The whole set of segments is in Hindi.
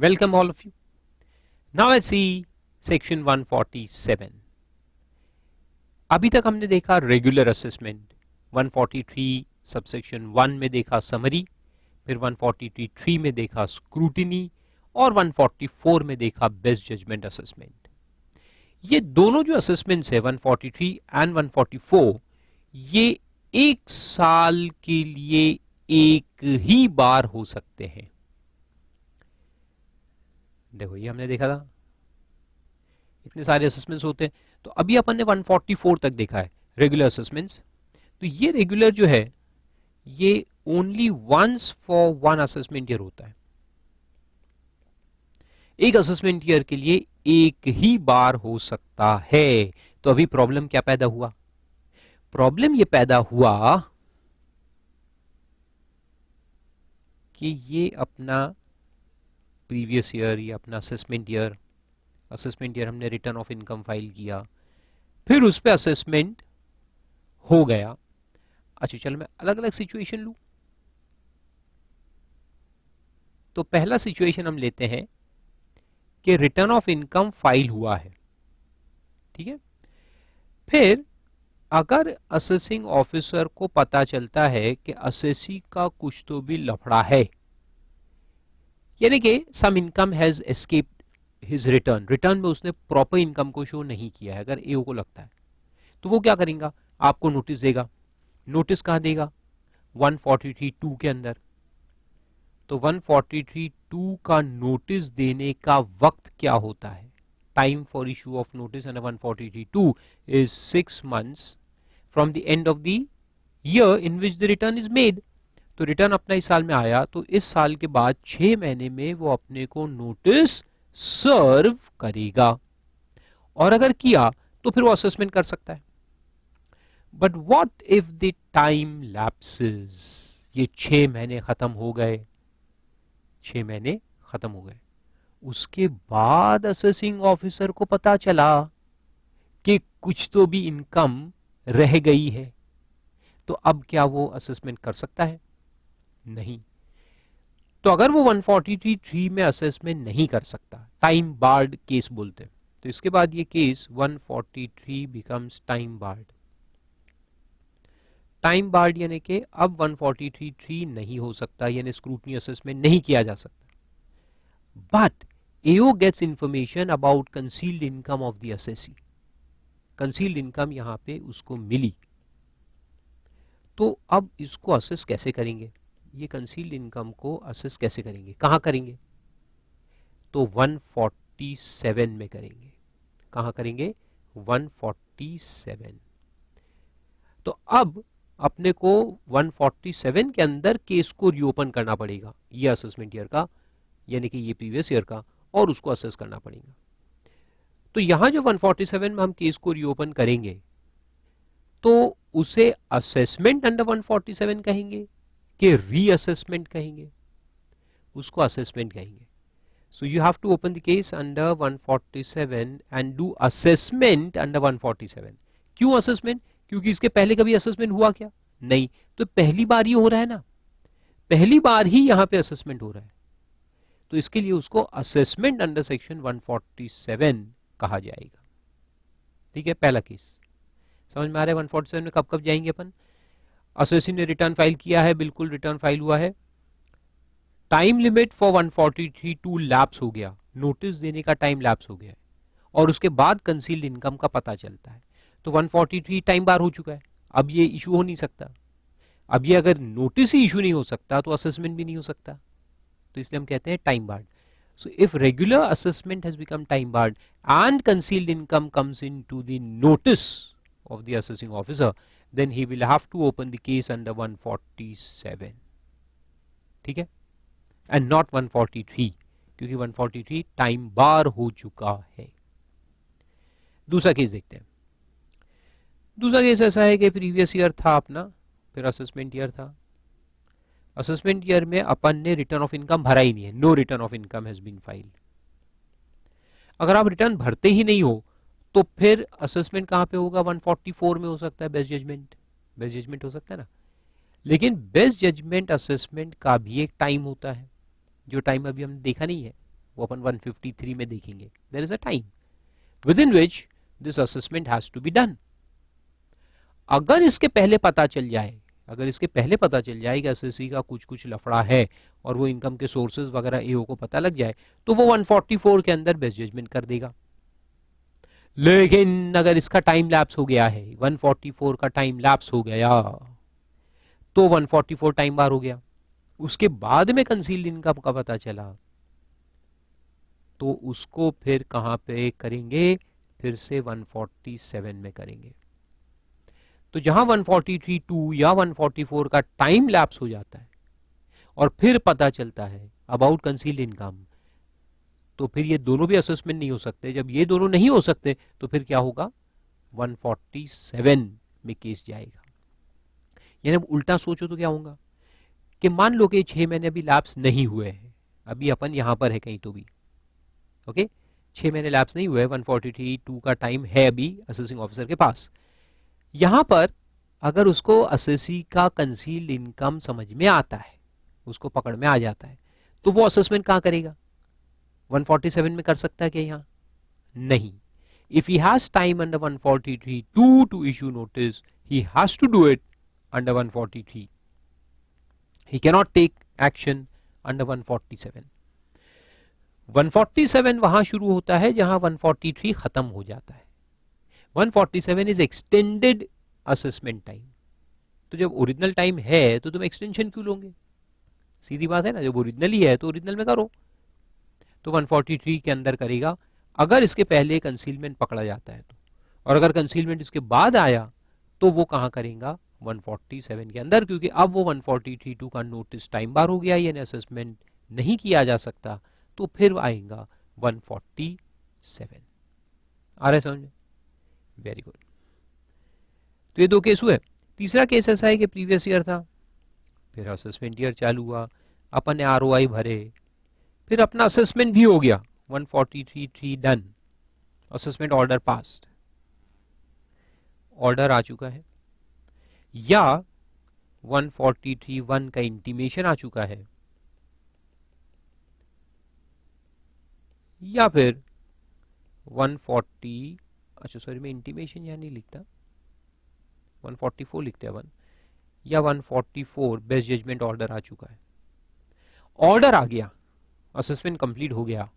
Welcome all of you. Now let's see section 147. अभी तक हमने देखा रेगुलर असेसमेंट, 143 सबसेक्शन 1 में देखा समरी, फिर 143 में देखा स्क्रूटिनी और 144 में देखा बेस्ट जजमेंट असेसमेंट। ये दोनों जो असेसमेंट्स है 143 एंड 144, ये एक साल के लिए एक ही बार हो सकते हैं। देखो ये हमने देखा था, इतने सारे असेसमेंट्स होते हैं। तो अभी अपन ने 144 तक देखा है रेगुलर असेसमेंट्स। तो ये रेगुलर जो है ये only once for one assessment year होता है। एक असेसमेंट ईयर के लिए एक ही बार हो सकता है। तो अभी प्रॉब्लम क्या पैदा हुआ? प्रॉब्लम ये पैदा हुआ कि ये अपना प्रीवियस ईयर या अपना असेसमेंट ईयर हमने रिटर्न ऑफ इनकम फाइल किया, फिर उस पर असेसमेंट हो गया। अच्छा चलो मैं अलग अलग सिचुएशन लूं। तो पहला सिचुएशन हम लेते हैं कि रिटर्न ऑफ इनकम फाइल हुआ है, ठीक है। फिर अगर असेसिंग ऑफिसर को पता चलता है कि असेसी का कुछ तो भी लफड़ा है, यानी कि some income has escaped his return में उसने प्रॉपर इनकम को शो नहीं किया है, अगर एओ को लगता है तो वो क्या करेगा? आपको नोटिस देगा। नोटिस कहां देगा? 143(2) के अंदर। तो 143(2) का नोटिस देने का वक्त क्या होता है? Time for issue of notice under 143(2) is 6 months from the end of the year in which the return is made. तो रिटर्न अपना इस साल में आया, तो इस साल के बाद 6 महीने में वो अपने को नोटिस सर्व करेगा, और अगर किया तो फिर वो असेसमेंट कर सकता है। But what if the time lapses? ये 6 महीने खत्म हो गए, 6 महीने खत्म हो गए, उसके बाद असेसिंग ऑफिसर को पता चला कि कुछ तो भी इनकम रह गई है, तो अब क्या वो असेसमेंट कर सकता है? नहीं। तो अगर वो 143(3) में असेसमेंट नहीं कर सकता, टाइम बार्ड केस बोलते हैं, तो इसके बाद ये case 143 becomes time barred. Time barred यानी कि अब 143(3) नहीं हो सकता, यानी स्क्रूटनी असेसमेंट नहीं किया जा सकता। But AO gets information about concealed income of the assessee. Concealed income यहां पे उसको मिली, तो अब इसको असेस कैसे करेंगे? ये कंसील्ड इनकम को असेस कैसे करेंगे, कहां करेंगे? तो 147 में करेंगे। कहां करेंगे? 147। तो अब अपने को 147 के अंदर केस को रीओपन करना पड़ेगा, ये असेसमेंट ईयर का, यानी कि ये प्रीवियस ईयर का, और उसको असेस करना पड़ेगा। तो यहां जो 147 में हम केस को रीओपन करेंगे तो उसे असेसमेंट अंडर 147 कहेंगे कि रीअसेसमेंट कहेंगे? उसको असेसमेंट कहेंगे। So you have to open the case under 147 and do assessment under 147। क्यों असेसमेंट? क्योंकि इसके पहले कभी असेसमेंट हुआ क्या? नहीं। तो पहली बार ही हो रहा है ना, पहली बार ही यहां पे असेसमेंट हो रहा है, तो इसके लिए उसको असेसमेंट अंडर सेक्शन 147 कहा जाएगा। ठीक है, पहला केस समझ में आ रहा है। 147 में कब कब जाएंगे अपन? असेसी ने रिटर्न फाइल किया है, बिल्कुल रिटर्न फाइल हुआ है, टाइम लिमिट फॉर 143(2) लैप्स हो गया, नोटिस देने का टाइम लैप्स हो गया, और उसके बाद कंसील्ड इनकम का पता चलता है, तो 143 टाइम बार हो चुका है, अब ये इशू हो नहीं सकता। अब ये अगर नोटिस ही इशू नहीं हो सकता तो असेसमेंट भी नहीं हो सकता, तो इसलिए हम कहते हैं time barred. So if regular assessment has become time barred and concealed income comes into the notice of the assessing officer, then he will have to open the case under 147, ठीक है, and not 143, क्योंकि 143 टाइम बार हो चुका है। दूसरा केस देखते हैं। दूसरा केस ऐसा है कि प्रीवियस ईयर था अपना, फिर असेसमेंट ईयर था। असेसमेंट ईयर में अपन ने रिटर्न ऑफ इनकम भरा ही नहीं है, no return of income has been filed. अगर आप रिटर्न भरते ही नहीं हो तो फिर असेसमेंट कहां पे होगा? 144 में हो सकता है, बेस्ट जजमेंट हो सकता है ना। लेकिन बेस्ट जजमेंट असेसमेंट का भी एक टाइम होता है, जो टाइम अभी हमने देखा नहीं है, वो अपन 153 में देखेंगे. There is a time within which this assessment has to be done. अगर इसके पहले पता चल जाए, कि एसएससी का कुछ कुछ लफड़ा है और वो इनकम के सोर्सेज वगैरह एओ को पता लग जाए, तो वो 144 के अंदर बेस्ट जजमेंट कर देगा. लेकिन अगर इसका टाइम लैप्स हो गया है, 144 का टाइम लैप्स हो गया, तो 144 टाइम बार हो गया, उसके बाद में कंसील्ड इनकम का पता चला, तो उसको फिर कहां पे करेंगे, फिर से 147 में करेंगे. तो जहां 143(2) या 144 का टाइम लैप्स हो जाता है और फिर पता चलता है अबाउट कंसील्ड इनकम, तो फिर ये दोनों भी असेसमेंट नहीं हो सकते. जब ये दोनों नहीं हो सकते तो फिर क्या होगा, 147 में केस जाएगा. यानी अब उल्टा सोचो तो क्या होगा कि मान लो कि 6 महीने अभी लैप्स नहीं हुए हैं, अभी अपन यहां पर है कहीं तो भी, ओके, 6 महीने लैप्स नहीं हुए, 143(2) का टाइम है अभी असेसिंग ऑफिसर के पास. यहां पर अगर उसको असेसी का कंसील्ड इनकम समझ में आता है, उसको पकड़ में आ जाता है, तो वो असेसमेंट कहां करेगा, 147 में कर सकता है क्या यहां, नहीं. If he has time under 143(2) to issue notice, he has to do it under 143. He cannot take action under 147. 147 वहां शुरू होता है जहां 143 खत्म हो जाता है. 147 इज एक्सटेंडेड असेसमेंट टाइम. तो जब ओरिजिनल टाइम है तो तुम एक्सटेंशन क्यों लोगे, सीधी बात है ना. जब ओरिजिनल ही है तो ओरिजिनल में करो. तो 143 के अंदर करेगा अगर इसके पहले कंसीलमेंट पकड़ा जाता है तो, और अगर कंसीलमेंट इसके बाद आया तो वो कहां करेगा, 147 के अंदर, क्योंकि अब वो 143(2) का नोटिस टाइम बार हो गया, यानी असेसमेंट नहीं किया जा सकता, तो फिर आएगा 147. आ रहा है समझ में, वेरी गुड. तो ये दो केस हुए. तीसरा केस ऐसा है कि प्रीवियस ईयर था, फिर असेसमेंट ईयर चालू हुआ, अपन ने आरओआई भरे, फिर अपना असेसमेंट भी हो गया, 143(3) done, assessment order passed, order आ चुका है, या 143(1) का इंटीमेशन आ चुका है, या फिर 140, अच्छा सॉरी मैं इंटीमेशन यहां नहीं लिखता, 144 लिखते हैं अपन, या 144 बेस्ट जजमेंट ऑर्डर आ चुका है. ऑर्डर आ गया, असेसमेंट कंप्लीट हो गया.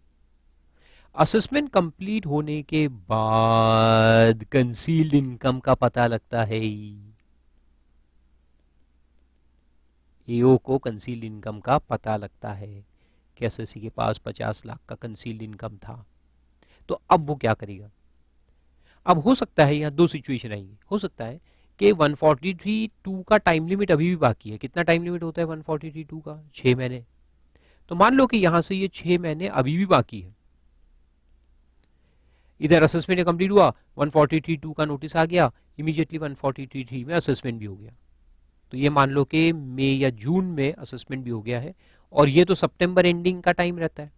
असेसमेंट कंप्लीट होने के बाद कंसील्ड इनकम का पता लगता है. एओ को कंसील्ड इनकम का पता लगता है कि एसएससी के पास 50 लाख का कंसील्ड इनकम था. तो अब वो क्या करेगा, अब हो सकता है यहां दो सिचुएशन आएंगी. हो सकता है कि 143(2) का टाइम लिमिट अभी भी बाकी है. कितना टाइम लिमिट होता है 143(2) का, 6 महीने. तो मान लो कि यहां से ये 6 महीने अभी भी बाकी है. इधर असेसमेंट कंप्लीट हुआ, 143(2) का नोटिस आ गया, इमीडिएटली 143(3) में असेसमेंट भी हो गया. तो ये मान लो कि मई या जून में असेसमेंट भी हो गया है, और ये तो सितंबर एंडिंग का टाइम रहता है.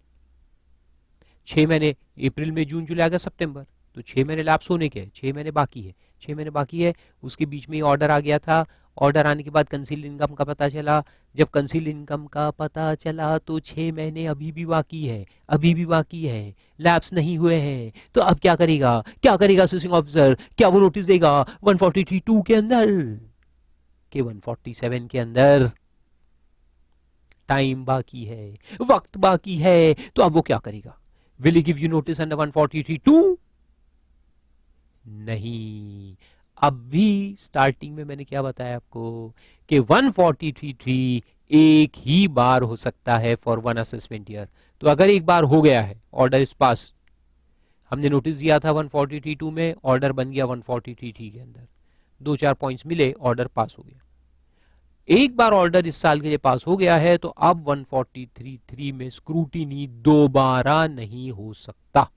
6 महीने अप्रैल में जून जुलाई अगस्त सितंबर, तो 6 महीने लैप्स होने के, 6 महीने बाकी है, 6 महीने बाकी है. उसके बीच में ऑर्डर आ गया था, ऑर्डर आने के बाद कंसील्ड इनकम का पता चला. जब कंसील्ड इनकम का पता चला तो 6 महीने अभी भी बाकी है, अभी भी बाकी है, लैप्स नहीं हुए हैं. तो अब क्या करेगा, क्या करेगा असेसिंग ऑफिसर, क्या वो नोटिस देगा 143(2) के अंदर के 147 के अंदर टाइम बाकी है, वक्त बाकी है. तो अब वो क्या करेगा, will he give you notice under 143(2)? नहीं. अभी स्टार्टिंग में मैंने क्या बताया आपको कि 143(3) एक ही बार हो सकता है फॉर वन असेसमेंट ईयर. तो अगर एक बार हो गया है, ऑर्डर इस पास, हमने नोटिस दिया था 143(2) में, ऑर्डर बन गया 143(3) के अंदर, 2-4 पॉइंट्स मिले, ऑर्डर पास हो गया. एक बार ऑर्डर इस साल के लिए पास हो गया है, तो अब 143(3) में स्क्रूटिनी दोबारा नहीं हो सकता.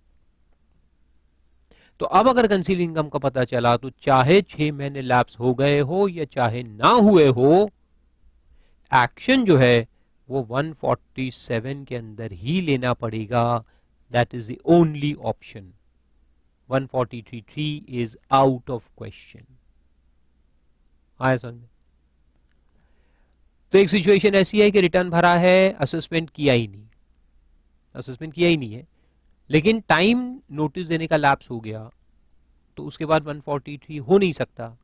तो अब अगर कंसील इनकम का पता चला, तो चाहे 6 महीने लैप्स हो गए हो या चाहे ना हुए हो, एक्शन जो है वो 147 के अंदर ही लेना पड़ेगा. That is the only option. 143(3) is out of question. आया समझ में. तो एक सिचुएशन ऐसी है कि रिटर्न भरा है, असेसमेंट किया ही नहीं, असेसमेंट किया ही नहीं है, लेकिन टाइम नोटिस देने का लैप्स हो गया, तो उसके बाद 143 हो नहीं सकता,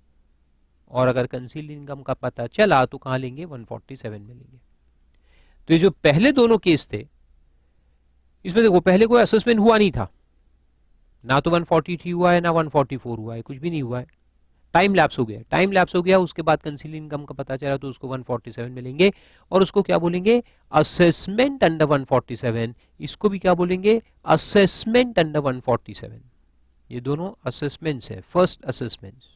और अगर कंसील्ड इनकम का पता चला तो कहां लेंगे, 147 में लेंगे। तो ये जो पहले दोनों केस थे, इसमें देखो पहले कोई असेसमेंट हुआ नहीं था, ना तो 143 हुआ है ना 144 हुआ है, कुछ भी नहीं हुआ है, टाइम लैप्स हो गया, टाइम लैप्स हो गया, उसके बाद कंसील्ड इनकम का पता चला तो उसको 147 में लेंगे, और उसको क्या बोलेंगे, असेसमेंट अंडर 147, इसको भी क्या बोलेंगे, असेसमेंट अंडर 147। ये दोनों असेसमेंट्स है, फर्स्ट असेसमेंट्स।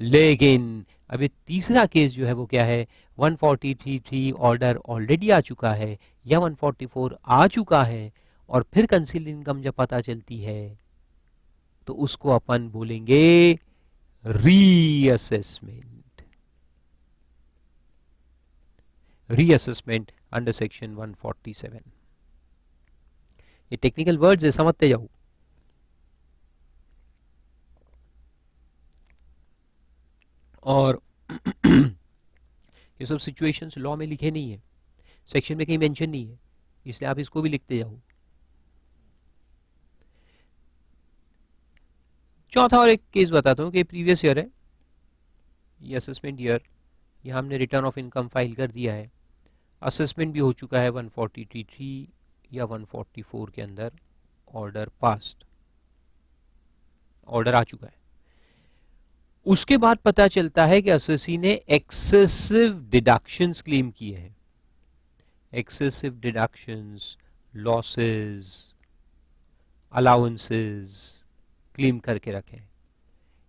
लेकिन अभी तीसरा केस जो है वो क्या है, 143 ऑर्डर ऑलरेडी आ चुका है या 144 आ चुका है, और फिर कंसील्ड इनकम जब पता चलती है तो उसको अपन बोलेंगे रीअसेसमेंट, रीअसेसमेंट अंडर सेक्शन 147। ये टेक्निकल वर्ड्स है, समझते जाओ। और ये सब सिचुएशंस लॉ में लिखे नहीं है, सेक्शन में कहीं मेंशन नहीं है, इसलिए आप इसको भी लिखते जाओ। चौथा और एक केस बताता हूं कि प्रीवियस ईयर है, ये असेसमेंट ईयर, यहां हमने रिटर्न ऑफ इनकम फाइल कर दिया है, असेसमेंट भी हो चुका है 143 या 144 के अंदर, ऑर्डर पास्ट, ऑर्डर आ चुका है। उसके बाद पता चलता है कि असेसी ने एक्सेसिव डिडक्शंस क्लेम किए हैं, excessive deductions, losses, allowances claim करके रखे हैं,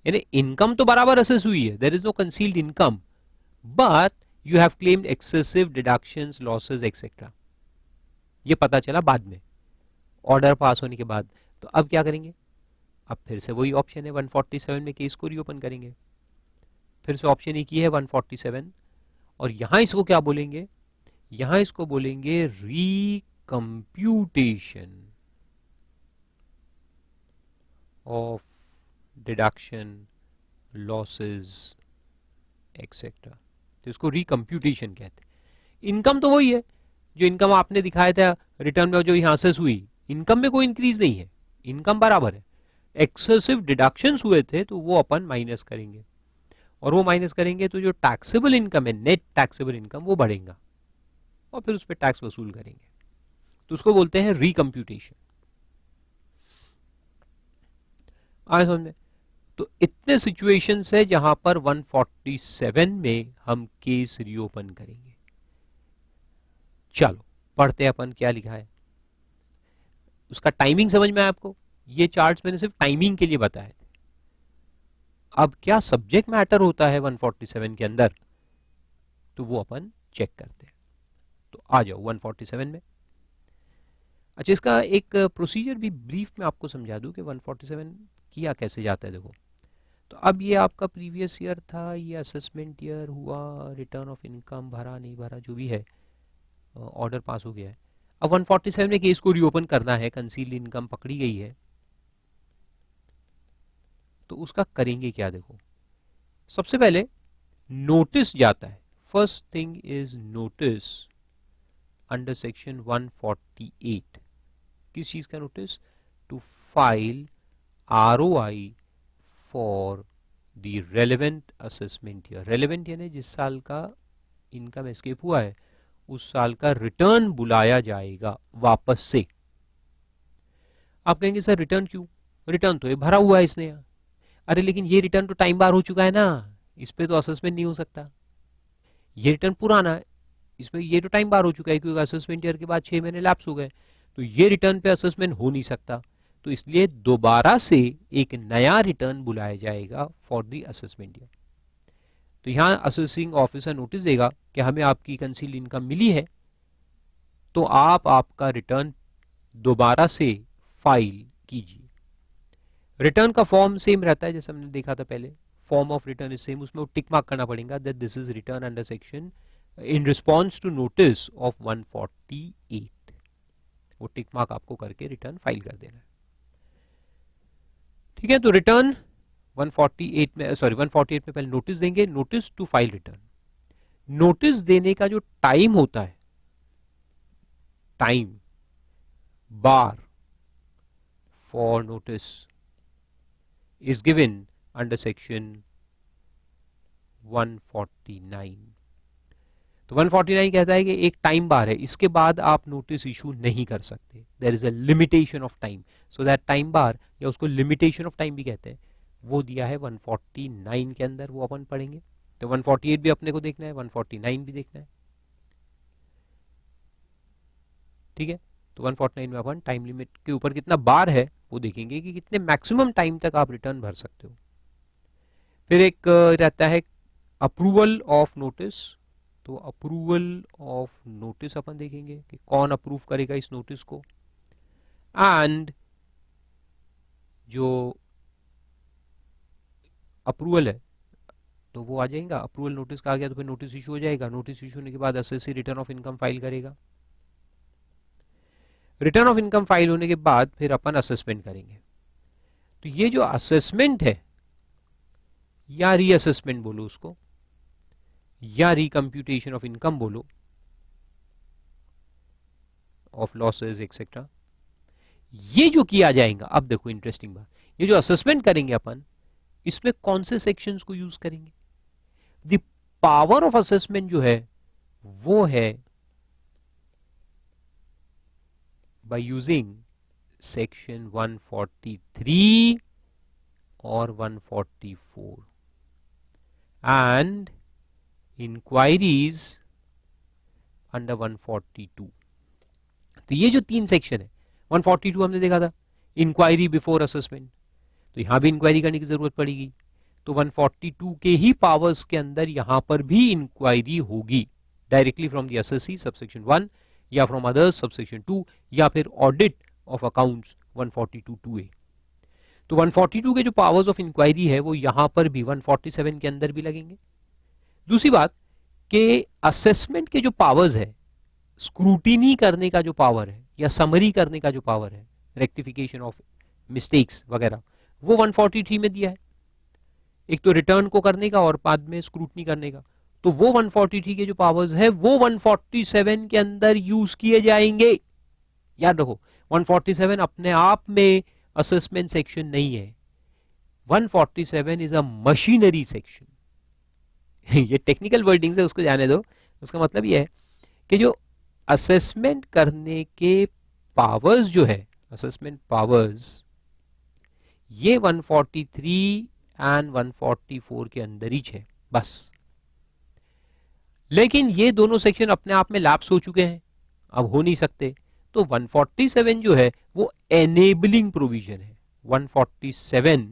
यानी इनकम तो बराबर असेस हुई है, there is no concealed income, but you have claimed excessive deductions, losses etcetera. ये पता चला बाद में, ऑर्डर पास होने के बाद। तो अब क्या करेंगे, अब फिर से वही ऑप्शन है 147 में केस को रीओपन करेंगे, फिर से ऑप्शन एक ही है 147, और यहां इसको क्या बोलेंगे, यहां इसको बोलेंगे रिकम्प्यूटेशन ऑफ डिडक्शन, लॉसेस एक्सेट्रा। तो इसको रिकम्प्यूटेशन कहते हैं। इनकम तो वही है जो इनकम आपने दिखाया था रिटर्न में, जो यहां से हुई, इनकम में कोई इंक्रीज नहीं है, इनकम बराबर है, एक्सेसिव डिडक्शंस हुए थे तो वो अपन माइनस करेंगे, और वो माइनस करेंगे तो जो टैक्सेबल इनकम है, नेट टैक्सेबल इनकम, वो बढ़ेगा, और फिर उस पर टैक्स वसूल करेंगे, तो उसको बोलते हैं रिकम्प्यूटेशन। आए समझ में? तो इतने सिचुएशंस है जहां पर 147 में हम केस रीओपन करेंगे। चलो पढ़ते अपन क्या लिखा है, उसका टाइमिंग समझ में आया आपको, ये चार्ट्स मैंने सिर्फ टाइमिंग के लिए बताए थे। अब क्या सब्जेक्ट मैटर होता है 147 के अंदर, तो वो अपन चेक करते हैं। तो आ जाओ 147 में। अच्छा, इसका एक प्रोसीजर भी ब्रीफ में आपको समझा दूं कि 147 किया कैसे जाता है। देखो, तो अब ये आपका प्रीवियस ईयर था, ये असेसमेंट ईयर हुआ, रिटर्न ऑफ इनकम भरा नहीं भरा जो भी है, ऑर्डर पास हो गया है। अब 147 में केस को रीओपन करना है, कंसील्ड इनकम पकड़ी गई है, तो उसका करेंगे क्या। देखो, सबसे पहले नोटिस जाता है, first thing is notice under section 148। किस चीज का notice, to file ROI for the relevant assessment year. Relevant यानी जिस साल का इनकम एस्केप हुआ है उस साल का रिटर्न बुलाया जाएगा वापस से। आप कहेंगे सर रिटर्न क्यों, रिटर्न तो ये भरा हुआ है इसने यहाँ। अरे लेकिन ये रिटर्न तो टाइम बार हो चुका है ना, इस पे तो असेसमेंट नहीं हो सकता। ये रिटर्न पुराना है, इसमें ये तो टाइम बार हो चुका है, क्योंकि असेसमेंट ईयर के बाद 6 महीने लैप्स हो गए, तो ये रिटर्न पे असेसमेंट हो नहीं सकता। तो इसलिए दोबारा से एक नया रिटर्न बुलाया जाएगा फॉर द असेसमेंट ईयर। तो यहां असेसिंग ऑफिसर नोटिस देगा कि हमें आपकी कंसील्ड इनकम मिली है, तो आप आपका रिटर्न दोबारा से फाइल कीजिए। रिटर्न का फॉर्म सेम रहता है जैसे हमने देखा था पहले, form of return is same, उसमें टिक मार्क करना पड़ेगा that this is return under section in response to notice of 148। वो टिक मार्क आपको करके रिटर्न फाइल कर देना है। ठीक है, तो रिटर्न 148 में, सॉरी 148 में पहले नोटिस देंगे, notice to file return. Notice देने का जो टाइम होता है time bar for notice is given under section 149. तो 149 कहता है कि एक टाइम बार है, इसके बाद आप नोटिस इशू नहीं कर सकते. There is a limitation of time. So that time bar, या उसको लिमिटेशन ऑफ टाइम भी कहते हैं, वो दिया है 149 के अंदर. वो अपन पढ़ेंगे. तो 148 भी अपने को देखना है, 149 भी देखना है. ठीक है. तो 149 में अपन टाइम लिमिट के ऊपर कितना बार है वो देखेंगे कि कितने मैक्सिमम टाइम तक आप रिटर्न भर सकते हो. फिर एक रहता है अप्रूवल ऑफ नोटिस. तो अप्रूवल ऑफ नोटिस अपन देखेंगे कि कौन अप्रूव करेगा इस नोटिस को. एंड जो अप्रूवल है तो वो आ जाएगा. अप्रूवल नोटिस का आ गया तो फिर नोटिस इशू हो जाएगा. नोटिस इशू होने के बाद SSC return of income file करेगा. रिटर्न ऑफ इनकम फाइल होने के बाद फिर अपन असेसमेंट करेंगे. तो ये जो असेसमेंट है, या रीअसेसमेंट बोलो उसको, या रिकम्प्यूटेशन ऑफ इनकम बोलो, ऑफ लॉसेस एक्सेट्रा, ये जो किया जाएगा. अब देखो इंटरेस्टिंग बात, ये जो असेसमेंट करेंगे अपन, इसमें कौन से सेक्शंस को यूज करेंगे. द पावर ऑफ असेसमेंट जो है वो है by using section 143 or 144 and inquiries under 142. तो ये जो तीन सेक्शन है, 142 हमने देखा था इंक्वायरी बिफोर असेसमेंट, तो यहां भी इंक्वायरी करने की जरूरत पड़ेगी. तो 142 के ही पावर्स के अंदर यहां पर भी इंक्वायरी होगी, directly from the assessee subsection 1 या फ्रॉम अदर्स सबसेक्शन 2, या फिर ऑडिट ऑफ अकाउंट्स 142(2)(a). तो 142 के जो पावर्स ऑफ इंक्वायरी है वो यहां पर भी 147 के अंदर भी लगेंगे. दूसरी बात कि असेसमेंट के जो पावर्स है, स्क्रूटिनी करने का जो पावर है या समरी करने का जो पावर है, रेक्टिफिकेशन ऑफ मिस्टेक्स वगैरह, वो 143 में दिया है. एक तो रिटर्न को करने का और बाद में स्क्रूटनी करने का. तो वो 143 के जो पावर्स है वो 147 के अंदर यूज किए जाएंगे. याद रखो 147 अपने आप में असेसमेंट सेक्शन नहीं है. 147 इज अ मशीनरी सेक्शन. ये टेक्निकल वर्डिंग्स है, उसको जाने दो. उसका मतलब ये है कि जो असेसमेंट करने के पावर्स जो है, असेसमेंट पावर्स, ये 143 एंड 144 के अंदर ही है बस. लेकिन ये दोनों सेक्शन अपने आप में लैप्स हो चुके हैं, अब हो नहीं सकते. तो 147 जो है वो एनेबलिंग प्रोविजन है. 147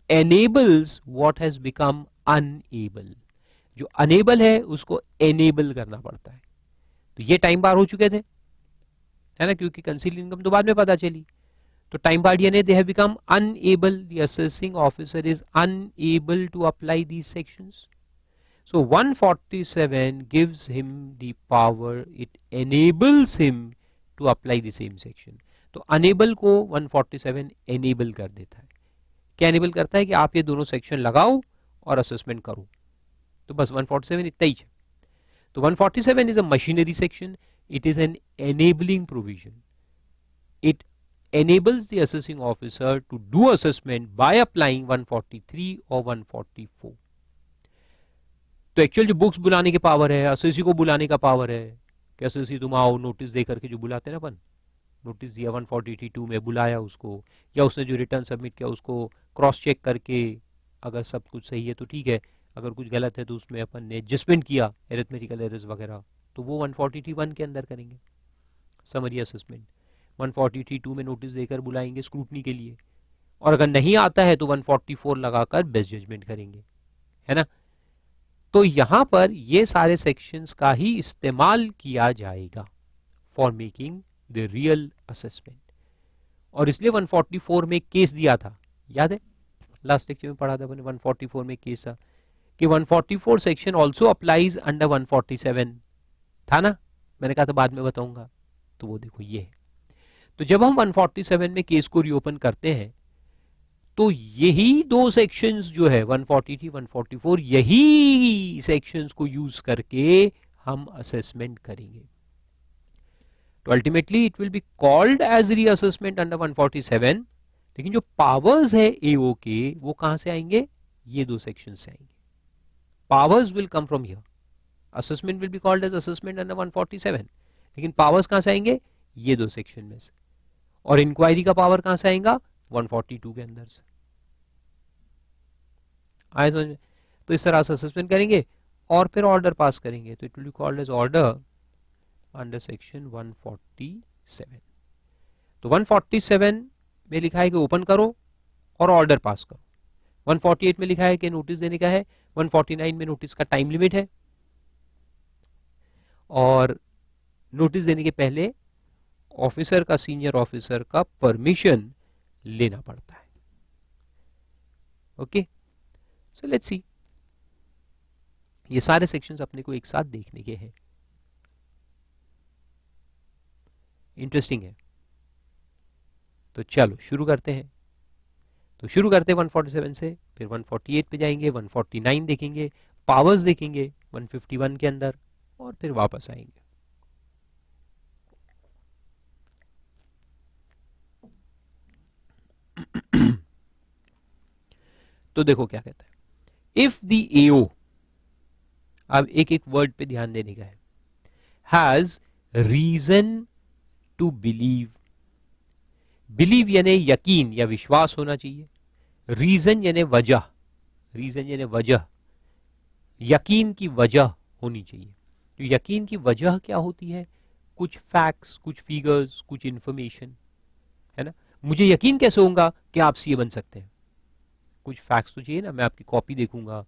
enables what has become unable. जो अनेबल है उसको एनेबल करना पड़ता है. तो ये टाइम बार हो चुके थे, है ना, क्योंकि कंसील्ड इनकम तो बाद में पता चली. तो टाइम बार यानी they have become unable, the assessing officer is unable to apply these sections. So 147 gives him the power, it enables him to apply the same section. तो enable को 147 enable कर देता है. क्या enable करता है कि आप ये दोनों सेक्शन लगाओ और असेसमेंट करो. तो बस 147 इतना ही है. तो 147 is a machinery section. It is an enabling provision. It enables the assessing officer to do assessment by applying 143 or 144. तो एक्चुअल जो बुक्स बुलाने के पावर है, एसएससी को बुलाने का पावर है कि एसएससी तुम आओ, नोटिस दे करके जो बुलाते हैं ना अपन, नोटिस दिया 142 में, बुलाया उसको, या उसने जो रिटर्न सबमिट किया उसको क्रॉस चेक करके अगर सब कुछ सही है तो ठीक है, अगर कुछ गलत है तो उसमें अपन ने एडजस्टमेंट किया, एरिथमेटिकल एरर्स वगैरह, तो वो 143(1) के अंदर करेंगे समरी असेसमेंट. 143(2) में नोटिस देकर बुलाएंगे स्क्रूटनी के लिए, और अगर नहीं आता है तो 144 लगाकर बेस्ट जजमेंट करेंगे, है ना. तो यहां पर ये सारे सेक्शंस का ही इस्तेमाल किया जाएगा for making the real assessment. और इसलिए 144 में केस दिया था, याद है लास्ट लेक्चर में पढ़ा था अपने. 144 में केस था कि 144 सेक्शन ऑल्सो अप्लाइज अंडर 147 था ना, मैंने कहा था बाद में बताऊंगा. तो वो देखो ये है. तो जब हम 147 में केस को रीओपन करते हैं तो यही दो सेक्शंस जो है 143 144, यही सेक्शंस को यूज करके हम असेसमेंट करेंगे. तो ultimately it will be called as reassessment under 147, लेकिन जो पावर्स है एओ के वो कहां से आएंगे, ये दो सेक्शन से आएंगे. Powers will come from here. Assessment will be called as assessment under 147, लेकिन पावर्स कहां से आएंगे, ये दो सेक्शन में से. और इंक्वायरी का पावर कहां से आएगा, 142 के अंदर से. आए समझ में. तो इस तरह से असेसमेंट करेंगे और फिर ऑर्डर पास करेंगे, तो it will be called as order under section 147. तो 147 में लिखा है कि ओपन करो और ऑर्डर पास करो. 148 में लिखा है कि नोटिस देने का है. 149 में नोटिस का टाइम लिमिट है और नोटिस देने के पहले ऑफिसर का, सीनियर ऑफिसर का परमिशन लेना पड़ता है. Okay, so let's see. ये सारे सेक्शंस अपने को एक साथ देखने के हैं. इंटरेस्टिंग है. तो चलो शुरू करते हैं. तो शुरू करते हैं 147 से, फिर 148 पे जाएंगे, 149 देखेंगे, पावर्स देखेंगे 151 के अंदर, और फिर वापस आएंगे. तो देखो क्या कहता है. इफ द एओ, अब एक एक वर्ड पे ध्यान देने का है, has reason to believe. Believe यानी यकीन या विश्वास होना चाहिए. रीजन यानी वजह, रीजन यानी वजह, यकीन की वजह होनी चाहिए. तो यकीन की वजह क्या होती है, कुछ फैक्ट्स, कुछ फिगर्स, कुछ इंफॉर्मेशन, है ना. मुझे यकीन कैसे होगा कि आप सीए बन सकते हैं, कुछ फैक्ट्स तो चाहिए ना. मैं आपकी कॉपी देखूंगा,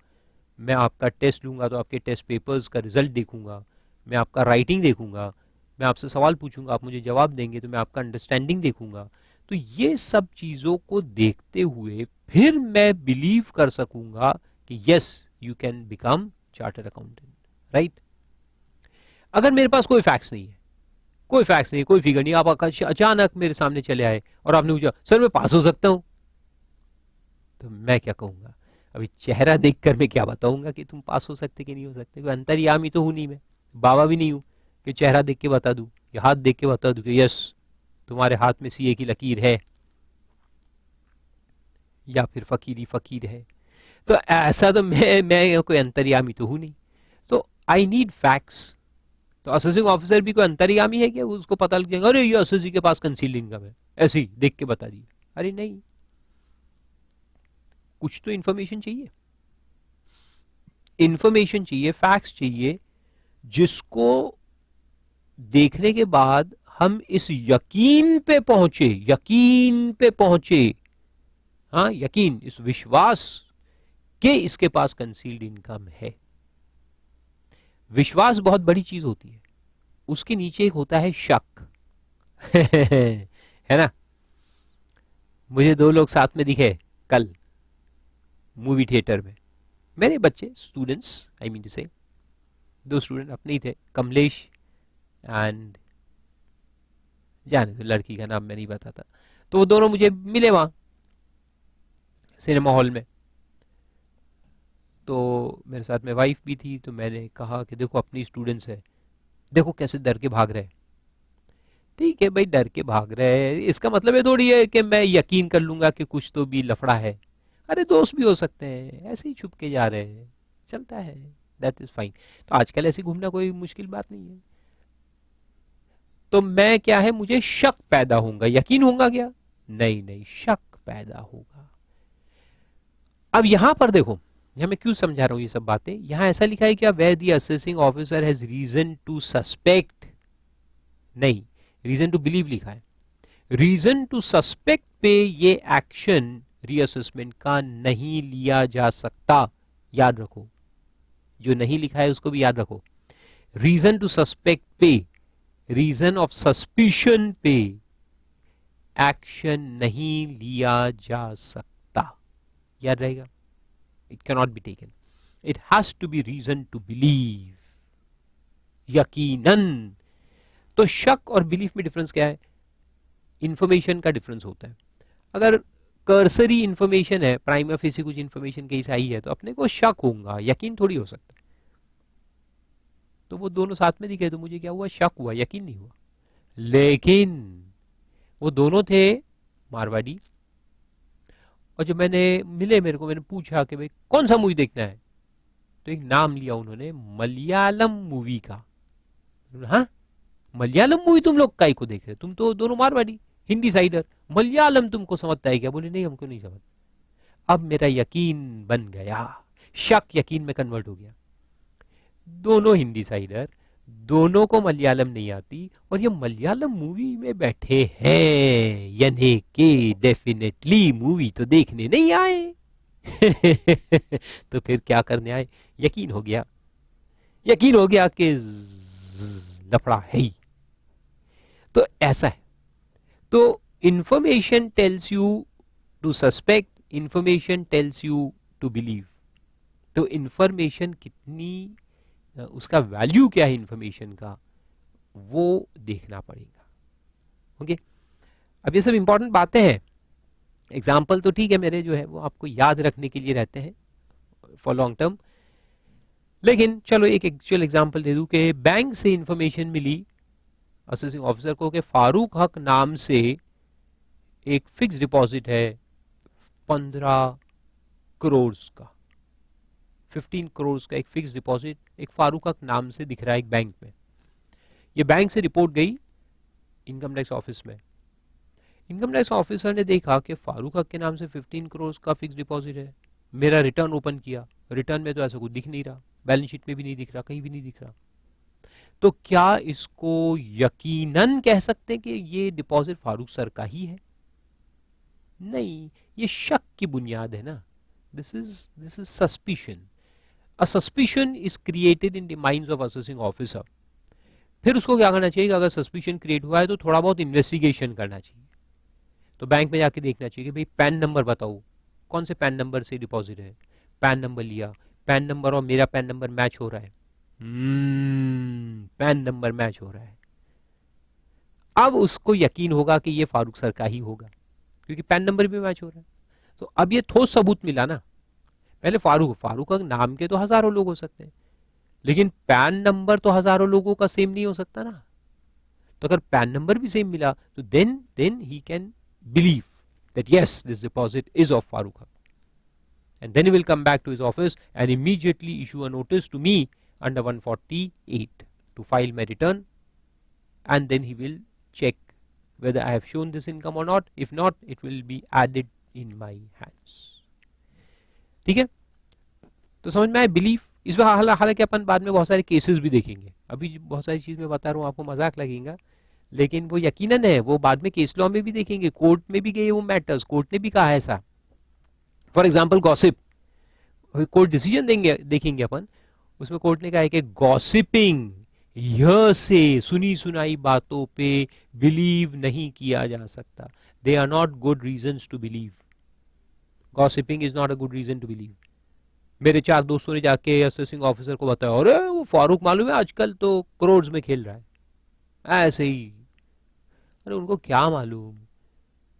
मैं आपका टेस्ट लूंगा तो आपके टेस्ट पेपर्स का रिजल्ट देखूंगा, मैं आपका राइटिंग देखूंगा, मैं आपसे सवाल पूछूंगा, आप मुझे जवाब देंगे, तो मैं आपका अंडरस्टैंडिंग देखूंगा. तो ये सब चीजों को देखते हुए फिर मैं बिलीव कर सकूंगा कि yes you can become chartered accountant, right. अगर मेरे पास कोई फैक्ट्स नहीं है, कोई फैक्ट्स नहीं, कोई फिगर नहीं, आप अचानक मेरे सामने चले आए और आपने पूछा सर मैं पास हो सकता हूं, तो मैं क्या कहूंगा. अभी चेहरा देखकर मैं क्या बताऊंगा कि तुम पास हो सकते कि नहीं हो सकते. कोई अंतर्यामी तो हूं नहीं, मैं बाबा भी नहीं हूं कि चेहरा देख के बता दूं या हाथ देख के बता दूं कि यस तुम्हारे हाथ में सीए की लकीर है या फिर फकीरी फकीर है. तो ऐसा तो मैं कोई अंतर्यामी तो हूं नहीं. तो आई नीड फैक्ट्स. तो असेसिंग ऑफिसर भी कोई अंतर्यामी है क्या, उसको पता लग जाएगा अरे ये असेसी के पास कंसील्ड इनकम है, ऐसे ही देख के बता दिए. अरे नहीं, कुछ तो इंफॉर्मेशन चाहिए, इंफॉर्मेशन चाहिए, फैक्ट्स चाहिए, जिसको देखने के बाद हम इस यकीन पे पहुंचे, यकीन पे पहुंचे, हाँ यकीन, इस विश्वास के इसके पास कंसील्ड इनकम है. विश्वास बहुत बड़ी चीज होती है, उसके नीचे एक होता है शक. है ना. मुझे दो लोग साथ में दिखे कल मूवी थिएटर में, मेरे बच्चे, स्टूडेंट्स आई मीन टू से, दो स्टूडेंट अपने ही थे, कमलेश एंड जाने तो लड़की का नाम मैं नहीं बताता. तो वो दोनों मुझे मिले वहां सिनेमा हॉल में. तो मेरे साथ में वाइफ भी थी, तो मैंने कहा कि देखो अपनी स्टूडेंट्स है, देखो कैसे डर के भाग रहे. ठीक है भाई, डर के भाग रहे हैं, इसका मतलब ये थोड़ी है कि मैं यकीन कर लूंगा कि कुछ तो भी लफड़ा है. अरे दोस्त भी हो सकते हैं, ऐसे ही छुप के जा रहे हैं, चलता है, दैट इज फाइन. तो आजकल ऐसे घूमना कोई मुश्किल बात नहीं है. तो मैं क्या है, मुझे शक पैदा होगा, यकीन होगा क्या, नहीं नहीं, शक पैदा होगा. अब यहां पर देखो, यहां मैं क्यों समझा रहा हूं ये सब बातें. यहां ऐसा लिखा है क्या, where the assessing officer has reason to suspect, नहीं, रीजन टू बिलीव लिखा है. रीजन टू सस्पेक्ट पे ये एक्शन रीअसेसमेंट का नहीं लिया जा सकता. याद रखो, जो नहीं लिखा है उसको भी याद रखो. रीजन टू सस्पेक्ट पे, रीजन ऑफ सस्पिशन पे एक्शन नहीं लिया जा सकता. याद रहेगा, it can not be taken, it has to be reason to believe, यकीनन. तो शक और बिलीफ में डिफरेंस क्या है, इंफॉर्मेशन का डिफरेंस होता है. अगर कर्सरी इंफॉर्मेशन है, प्राइमा फेसी कुछ इंफॉर्मेशन कहीं से आई है, तो अपने को शक होगा, यकीन थोड़ी हो सकता है. तो वो दोनों साथ में दिखे तो मुझे क्या हुआ, शक हुआ, यकीन नहीं हुआ. लेकिन वो दोनों थे मारवाड़ी, और जब मैंने मिले मेरे को, मैंने पूछा कि भाई कौन सा मूवी देखना है, तो एक नाम लिया उन्होंने मलयालम मूवी का। हाँ, मलयालम मूवी तुम लोग काहे को देख रहे, तुम तो दोनों मारवाड़ी हिंदी साइडर, मलयालम तुमको समझता है क्या? बोले नहीं, हमको नहीं समझ। अब मेरा यकीन बन गया, शक यकीन में कन्वर्ट हो गया। दोनों हिंदी साइडर, दोनों को मलयालम नहीं आती, और ये मलयालम मूवी में बैठे हैं, यानी कि डेफिनेटली मूवी तो देखने नहीं आए। तो फिर क्या करने आए? यकीन हो गया, यकीन हो गया कि लफड़ा है ही। तो ऐसा है। तो information tells you to suspect, information tells you to believe. तो इंफॉर्मेशन कितनी, उसका वैल्यू क्या है इंफॉर्मेशन का, वो देखना पड़ेगा। ओके, अब ये सब इंपॉर्टेंट बातें हैं। एग्जाम्पल तो ठीक है मेरे जो है वो आपको याद रखने के लिए रहते हैं फॉर लॉन्ग टर्म, लेकिन चलो एक एक्चुअल एग्जाम्पल दे दूं कि बैंक से इंफॉर्मेशन मिली असेसिंग ऑफिसर को कि फारूक हक नाम से एक फिक्स डिपॉजिट है 15 करोड़ का, 15 करोड़ का एक फिक्स डिपॉजिट एक फारूक हक नाम से दिख रहा है एक बैंक में। ये बैंक से रिपोर्ट गई इनकम टैक्स ऑफिस में। इनकम टैक्स ऑफिसर ने देखा कि फारूक हक के नाम से 15 करोड़ का फिक्स डिपॉजिट है। मेरा रिटर्न ओपन किया, रिटर्न में तो ऐसा कुछ दिख नहीं रहा, बैलेंस शीट में भी नहीं दिख रहा, कहीं भी नहीं दिख रहा। तो क्या इसको यकीनन कह सकते हैं कि ये डिपॉजिट फारूक सर का ही है? नहीं, ये शक की बुनियाद है ना। This is suspicion. A suspicion is created in the minds of assessing officer. फिर उसको क्या करना चाहिए कि अगर सस्पिशन क्रिएट हुआ है तो थोड़ा बहुत इन्वेस्टिगेशन करना चाहिए। तो बैंक में जाके देखना चाहिए कि भाई पैन नंबर बताओ, कौन से पैन नंबर से डिपॉजिट है। पैन नंबर लिया, पैन नंबर और मेरा पैन नंबर मैच हो रहा है। पैन नंबर मैच हो रहा है। अब उसको यकीन होगा कि ये फारूक सर का ही होगा, क्योंकि पैन नंबर भी मैच हो रहा है। तो अब ये ठोस सबूत मिला ना। पहले फारूक का नाम के तो हजारों लोग हो सकते हैं, लेकिन पैन नंबर तो हजारों लोगों का सेम नहीं हो सकता ना। तो अगर पैन नंबर भी सेम मिला तो then he can believe that yes, this deposit is of Farooq Haq. And then he will come back to his office and immediately issue a notice to me under 148 to file my return, and then he will check whether I have shown this income or not. If not, it will be added in my hands. ठीक है, तो समझ में आया बिलीफ। इसमें हालांकि अपन बाद में बहुत सारे केसेस भी देखेंगे, अभी बहुत सारी चीज मैं बता रहा हूँ आपको मजाक लगेगा, लेकिन वो यकीनन है, वो बाद में केस लॉ में भी देखेंगे, कोर्ट में भी गए वो मैटर्स, कोर्ट ने भी कहा है ऐसा। For example gossip, court decision देखेंगे अपन, उसमें कोर्ट ने कहा है कि गॉसिपिंग, यह से सुनी सुनाई बातों पे बिलीव नहीं किया जा सकता। They are not good reasons to believe. Gossiping is not a good reason to believe. मेरे 4 दोस्तों ने जाके असेसिंग ऑफिसर को बताया, अरे वो फारूक मालूम है आजकल तो करोड़ में खेल रहा है, ऐसे ही। अरे उनको क्या मालूम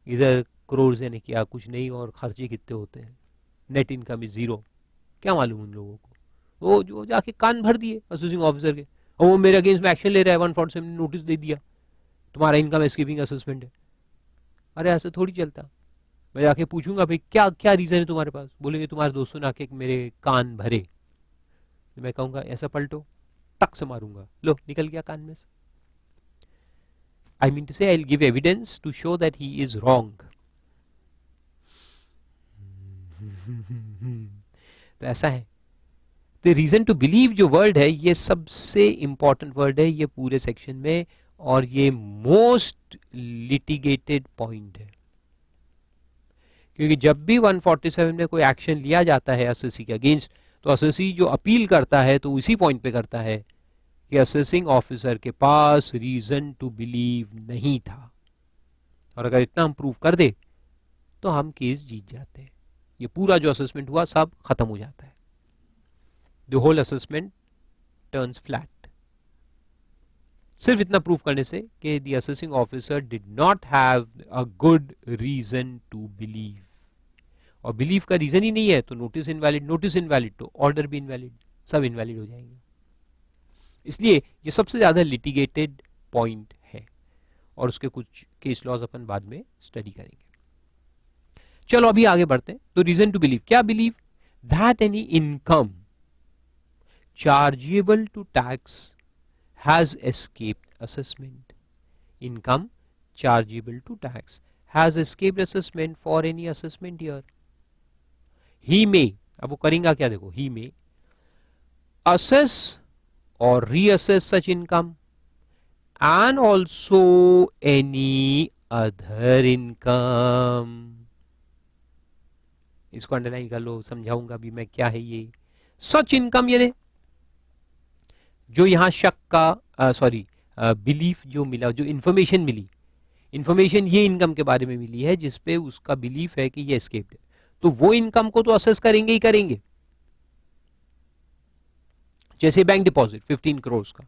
इधर करोड़ से नहीं किया कुछ नहीं, और खर्चे कितने होते हैं, नेट इनकम इज 0, क्या मालूम उन लोगों को। वो जो जाके कान भर दिए असेसिंग ऑफिसर के, और वो मेरे अगेंस्ट में एक्शन ले रहा है, 147 नोटिस दे दिया, तुम्हारा इनकम एस्केपिंग असेसमेंट है। अरे ऐसे थोड़ी चलता। मैं जाके पूछूंगा भाई क्या क्या रीजन है तुम्हारे पास, बोलेंगे तुम्हारे दोस्तों ने आके मेरे कान भरे। तो मैं कहूंगा ऐसा पलटो, टक से मारूंगा, लो निकल गया कान में से। I mean to say I'll give evidence to show that he is wrong. तो ऐसा है। तो रीजन टू बिलीव जो वर्ड है ये सबसे इंपॉर्टेंट वर्ड है ये पूरे सेक्शन में, और ये मोस्ट लिटिगेटेड पॉइंट है, क्योंकि जब भी 147 में कोई एक्शन लिया जाता है एसएससी के अगेंस्ट, तो एसएससी जो अपील करता है तो इसी पॉइंट पे करता है कि असेसिंग ऑफिसर के पास रीजन टू बिलीव नहीं था, और अगर इतना हम प्रूव कर दे तो हम केस जीत जाते हैं। ये पूरा जो असेसमेंट हुआ सब खत्म हो जाता है, the whole assessment turns flat. सिर्फ इतना प्रूव करने से कि the assessing officer did not have a good reason to believe, और बिलीव का रीजन ही नहीं है तो नोटिस इनवैलिड तो ऑर्डर भी इनवैलिड, सब इनवैलिड हो जाएंगे। इसलिए ये सबसे ज्यादा लिटिगेटेड पॉइंट है। और उसके कुछ केस लॉज अपन बाद में स्टडी करेंगे। चलो अभी आगे बढ़ते हैं। तो रीजन टू बिलीव, क्या believe? That any income chargeable to tax has escaped assessment. Income chargeable to tax has escaped assessment for any assessment year. He may, अब वो करेंगे क्या, देखो, he may assess or reassess such income and also any other income। इसको अंडरलाइन कर लो, समझाऊंगा अभी मैं क्या है ये सच इनकम। ये जो यहां शक का सॉरी बिलीफ जो मिला, जो इंफॉर्मेशन मिली, इंफॉर्मेशन ये इनकम के बारे में मिली है जिसपे उसका बिलीफ है कि ये एस्केप्ड है, तो वो इनकम को तो असेस करेंगे ही करेंगे। जैसे बैंक डिपॉजिट 15 करोड़ का,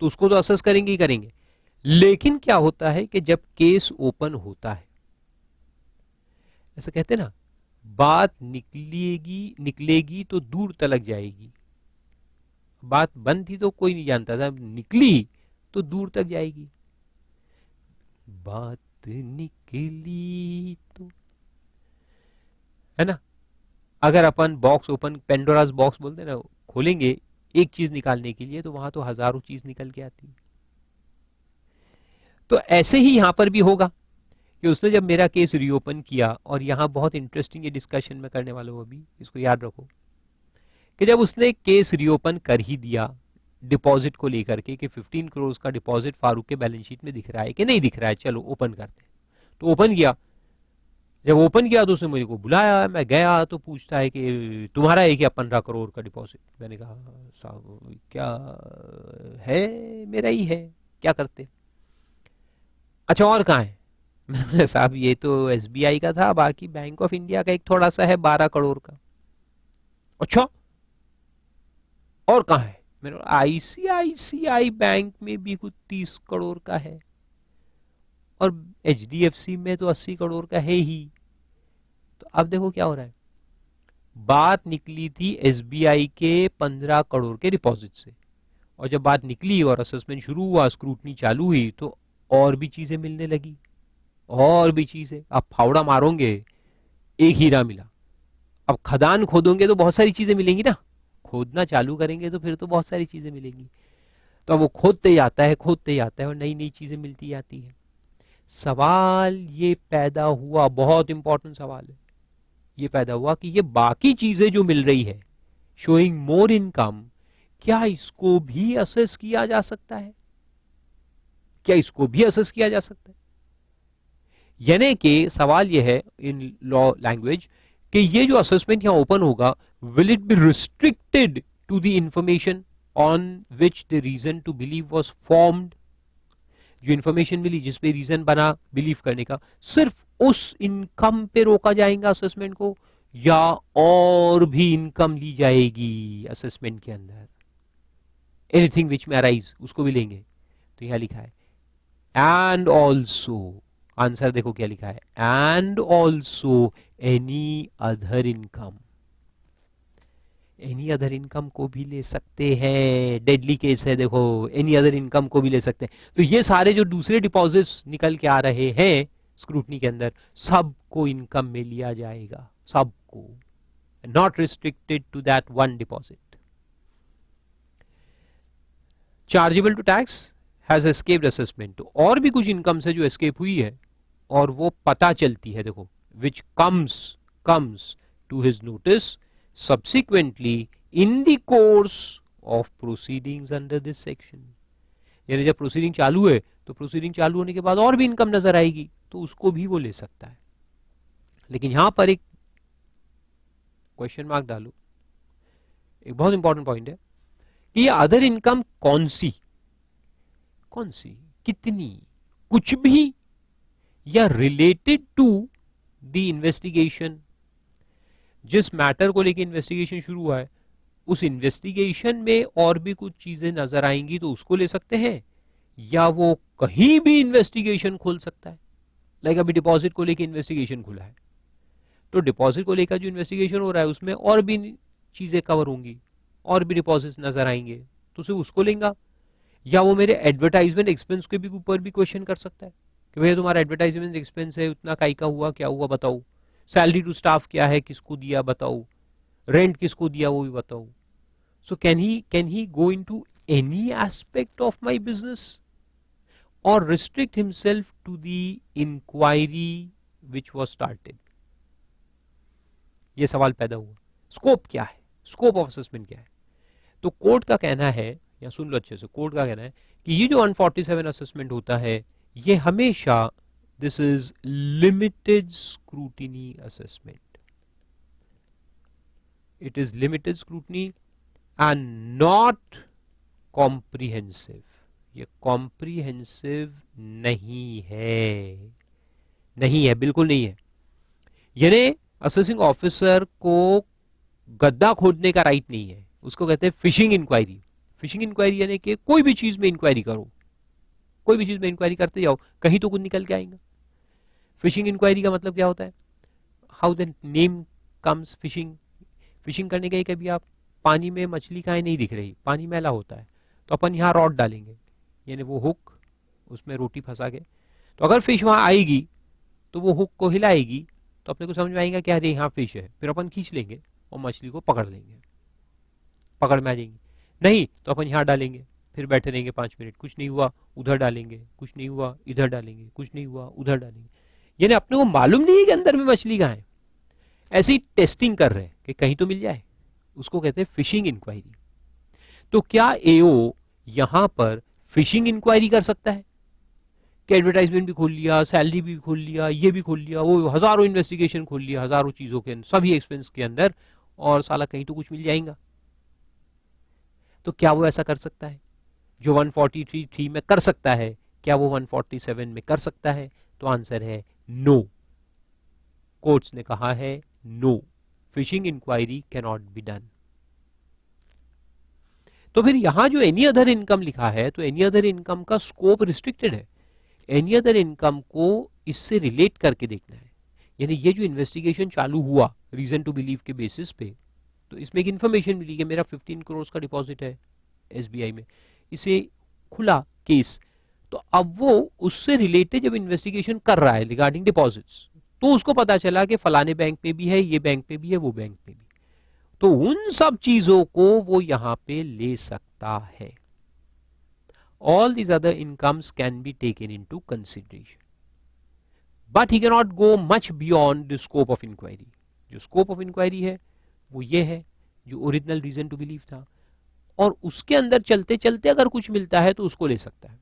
तो उसको तो असेस करेंगे ही करेंगे। लेकिन क्या होता है कि जब केस ओपन होता है, ऐसा कहते हैं ना, बात निकलेगी तो दूर तलक जाएगी। बात बंद थी तो कोई नहीं जानता था, निकली तो दूर तक जाएगी। बात निकली तो, है ना, अगर अपन बॉक्स ओपन, पेंडोरास बॉक्स बोलते हैं ना, खोलेंगे एक चीज निकालने के लिए तो वहां तो हजारों चीज निकल के आती है। तो ऐसे ही यहां पर भी होगा कि उसने जब मेरा केस रीओपन किया, और यहां बहुत इंटरेस्टिंग ये डिस्कशन में करने वाला हूं अभी, इसको याद रखो, कि जब उसने केस रीओपन कर ही दिया डिपॉजिट को लेकर के कि 15 करोड़ का डिपॉजिट फारूक के बैलेंस शीट में दिख रहा है कि नहीं दिख रहा है, चलो ओपन करते हैं। तो ओपन किया, जब ओपन किया तो उसने मुझे को बुलाया, मैं गया तो पूछता है कि तुम्हारा है क्या 15 करोड़ का डिपॉजिट? मैंने कहा साहब क्या है, मेरा ही है, क्या करते? अच्छा और कहाँ है? मैंने साहब ये तो एसबीआई का था, बाकी बैंक ऑफ इंडिया का एक थोड़ा सा है 12 करोड़ का। अच्छा और कहाँ है? मैंने आईसीआईसीआई बैंक में भी कुछ 30 करोड़ का है, और एचडीएफसी में तो 80 करोड़ का है ही। तो अब देखो क्या हो रहा है, बात निकली थी एसबीआई के 15 करोड़ के डिपॉजिट से, और जब बात निकली और असेसमेंट शुरू हुआ, स्क्रूटनी चालू हुई, तो और भी चीजें मिलने लगी, और भी चीजें। आप फावड़ा मारोगे एक हीरा मिला, अब खदान खोदोगे तो बहुत सारी चीजें मिलेंगी ना, खोदना चालू करेंगे तो फिर तो बहुत सारी चीजें मिलेंगी। तो अब वो खोदते जाता है, खोदते जाता है, और नई नई चीजें मिलती जाती है। सवाल ये पैदा हुआ, बहुत इंपॉर्टेंट सवाल है, ये पैदा हुआ कि ये बाकी चीजें जो मिल रही है, शोइंग मोर इनकम, क्या इसको भी असेस किया जा सकता है? क्या इसको भी असेस किया जा सकता है? यानी कि सवाल यह है इन लॉ लैंग्वेज कि ये जो असेसमेंट यहां ओपन होगा, will it be restricted to the information on which the reason to believe was formed? जो इंफॉर्मेशन मिली जिस पे रीजन बना बिलीव करने का, सिर्फ उस इनकम पे रोका जाएगा असेसमेंट को, या और भी इनकम ली जाएगी असेसमेंट के अंदर? एनीथिंग विच में अराइज उसको भी लेंगे। तो यहां लिखा है एंड ऑल्सो, आंसर देखो क्या लिखा है, and also any other income. Any other income को भी ले सकते हैं, डेडली केस है, देखो एनी अदर इनकम को भी ले सकते हैं। तो ये सारे जो दूसरे डिपॉजिट्स निकल के आ रहे हैं स्क्रूटनी के अंदर, सबको इनकम में लिया जाएगा, सबको, not restricted to that one deposit. Chargeable to tax has escaped assessment, तो और भी कुछ इनकम से जो एस्केप हुई है और वो पता चलती है, देखो, which comes to his notice subsequently in the course of proceedings under this section। यानी जब प्रोसीडिंग चालू है तो प्रोसीडिंग चालू होने के बाद और भी इनकम नजर आएगी तो उसको भी वो ले सकता है। लेकिन यहां पर एक क्वेश्चन मार्क डालो, एक बहुत इंपॉर्टेंट पॉइंट है कि ये अदर इनकम कौन सी, कितनी, कुछ भी, या रिलेटेड टू द इन्वेस्टिगेशन? जिस मैटर को लेकर इन्वेस्टिगेशन शुरू हुआ है उस इन्वेस्टिगेशन में और भी कुछ चीजें नजर आएंगी तो उसको ले सकते हैं, या वो कहीं भी इन्वेस्टिगेशन खोल सकता है। लाइक अभी डिपॉजिट को लेकर इन्वेस्टिगेशन खुला है, तो डिपॉजिट को लेकर जो इन्वेस्टिगेशन हो रहा है उसमें और भी चीजें कवर होंगी, और भी डिपॉजिट नजर आएंगे, तो सिर्फ उसको लेंगे, या वो मेरे एडवर्टाइजमेंट एक्सपेंस के भी ऊपर भी क्वेश्चन कर सकता है। कि भैया तुम्हारा एडवर्टाइजमेंट एक्सपेंस है उतना, काई का हुआ, क्या हुआ बताओ, सैलरी टू स्टाफ क्या है, किसको दिया बताओ, रेंट किसको दिया वो भी बताओ. So can he go into any aspect of my business or restrict himself to the inquiry which was started? ये सवाल पैदा हुआ. स्कोप क्या है, स्कोप ऑफ असेसमेंट क्या है? तो कोर्ट का कहना है, या सुन लो अच्छे से, कोर्ट का कहना है कि ये जो 147 असेसमेंट होता है ये हमेशा this is limited scrutiny assessment. It is limited scrutiny and not comprehensive. ये कॉम्प्रिहेंसिव नहीं है, नहीं है, बिल्कुल नहीं है. यानी असेसिंग ऑफिसर को गद्दा खोदने का राइट नहीं है. उसको कहते हैं फिशिंग इंक्वायरी. फिशिंग इंक्वायरी यानी कि कोई भी चीज में इंक्वायरी करो, कोई भी चीज में इंक्वायरी करते जाओ, कहीं तो कुछ निकल के आएगा. फिशिंग इंक्वायरी का मतलब क्या होता है? How the name comes fishing. Fishing करने गए कभी आप, पानी में मछली कहीं नहीं दिख रही, पानी मैला होता है, तो अपन यहाँ रॉड डालेंगे, यानी वो हुक, उसमें रोटी फंसा के, तो अगर फिश वहां आएगी तो वो हुक को हिलाएगी, तो अपने को समझ में आएगा कि अरे यहाँ फिश है, फिर अपन खींच लेंगे और मछली को पकड़ लेंगे, पकड़ में आ जाएंगे. नहीं तो अपन यहाँ डालेंगे, फिर बैठे रहेंगे 5 मिनट, कुछ नहीं हुआ उधर डालेंगे, कुछ नहीं हुआ इधर डालेंगे, कुछ नहीं हुआ उधर डालेंगे, यानी अपने को मालूम नहीं है कि अंदर में मछली कहाँ है. ऐसी टेस्टिंग कर रहे हैं कि कहीं तो मिल जाए, उसको कहते हैं फिशिंग इंक्वायरी. तो क्या एओ यहां पर फिशिंग इंक्वायरी कर सकता है कि एडवर्टाइजमेंट भी खोल लिया, सैलरी भी खोल लिया, ये भी खोल लिया, वो हजारों इन्वेस्टिगेशन खोल लिया, हजारों चीजों के सभी एक्सपेंस के अंदर, और साला कहीं तो कुछ मिल जाएगा? तो क्या वो ऐसा कर सकता है? जो 143(3) में कर सकता है, क्या वो 147 में कर सकता है? तो आंसर है नो. कोर्ट्स ने कहा है no, fishing inquiry can not be done. तो फिर यहां जो एनी अदर इनकम लिखा है, तो एनी अदर इनकम का स्कोप रिस्ट्रिक्टेड है. एनी अदर इनकम को इससे रिलेट करके देखना है. यानी ये जो इन्वेस्टिगेशन चालू हुआ रीजन टू बिलीव के बेसिस पे, तो इसमें एक इन्फॉर्मेशन मिली कि मेरा 15 करोड़ का डिपॉजिट है एसबीआई में, इसे खुला केस, तो अब वो उससे रिलेटेड जब इन्वेस्टिगेशन कर रहा है रिगार्डिंग डिपॉजिट्स, तो उसको पता चला कि फलाने बैंक में भी है, ये बैंक में भी है, वो बैंक में भी, तो उन सब चीजों को वो यहां पे ले सकता है. All these other incomes can be taken into consideration, but he cannot go much beyond the scope of inquiry. जो scope of inquiry है वो ये है जो ओरिजिनल रीजन टू बिलीव था, और उसके अंदर चलते चलते अगर कुछ मिलता है तो उसको ले सकता है.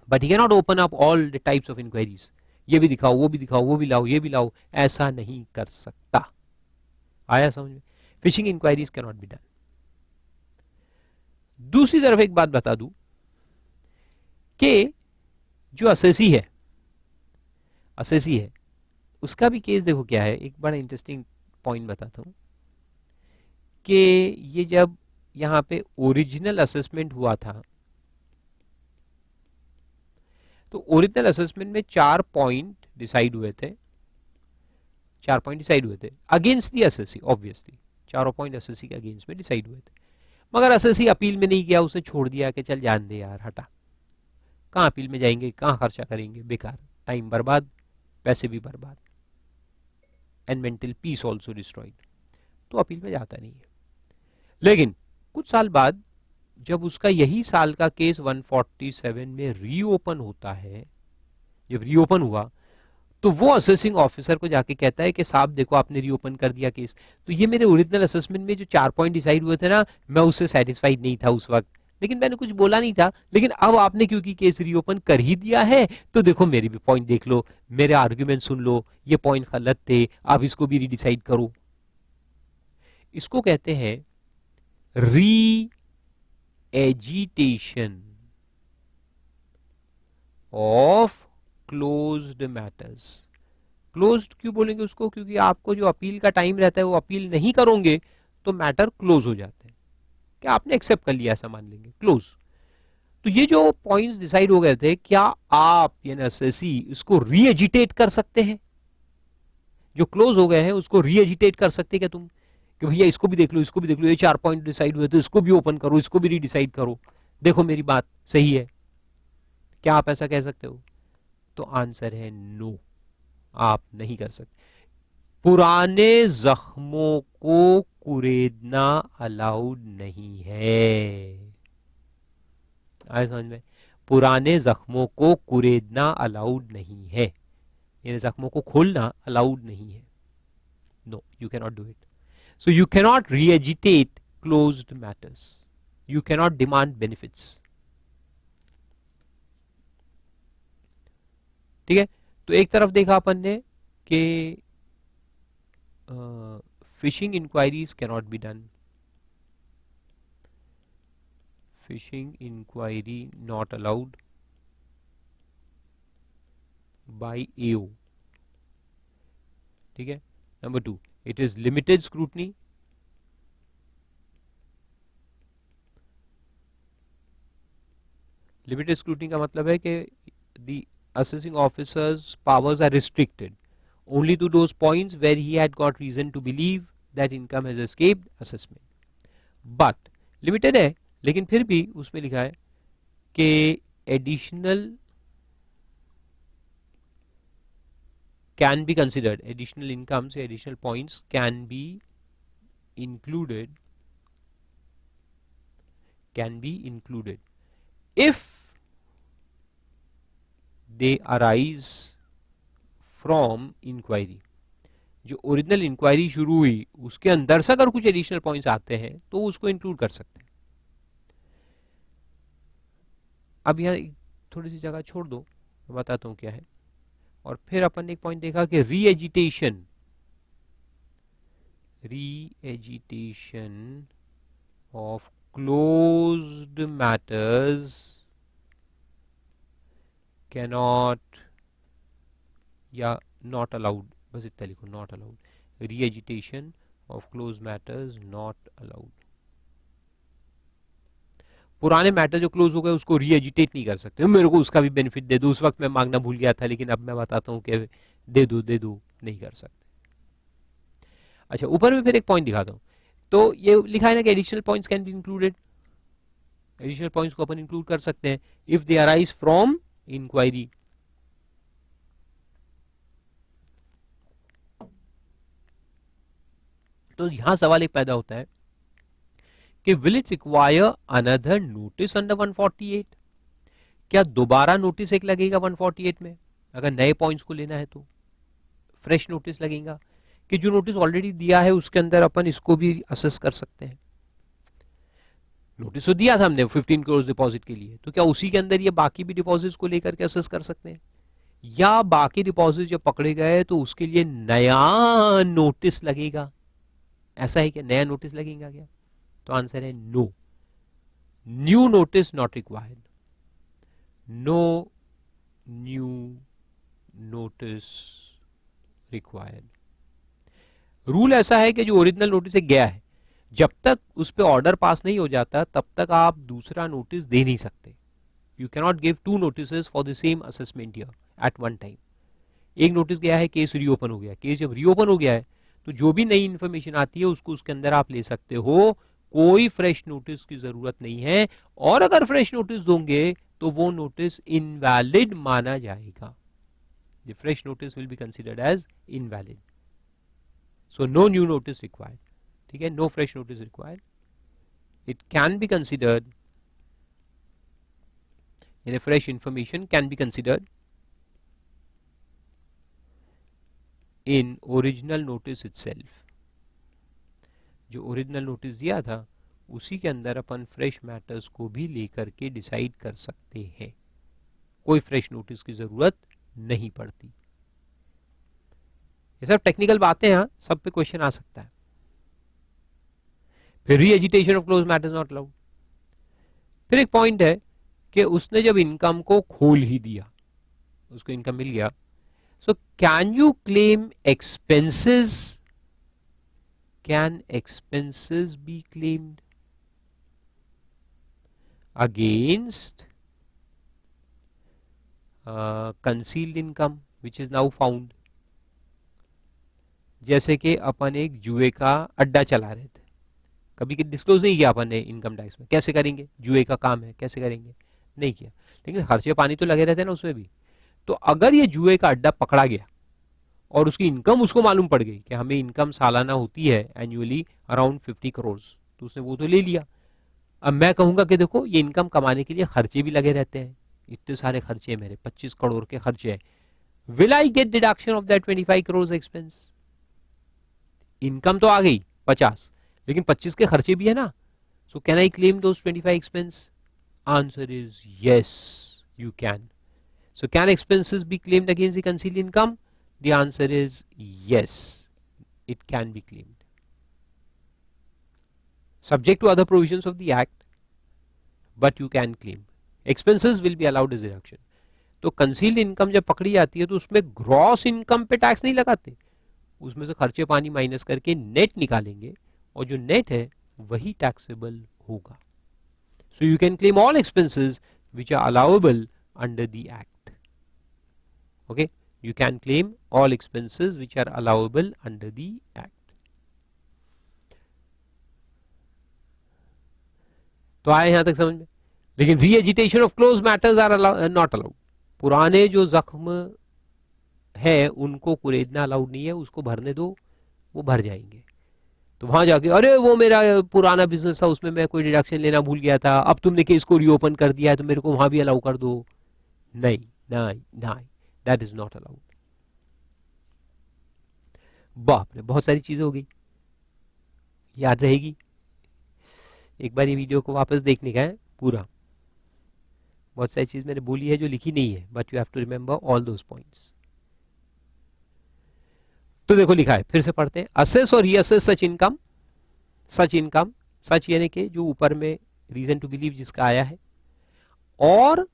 But he can not open up all the types of inquiries, ये भी दिखाओ, वो भी दिखाओ, वो भी लाओ, ये भी लाओ, ऐसा नहीं कर सकता. आया समझ में? Fishing inquiries can not be done. दूसरी तरफ एक बात बता दूं कि जो असेसी है, असेसी है, उसका भी केस देखो क्या है. एक बड़ा इंटरेस्टिंग पॉइंट बताता हूं कि ये जब यहां पे ओरिजिनल असेसमेंट हुआ था, तो ओरिजिनल असेसमेंट में 4 पॉइंट डिसाइड हुए थे, 4 पॉइंट डिसाइड हुए थे अगेंस्ट दी असेसी. ऑब्वियसली चारों पॉइंट असेसी के अगेंस्ट में डिसाइड हुए थे, मगर असेसी अपील में नहीं गया, उसने छोड़ दिया कि चल जान दे यार, हटा, कहां अपील में जाएंगे, कहां खर्चा करेंगे, बेकार, टाइम बर्बाद, पैसे भी बर्बाद, and mental peace also destroyed. तो अपील में जाता नहीं है. लेकिन कुछ साल बाद जब उसका यही साल का केस 147 में रीओपन होता है, जब रीओपन हुआ तो वो असेसिंग ऑफिसर को जाके कहता है कि साहब देखो आपने रीओपन कर दिया केस, तो ये मेरे ओरिजिनल असेसमेंट में जो 4 पॉइंट डिसाइड हुए थे ना, मैं उससे सेटिस्फाइड नहीं था उस वक्त, लेकिन मैंने कुछ बोला नहीं था, लेकिन अब आपने क्योंकि केस रीओपन कर ही दिया है, तो देखो मेरे भी पॉइंट देख लो, मेरे आर्ग्यूमेंट सुन लो, ये पॉइंट गलत थे, आप इसको भी रीडिसाइड करो. इसको कहते हैं री agitation of closed matters. Closed क्यों बोलेंगे उसको? क्योंकि आपको जो अपील का टाइम रहता है वो अपील नहीं करोगे तो मैटर क्लोज हो जाते हैं, क्या आपने एक्सेप्ट कर लिया, ऐसा मान लेंगे, क्लोज. तो ये जो पॉइंट्स डिसाइड हो गए थे, क्या आप यानी एसएससी इसको रीएजिटेट कर सकते हैं? जो क्लोज हो गए हैं उसको रीएजिटेट कर सकते क्या तुम, कि भैया इसको भी देख लो, इसको भी देख लो, ये 4 पॉइंट डिसाइड हुए थे, इसको भी ओपन करो, इसको भी रीडिसाइड करो, देखो मेरी बात सही है, क्या आप ऐसा कह सकते हो? तो आंसर है नो, आप नहीं कर सकते। पुराने जख्मों को कुरेदना अलाउड नहीं है। आए समझ में? पुराने जख्मों को कुरेदना अलाउड नहीं है, यानी जख्मों को खोलना अलाउड नहीं है। No, you can not do it. So you can not reagitate closed matters, you can not demand benefits. ठीक है, तो एक तरफ देखा अपन ने कि fishing inquiries cannot be done, fishing inquiry not allowed by AO। ठीक है, number 2, it is limited scrutiny. Limited scrutiny का मतलब है कि the assessing officer's powers are restricted only to those points where he had got reason to believe that income has escaped assessment. But limited है, लेकिन फिर भी उसमें लिखा है कि additional can be considered, additional income से additional points can be included if they arise from inquiry। जो ओरिजिनल इंक्वायरी शुरू हुई उसके अंदर से अगर कुछ एडिशनल पॉइंट्स आते हैं तो उसको इंक्लूड कर सकते हैं। अब यहाँ थोड़ी सी जगह छोड़ दो, मैं बताता हूँ क्या है। और फिर अपन ने एक पॉइंट देखा कि reagitation of closed matters cannot या नॉट अलाउड, बस इतना लिखो, not allowed. Reagitation of close matters not allowed. पुराने मैटर जो क्लोज हो गए उसको रीएजिटेट नहीं कर सकते, मेरे को उसका भी बेनिफिट दे दो, उस वक्त मैं मांगना भूल गया था लेकिन अब मैं बताता हूं कि दे दो, नहीं कर सकते। अच्छा, ऊपर में फिर एक पॉइंट दिखाता हूं, तो ये लिखा है ना कि additional points can be included. Additional points को अपन इंक्लूड कर सकते हैं if they arise from inquiry. तो यहां सवाल एक पैदा होता है कि will it require another notice under 148? क्या दोबारा नोटिस एक लगेगा 148 में अगर नए पॉइंट्स को लेना है तो फ्रेश नोटिस लगेगा, कि जो नोटिस ऑलरेडी दिया है उसके अंदर अपन इसको भी असेस कर सकते हैं। नोटिस तो दिया था हमने 15 करोड़ डिपॉजिट के लिए, तो क्या उसी के अंदर ये बाकी भी डिपॉजिट्स को लेकर के असेस कर सकते हैं, या बाकी डिपॉजिट जब पकड़े गए तो उसके लिए नया नोटिस लगेगा? ऐसा है कि नया नोटिस लगेगा क्या? तो आंसर है no, new notice not required, no new notice required. Rule ऐसा है कि जो ओरिजिनल नोटिस गया है जब तक उस पर ऑर्डर पास नहीं हो जाता तब तक आप दूसरा नोटिस दे नहीं सकते। You cannot give 2 notice for the same assessment year at one time. एक नोटिस गया है, केस रीओपन हो गया, केस जब रीओपन हो गया है तो जो भी नई इंफॉर्मेशन आती है उसको उसके अंदर आप ले सकते हो, कोई फ्रेश नोटिस की जरूरत नहीं है। और अगर फ्रेश नोटिस दोगे तो वो नोटिस इनवैलिड माना जाएगा। The fresh notice will be considered as invalid. So no new notice required. ठीक है, no fresh notice required. It can be considered, यानी fresh information can be considered in original notice itself. जो ओरिजिनल नोटिस दिया था उसी के अंदर अपन फ्रेश मैटर्स को भी लेकर के डिसाइड कर सकते हैं, कोई फ्रेश नोटिस की जरूरत नहीं पड़ती। ये सब टेक्निकल बातें हैं, सब पे क्वेश्चन आ सकता है। फिर reagitation of close matters not allowed. फिर एक पॉइंट है कि उसने जब इनकम को खोल ही दिया, उसको इनकम मिल गया, so can you claim expenses? Can expenses be claimed against concealed income which is now found? जैसे कि अपन एक जुए का अड्डा चला रहे थे, कभी डिस्क्लोज नहीं किया अपन ने इनकम टैक्स में, कैसे करेंगे? जुए का काम है, कैसे करेंगे? नहीं किया, लेकिन खर्चे पानी तो लगे रहते हैं ना उसमें भी। तो अगर ये जुए का अड्डा पकड़ा गया और उसकी इनकम उसको मालूम पड़ गई कि हमें इनकम सालाना होती है एनुअली अराउंड 50 करोड़, तो उसने वो तो ले लिया। अब मैं कहूंगा कि देखो ये इनकम कमाने के लिए खर्चे भी लगे रहते हैं, इतने सारे खर्चे मेरे 25 करोड़ के खर्चे हैं, will I get deduction of that 25 crore expense? Income तो आ गई 50, लेकिन 25 के खर्चे भी है ना, so can I claim those 25 expense? Answer is yes, you can. So can expenses be claimed against the concealed income? The answer is yes, it can be claimed. Subject to other provisions of the act, but you can claim. Expenses will be allowed as deduction. तो कंसील्ड इनकम जब पकड़ी जाती है तो उसमें ग्रॉस इनकम पे टैक्स नहीं लगाते, उसमें से खर्चे पानी माइनस करके नेट निकालेंगे और जो नेट है वही टैक्सेबल होगा. So you can claim all expenses which are allowable under the act. Okay, you can claim all expenses which are allowable under the act. तो आए यहां तक समझ में. लेकिन reagitation of close matters are not allowed. पुराने जो जख्म है उनको कुरेदना अलाउड नहीं है, उसको भरने दो, वो भर जाएंगे. तो वहां जाके अरे वो मेरा पुराना बिजनेस था उसमें मैं कोई डिडक्शन लेना भूल गया था, अब तुमने केस को रीओपन कर दिया है तो मेरे को वहां भी अलाउ कर दो. नहीं नहीं नहीं, दैट इज नॉट अलाउड. बाप रे, बहुत सारी चीजें हो गई, याद रहेगी. एक बार ये वीडियो को वापस देखने का है पूरा. बहुत सारी चीज मैंने बोली है जो लिखी नहीं है, but you have to remember all those points. तो देखो लिखा है, फिर से पढ़ते हैं. Assess or reassess such income. Such income, such यानी कि जो ऊपर में रीजन टू बिलीव जिसका आया है, और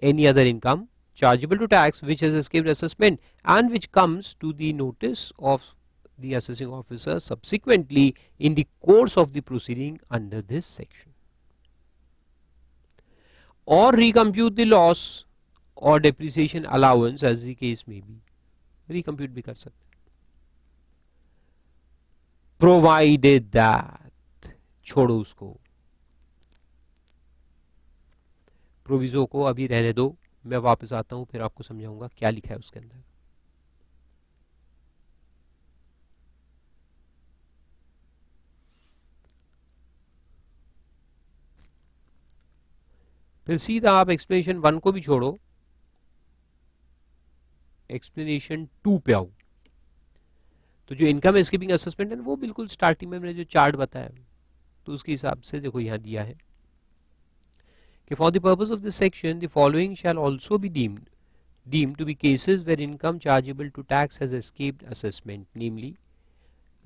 any other income chargeable to tax which has escaped assessment and which comes to the notice of the assessing officer subsequently in the course of the proceeding under this section. Or recompute the loss or depreciation allowance as the case may be. Recompute भी कर सकते. Provided that, छोड़ो उसको, प्रोविजो को अभी रहने दो, मैं वापस आता हूं फिर आपको समझाऊंगा क्या लिखा है उसके अंदर. फिर सीधा आप एक्सप्लेनेशन 1 को भी छोड़ो, एक्सप्लेनेशन 2 पे आओ. तो जो इनकम एस्केपिंग असेसमेंट है वो बिल्कुल स्टार्टिंग में मैंने जो चार्ट बताया तो उसके हिसाब से देखो यहां दिया है कि for the purpose of this section the following shall also be deemed to be cases where income chargeable to tax has escaped assessment, namely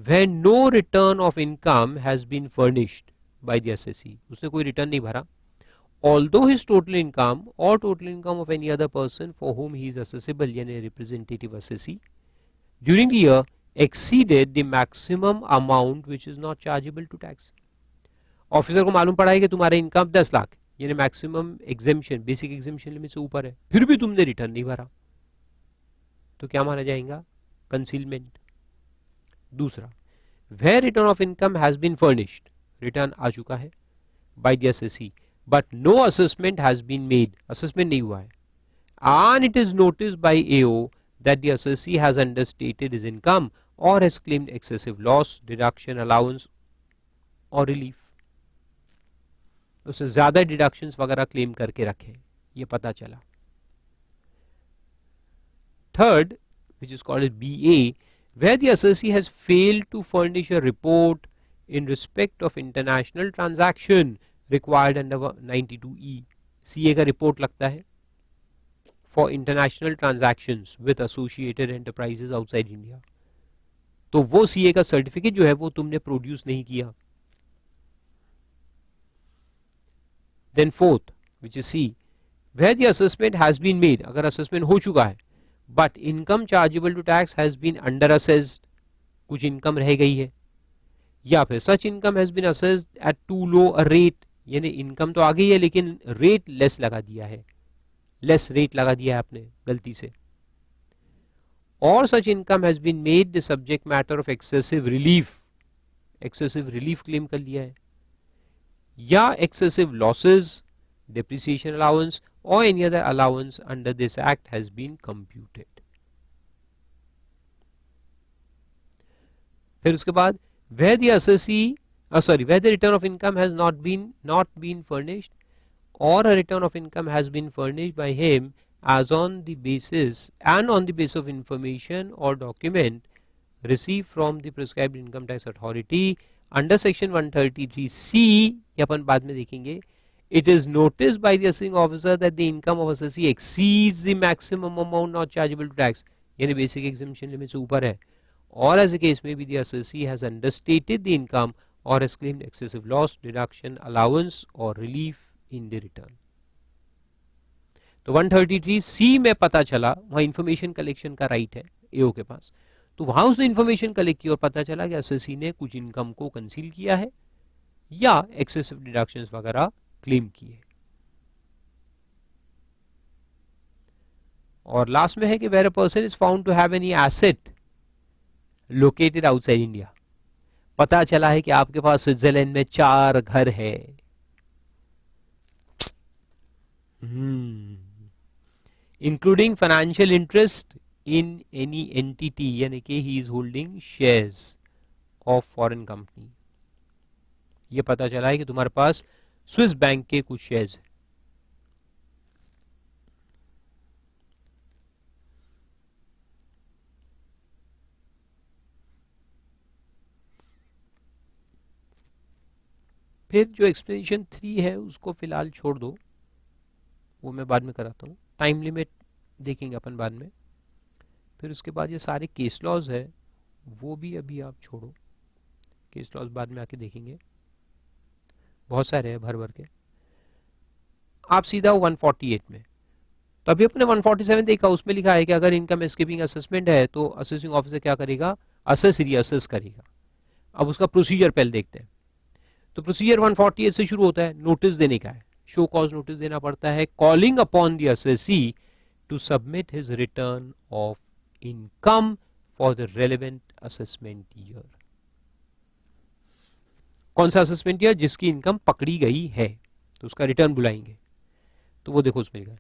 when no return of income has been furnished by the assessee. उसने कोई रिटर्न नहीं भरा, although his total income or total income of any other person for whom he is assessable यानी representative assessee during the year exceeded the maximum amount which is not chargeable to tax. Officer को मालूम पड़ा है कि तुम्हारा इनकम 10 लाख यानी maximum exemption, basic exemption limit से ऊपर है, फिर भी तुमने रिटर्न नहीं भरा, तो क्या माना जाएगा? कंसीलमेंट. दूसरा, where return of income has been furnished, return आ चुका है by the assessee but no assessment has been made, assessment नहीं हुआ है, and it is noticed by AO that the assessee has understated his income or has claimed excessive loss, deduction, allowance or relief. उससे ज्यादा डिडक्शंस वगैरह क्लेम करके रखे, ये पता चला. Third, which is called as BA, where the assessee has failed to furnish a report in respect of international transaction required under 92E. CA का रिपोर्ट लगता है for international transactions with associated enterprises outside India. तो वो CA का सर्टिफिकेट जो है वो तुमने प्रोड्यूस नहीं किया. Then fourth, which is C, where the assessment has been made, अगर assessment हो चुका है but income chargeable to tax has been under assessed, कुछ इनकम रह गई है, या फिर such income has been assessed at too low a rate, यानी इनकम तो आ गई है लेकिन रेट लेस लगा दिया है, लेस रेट लगा दिया है आपने गलती से, और such income has been made the subject matter of excessive relief, excessive relief claim कर लिया है, या excessive losses, depreciation allowance or any other allowance under this act has been computed. फिर उसके बाद where the assessee where the return of income has not been furnished, or a return of income has been furnished by him as on the basis of information or document received from the prescribed income tax authority under section 133C, ये अपन बाद में देखेंगे. It is noticed by the assessing officer that the income of assessee exceeds the maximum amount not chargeable to tax, यानी basic exemption limit से ऊपर है, or as the case may be the assessee has understated the income or has claimed excessive loss, deduction, allowance or relief in the return. तो 133C में पता चला वहाँ इंफॉर्मेशन कलेक्शन का राइट है एओ के पास, तो वहां उसने इंफॉर्मेशन कलेक्ट की और पता चला कि एसएससी ने कुछ इनकम को कंसील किया है या एक्सेसिव डिडक्शंस वगैरह क्लेम किए. और लास्ट में है कि where a person is found to have any asset located outside India, पता चला है कि आपके पास स्विट्जरलैंड में 4 घर है, including financial interest in any entity, यानी कि he is holding shares of foreign company. ये पता चला है कि तुम्हारे पास स्विस बैंक के कुछ शेयर्स हैं. फिर जो एक्सप्लेनेशन 3 है उसको फिलहाल छोड़ दो, वो मैं बाद में कराता हूँ. टाइम लिमिट देखेंगे अपन बाद में. फिर उसके बाद ये सारे केस लॉज है वो भी अभी आप छोड़ो, केस लॉज बाद में आके देखेंगे, बहुत सारे हैं भर भर के. आप सीधा 148 में, तो अभी अपने 147 देखा, उसमें लिखा है कि अगर इनकम एस्केपिंग असेसमेंट है तो असेसिंग ऑफिसर क्या करेगा, असेस रीअसेस करेगा. अब उसका प्रोसीजर पहले देखते हैं. तो प्रोसीजर 148 से शुरू होता है, नोटिस देने का है, शो कॉज नोटिस देना पड़ता है, calling upon the assessee to submit his return of income for the relevant assessment year. कौन सा असेसमेंट ईयर, जिसकी इनकम पकड़ी गई है, तो उसका रिटर्न बुलाएंगे. तो वो देखो उसमें लिखा है,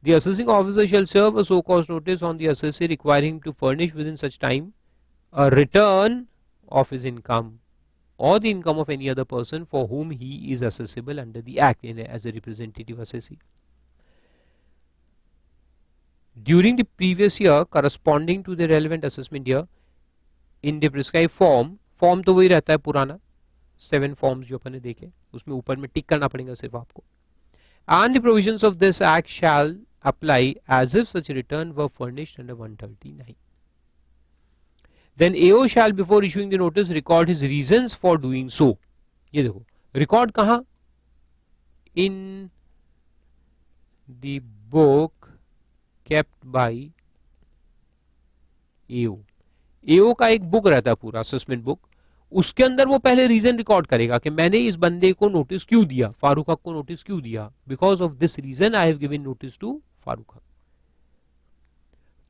the assessing officer shall serve a so cause notice on the assessee requiring to furnish within such time a return of his income or the income of any other person for whom he is assessable under the act as a representative assessee during the previous year corresponding to the relevant assessment year in the prescribed form. Form तो वही रहता है पुराना, 7 फॉर्म्स जो अपन ने देखे, उसमें ऊपर में टिक करना पड़ेगा सिर्फ आपको. and the provisions of this act shall apply as if such return were furnished under 139. then AO shall before issuing the notice record his reasons for doing so. ये देखो रिकॉर्ड कहाँ, in the book kept by AO. AO का एक बुक रहता है पूरा असेसमेंट बुक, उसके अंदर वो पहले रीजन रिकॉर्ड करेगा कि मैंने इस बंदे को नोटिस क्यों दिया, फारूक हक को नोटिस क्यों दिया, because of this reason I have given notice to Farooq Haq.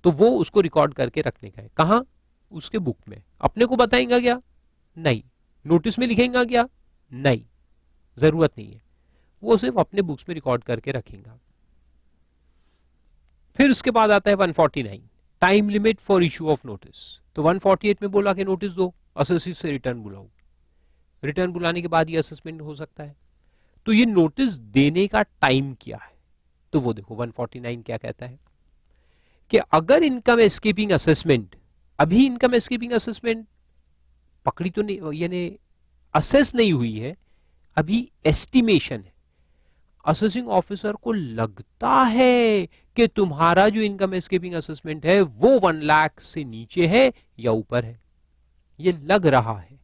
तो वो उसको रिकॉर्ड करके रखने का है. कहाँ, उसके बुक में. अपने को बताएंगा क्या, नहीं. नोटिस में लिखेंगे क्या, नहीं, जरूरत नहीं है. वो सिर्फ अपने बुक्स में रिकॉर्ड करके रखेंगे. फिर उसके बाद आता है 149, time limit for issue of notice. तो 148 में बोला कि नोटिस दो, असेसी से रिटर्न बुलाओ. रिटर्न बुलाने के बाद ये असेसमेंट हो सकता है. तो ये नोटिस देने का टाइम क्या है, तो वो देखो 149 क्या कहता है कि अगर इनकम एस्केपिंग असेसमेंट, अभी इनकम एस्केपिंग असेसमेंट पकड़ी तो नहीं, यानी असेस नहीं हुई है, अभी एस्टिमेशन है. असेसिंग ऑफिसर को लगता है कि तुम्हारा जो इनकम एस्केपिंग असेसमेंट है वो 1 लाख से नीचे है या ऊपर है, ये लग रहा है.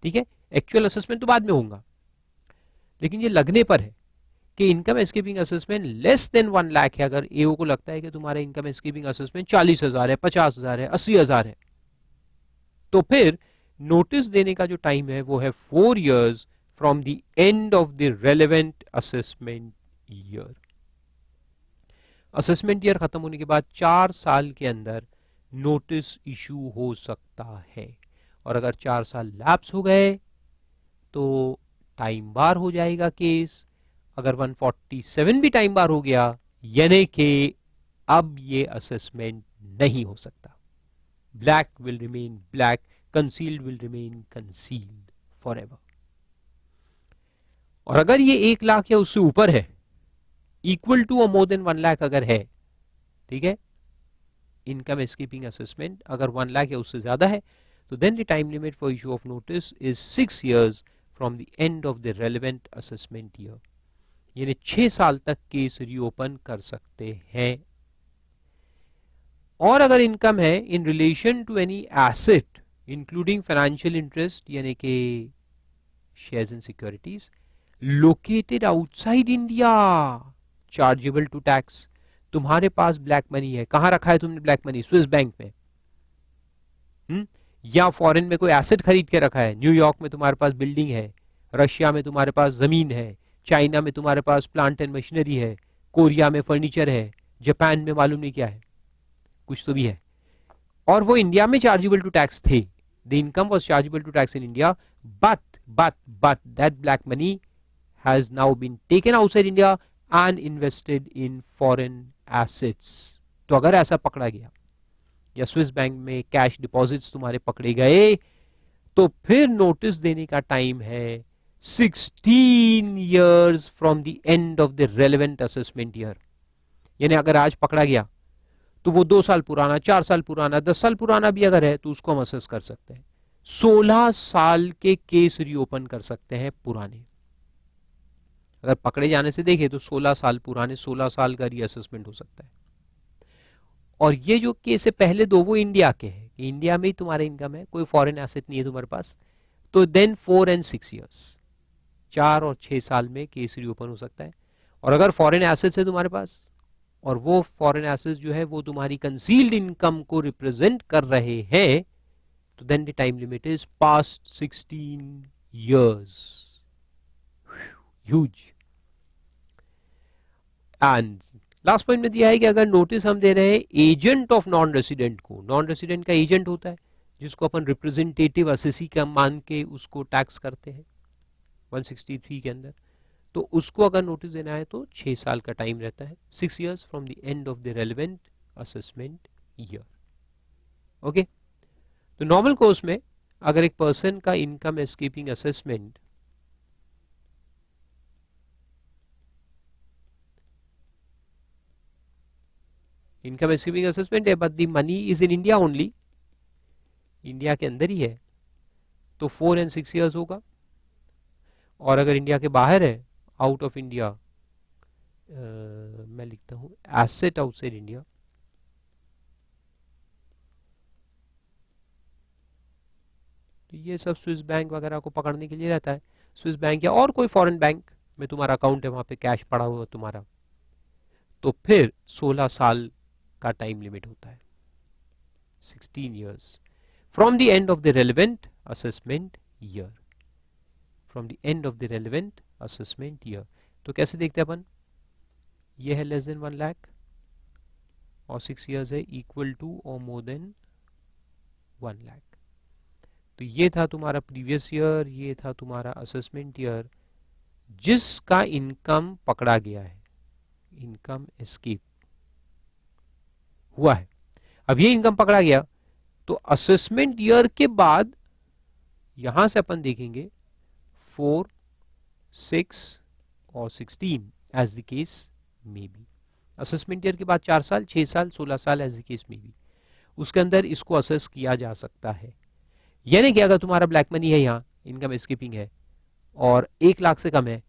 ठीक है, एक्चुअल असेसमेंट तो बाद में होगा, लेकिन ये लगने पर है कि income escaping assessment less than 1 lakh है. अगर एओ को लगता है कि तुम्हारा इनकम एस्केपिंग असेसमेंट 40,000 है, 50,000 है, 80,000 है, तो फिर नोटिस देने का जो टाइम है वो है 4 years from the end of the relevant assessment year. Assessment year खत्म होने के बाद 4 साल के अंदर नोटिस इशू हो सकता है. और अगर 4 साल लैप्स हो गए तो टाइम बार हो जाएगा केस. अगर 147 भी टाइम बार हो गया यानी कि अब ये असेसमेंट नहीं हो सकता. Black will remain black, concealed will remain concealed forever. और अगर ये 1 लाख या उससे ऊपर है, इक्वल टू और मोर देन 1 लाख अगर है, ठीक है, इनकम एस्केपिंग असेसमेंट अगर 1 लाख या उससे ज्यादा है, तो then the time limit for issue of notice is 6 years from the end of the relevant assessment year. यानी 6 साल तक केस रीओपन कर सकते हैं. और अगर इनकम है in relation to any asset including financial interest यानी कि shares and securities located outside India, chargeable to tax. तुम्हारे पास ब्लैक मनी है, कहां रखा है तुमने ब्लैक मनी? स्विस बैंक में. या फॉरेन में कोई एसेट खरीद के रखा है, न्यूयॉर्क में तुम्हारे पास बिल्डिंग है, रशिया में तुम्हारे पास जमीन है, चाइना में तुम्हारे पास प्लांट एंड मशीनरी है, कोरिया में फर्नीचर है, जापान में मालूम नहीं क्या है, कुछ तो भी है, और वो इंडिया में चार्जेबल टू टैक्स थे. The income was chargeable to tax in India, but that black money has now been taken outside India and invested in foreign assets. तो अगर ऐसा पकड़ा गया या स्विस बैंक में कैश डिपॉजिट्स तुम्हारे पकड़े गए, तो फिर नोटिस देने का टाइम है 16 years from the end of the relevant assessment year. यानी अगर आज पकड़ा गया तो वो 2 साल पुराना, 4 साल पुराना, 10 साल पुराना भी अगर है तो उसको हम असेस कर सकते हैं. 16 साल के केस रीओपन कर सकते हैं पुराने. अगर पकड़े जाने से देखे तो 16 साल पुराने, 16 साल का रीअसेसमेंट हो सकता है. और ये जो केस है पहले दो वो इंडिया के हैं, इंडिया में ही तुम्हारा इनकम है, कोई फॉरेन एसेट नहीं है तुम्हारे पास, तो देन 4 and 6 years, 4 और 6 साल में केस रीओपन हो सकता है. और अगर फॉरेन एसेट्स है तुम्हारे पास और वो फॉरेन एसेट्स जो है वो तुम्हारी कंसील्ड इनकम को रिप्रेजेंट कर रहे हैं, तो then the time limit is past 16 years. Huge. And last point में दिया है कि अगर नोटिस हम दे रहे हैं एजेंट ऑफ नॉन रेसिडेंट को, नॉन रेसिडेंट का एजेंट होता है जिसको अपन रिप्रेजेंटेटिव असेसी का मान के उसको टैक्स करते हैं 163 के अंदर, तो उसको अगर नोटिस देना है तो 6 साल का टाइम रहता है, 6 years from the end of the relevant assessment year. Okay. तो नॉर्मल कोर्स में अगर एक पर्सन का income escaping assessment income escaping assessment है but the money is in India only, India के अंदर ही है, तो 4 and 6 years होगा. और अगर इंडिया के बाहर है, आउट ऑफ इंडिया, मैं लिखता हूं एसेट आउटसाइड इंडिया, तो ये सब स्विस बैंक वगैरह को पकड़ने के लिए रहता है. स्विस बैंक या और कोई फॉरेन बैंक में तुम्हारा अकाउंट है, वहां पे कैश पड़ा हुआ तुम्हारा, तो फिर 16 साल का टाइम लिमिट होता है, 16 years from the end of the relevant assessment year, from the end of the relevant assessment year. तो कैसे देखते हैं अपन, ये है लेस देन 1 लाख और 6 years है इक्वल टू और मोर देन 1 लाख. तो ये था तुम्हारा प्रीवियस ईयर, ये था तुम्हारा असेसमेंट ईयर जिसका इनकम पकड़ा गया है, इनकम एस्केप हुआ है. अब ये इनकम पकड़ा गया तो असेसमेंट ईयर के बाद यहां से अपन देखेंगे 4, 6 और 16 as the case may be. Assessment year के बाद 4 साल, 6 साल, 16 साल as the case may be, उसके अंदर इसको असेस किया जा सकता है. यानी कि अगर तुम्हारा ब्लैक मनी है, यहाँ इनकम एस्केपिंग है और 1 लाख से कम है,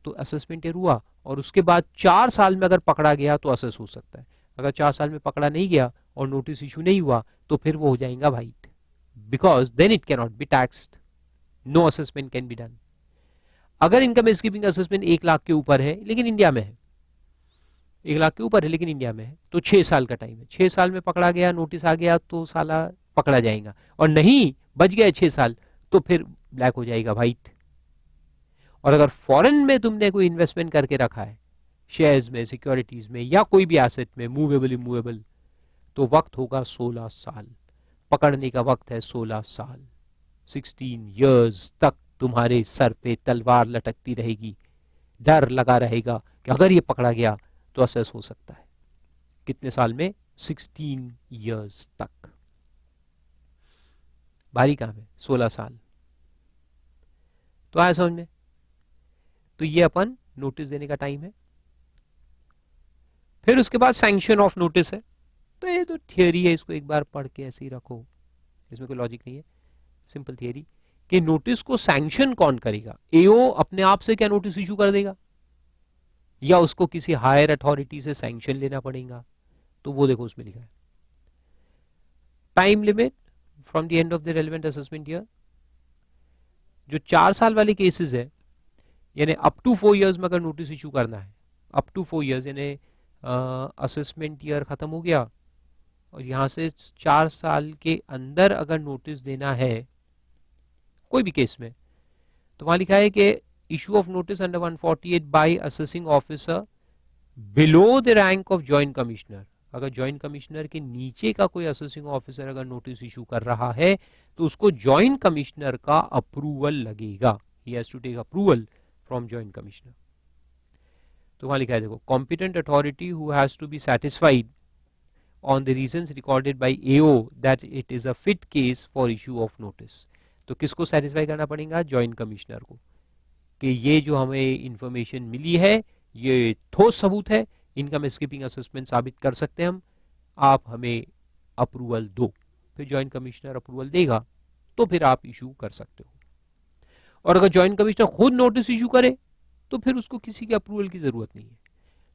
तो असेसमेंट ईयर हुआ और उसके बाद 4 साल में अगर पकड़ा गया तो असेस हो सकता है. अगर 4 साल में पकड़ा नहीं गया और नोटिस इशू नहीं हुआ तो फिर वो हो जाएगा white, because then it can not be taxed, no assessment can be done. अगर इनकम एस्केपिंग असेसमेंट 1 लाख के ऊपर है लेकिन इंडिया में है, 1 लाख के ऊपर है लेकिन इंडिया में है, तो 6 साल का टाइम है. 6 साल में पकड़ा गया, नोटिस आ गया तो साला पकड़ा जाएगा, और नहीं बच गया 6 साल तो फिर ब्लैक हो जाएगा, वाइट. और अगर फॉरेन में तुमने कोई इन्वेस्टमेंट करके रखा है, शेयर्स में, सिक्योरिटीज में या कोई भी एसेट में, मूवेबल इमूवेबल, तो वक्त होगा 16 साल, पकड़ने का वक्त है 16 साल. 16 years तक तुम्हारे सर पे तलवार लटकती रहेगी, डर लगा रहेगा कि अगर ये पकड़ा गया तो असेस हो सकता है। कितने साल में? 16 इयर्स तक। भारी काम है, 16 साल। तो आया समझ में? तो ये अपन नोटिस देने का टाइम है। फिर उसके बाद सैंक्शन ऑफ नोटिस है। तो ये तो थियरी है, इसको एक बार पढ़ के ऐसे ही रखो, इसमें कोई लॉजिक नहीं है, सिंपल थियरी कि नोटिस को सैंक्शन कौन करेगा? एओ अपने आप से क्या नोटिस इशू कर देगा, या उसको किसी हायर अथॉरिटी से सैंक्शन लेना पड़ेगा? तो वो देखो उसमें लिखा है time limit from the end of the relevant assessment year. जो 4 साल वाले केसेस है, यानी अप टू 4 इयर्स में अगर नोटिस इशू करना है, अप टू 4 इयर्स यानी असेसमेंट ईयर खत्म हो गया और यहां से 4 साल के अंदर अगर नोटिस देना है कोई भी केस में, तो वहां लिखा है कि issue of notice under 148 by assessing officer below the rank of joint commissioner. अगर जॉइंट कमिश्नर के नीचे का कोई असेसिंग ऑफिसर अगर नोटिस इशू कर रहा है तो उसको जॉइंट कमिश्नर का अप्रूवल लगेगा। He has to take approval from joint commissioner. तो वहां लिखा है देखो, competent authority who has to be satisfied on the reasons recorded by AO that it is a fit case for issue of notice. तो किसको सेटिस्फाई करना पड़ेगा? जॉइंट कमिश्नर को, कि ये जो हमें इंफॉर्मेशन मिली है ये ठोस सबूत है, इनकम स्कीपिंग असेसमेंट साबित कर सकते हैं हम, आप हमें अप्रूवल दो। फिर जॉइंट कमिश्नर अप्रूवल देगा तो फिर आप इशू कर सकते हो। और अगर जॉइंट कमिश्नर खुद नोटिस इशू करे तो फिर उसको किसी के अप्रूवल की जरूरत नहीं है।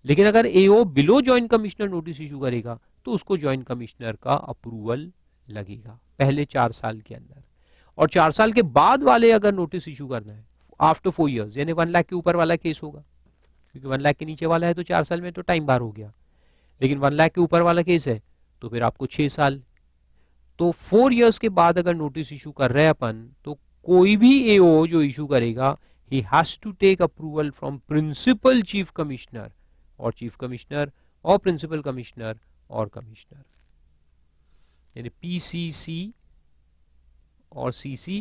लेकिन अगर AO below joint commissioner notice issue करेगा तो उसको जॉइंट कमिश्नर का अप्रूवल लगेगा पहले 4 साल के अंदर। और 4 साल के बाद वाले अगर नोटिस इशू करना है आफ्टर 4 इयर्स, यानी 1 लाख के ऊपर वाला केस होगा, क्योंकि 1 लाख के नीचे वाला है तो 4 साल में तो टाइम बार हो गया, लेकिन 1 लाख के ऊपर वाला केस है तो फिर आपको 6 साल। तो 4 इयर्स के बाद अगर नोटिस इशू कर रहे हैं अपन, तो कोई भी एओ जो इशू करेगा he has to take approval from principal chief commissioner और chief commissioner और principal commissioner और commissioner, यानी PCC और CC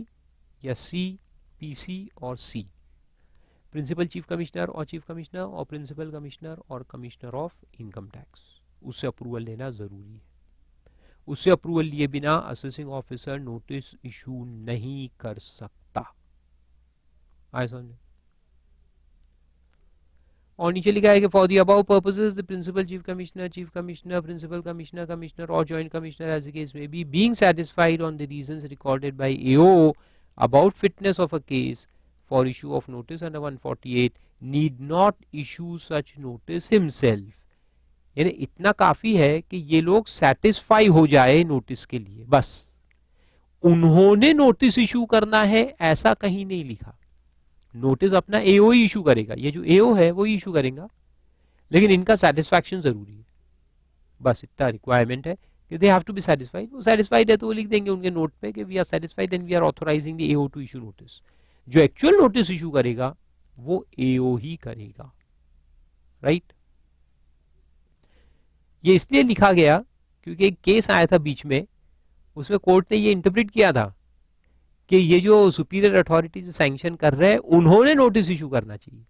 या CPC और C, प्रिंसिपल चीफ कमिश्नर और चीफ कमिश्नर और प्रिंसिपल कमिश्नर और कमिश्नर ऑफ इनकम टैक्स, उससे अप्रूवल लेना जरूरी है। उससे अप्रूवल लिए बिना असेसिंग ऑफिसर नोटिस इशू नहीं कर सकता। आए समझ? और नीचे लिखा है कि for the above purposes the principal chief commissioner, principal commissioner, commissioner or joint commissioner as the case may be being satisfied on the reasons recorded by AO about fitness of a case for issue of notice under 148 need not issue such notice himself. यानी इतना काफी है कि ये लोग सेटिस्फाई हो जाए नोटिस के लिए, बस उन्होंने नोटिस इशू करना है ऐसा कहीं नहीं लिखा। नोटिस अपना एओ ही इशू करेगा, ये जो एओ है वो ही इशू करेगा, लेकिन इनका सेटिस्फैक्शन जरूरी है, बस इतना रिक्वायरमेंट है कि they have to be satisfied. वो सेटिस्फाइड है तो वो लिख देंगे उनके नोट पे कि we are satisfied and we are authorising the AO to issue notice. जो एक्चुअल नोटिस इशू करेगा वो एओ ही करेगा, राइट। ये इसलिए लिखा गया क्योंकि एक केस आया था बीच में, उसमें कोर्ट ने ये इंटरप्रेट किया था कि ये जो सुपीरियर अथॉरिटी जो सैंक्शन कर रहे हैं उन्होंने नोटिस इशू करना चाहिए।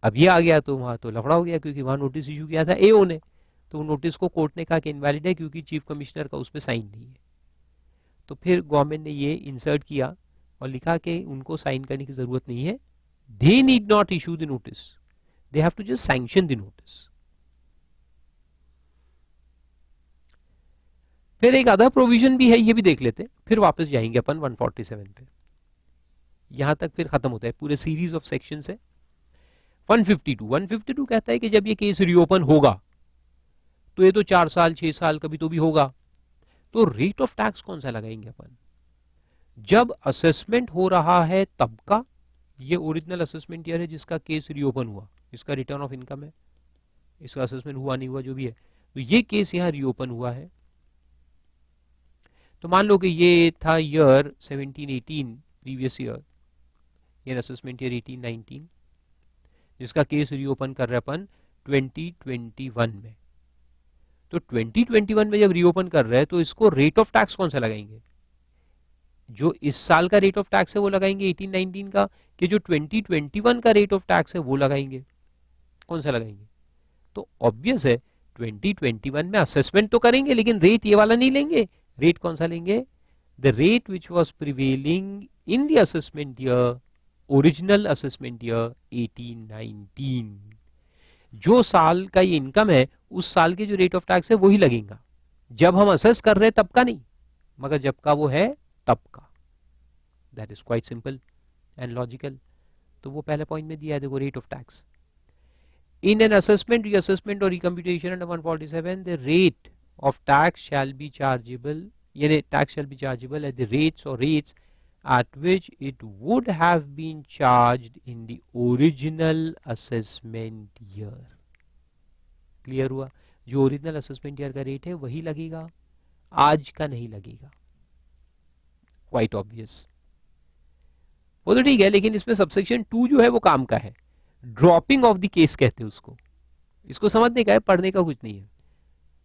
अब ये आ गया तो वहां तो लफड़ा हो गया, क्योंकि वहां नोटिस इशू किया था एओ ने, तो नोटिस को कोर्ट ने कहा कि इनवैलिड है क्योंकि चीफ कमिश्नर का उस पर साइन नहीं है। तो फिर गवर्नमेंट ने ये इंसर्ट किया और लिखा कि उनको साइन करने की जरूरत नहीं है, they need not issue the notice, they have to just sanction the notice. फिर एक अदर प्रोविजन भी है, ये भी देख लेते हैं, फिर वापस जाएंगे अपन 147 पे। यहां तक फिर खत्म होता है, पूरे सीरीज ऑफ सेक्शन है। 152 कहता है कि जब ये केस रीओपन होगा तो ये तो 4 साल 6 साल कभी तो भी होगा, तो रेट ऑफ टैक्स कौन सा लगाएंगे अपन? जब असेसमेंट हो रहा है तब का, ये ओरिजिनल असेसमेंट ईयर है जिसका केस रीओपन हुआ, इसका रिटर्न ऑफ इनकम है, इसका असेसमेंट हुआ नहीं हुआ जो भी है, तो ये केस यहां रीओपन हुआ है। तो मान लो कि ये था ईयर 17-18 प्रीवियस ईयर, ये असेसमेंट ईयर 18-19, जिसका केस रीओपन कर रहे अपन 2021 में। तो 2021 में जब रीओपन कर रहे हैं तो इसको रेट ऑफ टैक्स कौन सा लगाएंगे? जो इस साल का रेट ऑफ टैक्स है वो लगाएंगे 18-19 का, कि जो 2021 का रेट ऑफ टैक्स है वो लगाएंगे? कौन सा लगाएंगे? तो ऑब्वियस है 2021 में असेसमेंट तो करेंगे लेकिन रेट ये वाला नहीं लेंगे। रेट कौन सा लेंगे? The rate which was prevailing in the assessment year, original assessment year 1819। जो साल का ये इनकम है उस साल के जो रेट ऑफ टैक्स है वही लगेगा, जब हम असेस कर रहे हैं तब का नहीं, मगर जब का वो है तब का। That is quite simple and logical. तो वो पहले पॉइंट में दिया है, देखो, rate of tax in an assessment, reassessment or recomputation under 147 the rate of tax shall be chargeable, यानी tax shall be chargeable at the rates or rates at which it would have been charged in the original assessment year। Clear हुआ? जो ओरिजिनल असेसमेंट ईयर का रेट है वही लगेगा, आज का नहीं लगेगा। Quite obvious. वो तो ठीक है, लेकिन इसमें सबसेक्शन 2 जो है वो काम का है, ड्रॉपिंग ऑफ द केस कहते हैं उसको। इसको समझने का है, पढ़ने का कुछ नहीं है।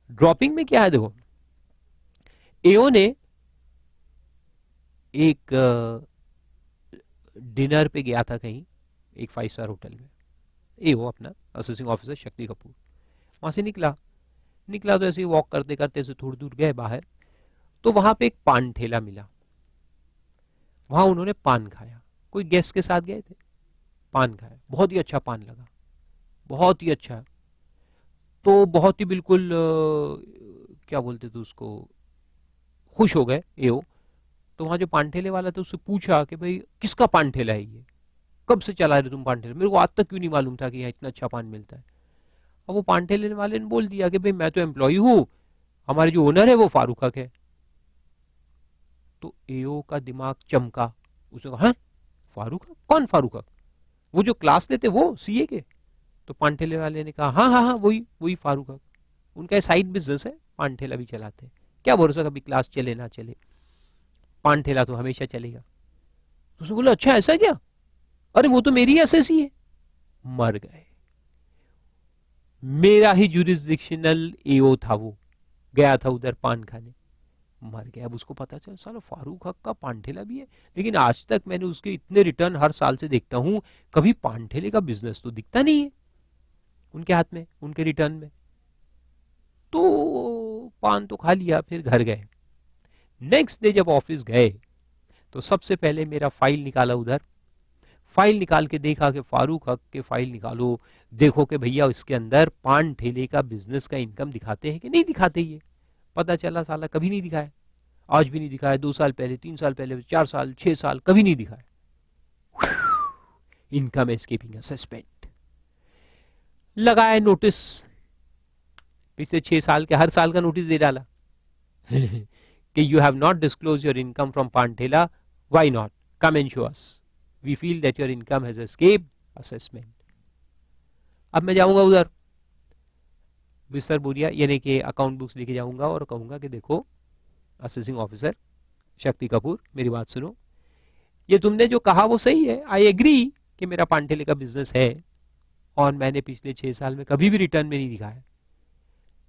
ड्रॉपिंग में क्या है, देखो, एओ ने एक डिनर पे गया था कहीं, एक 5 स्टार होटल में, एओ अपना असेसिंग ऑफिसर शक्ति कपूर। वहां से निकला तो ऐसे ही वॉक करते करते ऐसे थोड़ी दूर गए बाहर, तो वहां पे एक पान ठेला मिला। वहां उन्होंने पान खाया, कोई गेस्ट के साथ गए थे, पान खाया, बहुत ही अच्छा पान लगा, बहुत ही अच्छा। तो बहुत ही बिल्कुल क्या बोलते थे उसको, खुश हो गए एओ। तो वहां जो पान ठेले वाला था उससे पूछा कि भाई किसका पान ठेला है ये, कब से चला रहे तुम पान ठेला, मेरे को आज तक क्यों नहीं मालूम था कि यहाँ इतना अच्छा पान मिलता है। अब वो पान ठेले वाले ने बोल दिया कि भाई मैं तो एम्प्लॉय हूँ, हमारे जो ओनर है वो फारूक हक है। तो एओ का दिमाग चमका, उसने कहा, हाँ फारूक हक? कौन फारूक हक? वो जो क्लास लेते वो सीए के? तो पान ठेले वाले ने कहा, हाँ हाँ हाँ वही वही फारूक हक, उनका साइड बिजनेस है, पान ठेला भी चलाते हैं, क्या भरोसा कभी क्लास चले ना चले, पान ठेला तो हमेशा चलेगा। तो उसने बोला, अच्छा ऐसा क्या? अरे वो तो मेरी एसएससी है। मर गए, मेरा ही जुरिस्डिक्शनल एओ था, वो गया था उधर पान खाने, मर गया। अब उसको पता चला साला फारूक हक का पान ठेला भी है, लेकिन आज तक मैंने उसके इतने रिटर्न हर साल से देखता हूं, कभी पान ठेले का बिजनेस तो दिखता नहीं है उनके हाथ में, उनके रिटर्न में। तो पान तो खा लिया, फिर घर गए। नेक्स्ट डे जब ऑफिस गए तो सबसे पहले मेरा फाइल निकाला, उधर फाइल निकाल के देखा कि फारूक हक के फाइल निकालो, देखो कि भैया इसके अंदर पान ठेले का बिजनेस का इनकम दिखाते हैं कि नहीं दिखाते। ये पता चला साला कभी नहीं दिखाया, आज भी नहीं दिखाया, 2 साल पहले, 3 साल पहले, 4 साल, 6 साल, कभी नहीं दिखाया। इनकम एस्केपिंग असेसमेंट लगाए, नोटिस पिछले 6 साल के हर साल का नोटिस दे डाला कि you have not disclose your income from पान ठेला, why not, come and show us, we feel that your income has escaped assessment. अब मैं जाऊंगा उधर बिस्तर बोरिया यानी कि अकाउंट बुक्स लेके जाऊंगा और कहूंगा कि देखो असेसिंग ऑफिसर शक्ति कपूर, मेरी बात सुनो, ये तुमने जो कहा वो सही है, आई एग्री कि मेरा पान ठेले का बिजनेस है और मैंने पिछले 6 साल में कभी भी रिटर्न में नहीं दिखाया।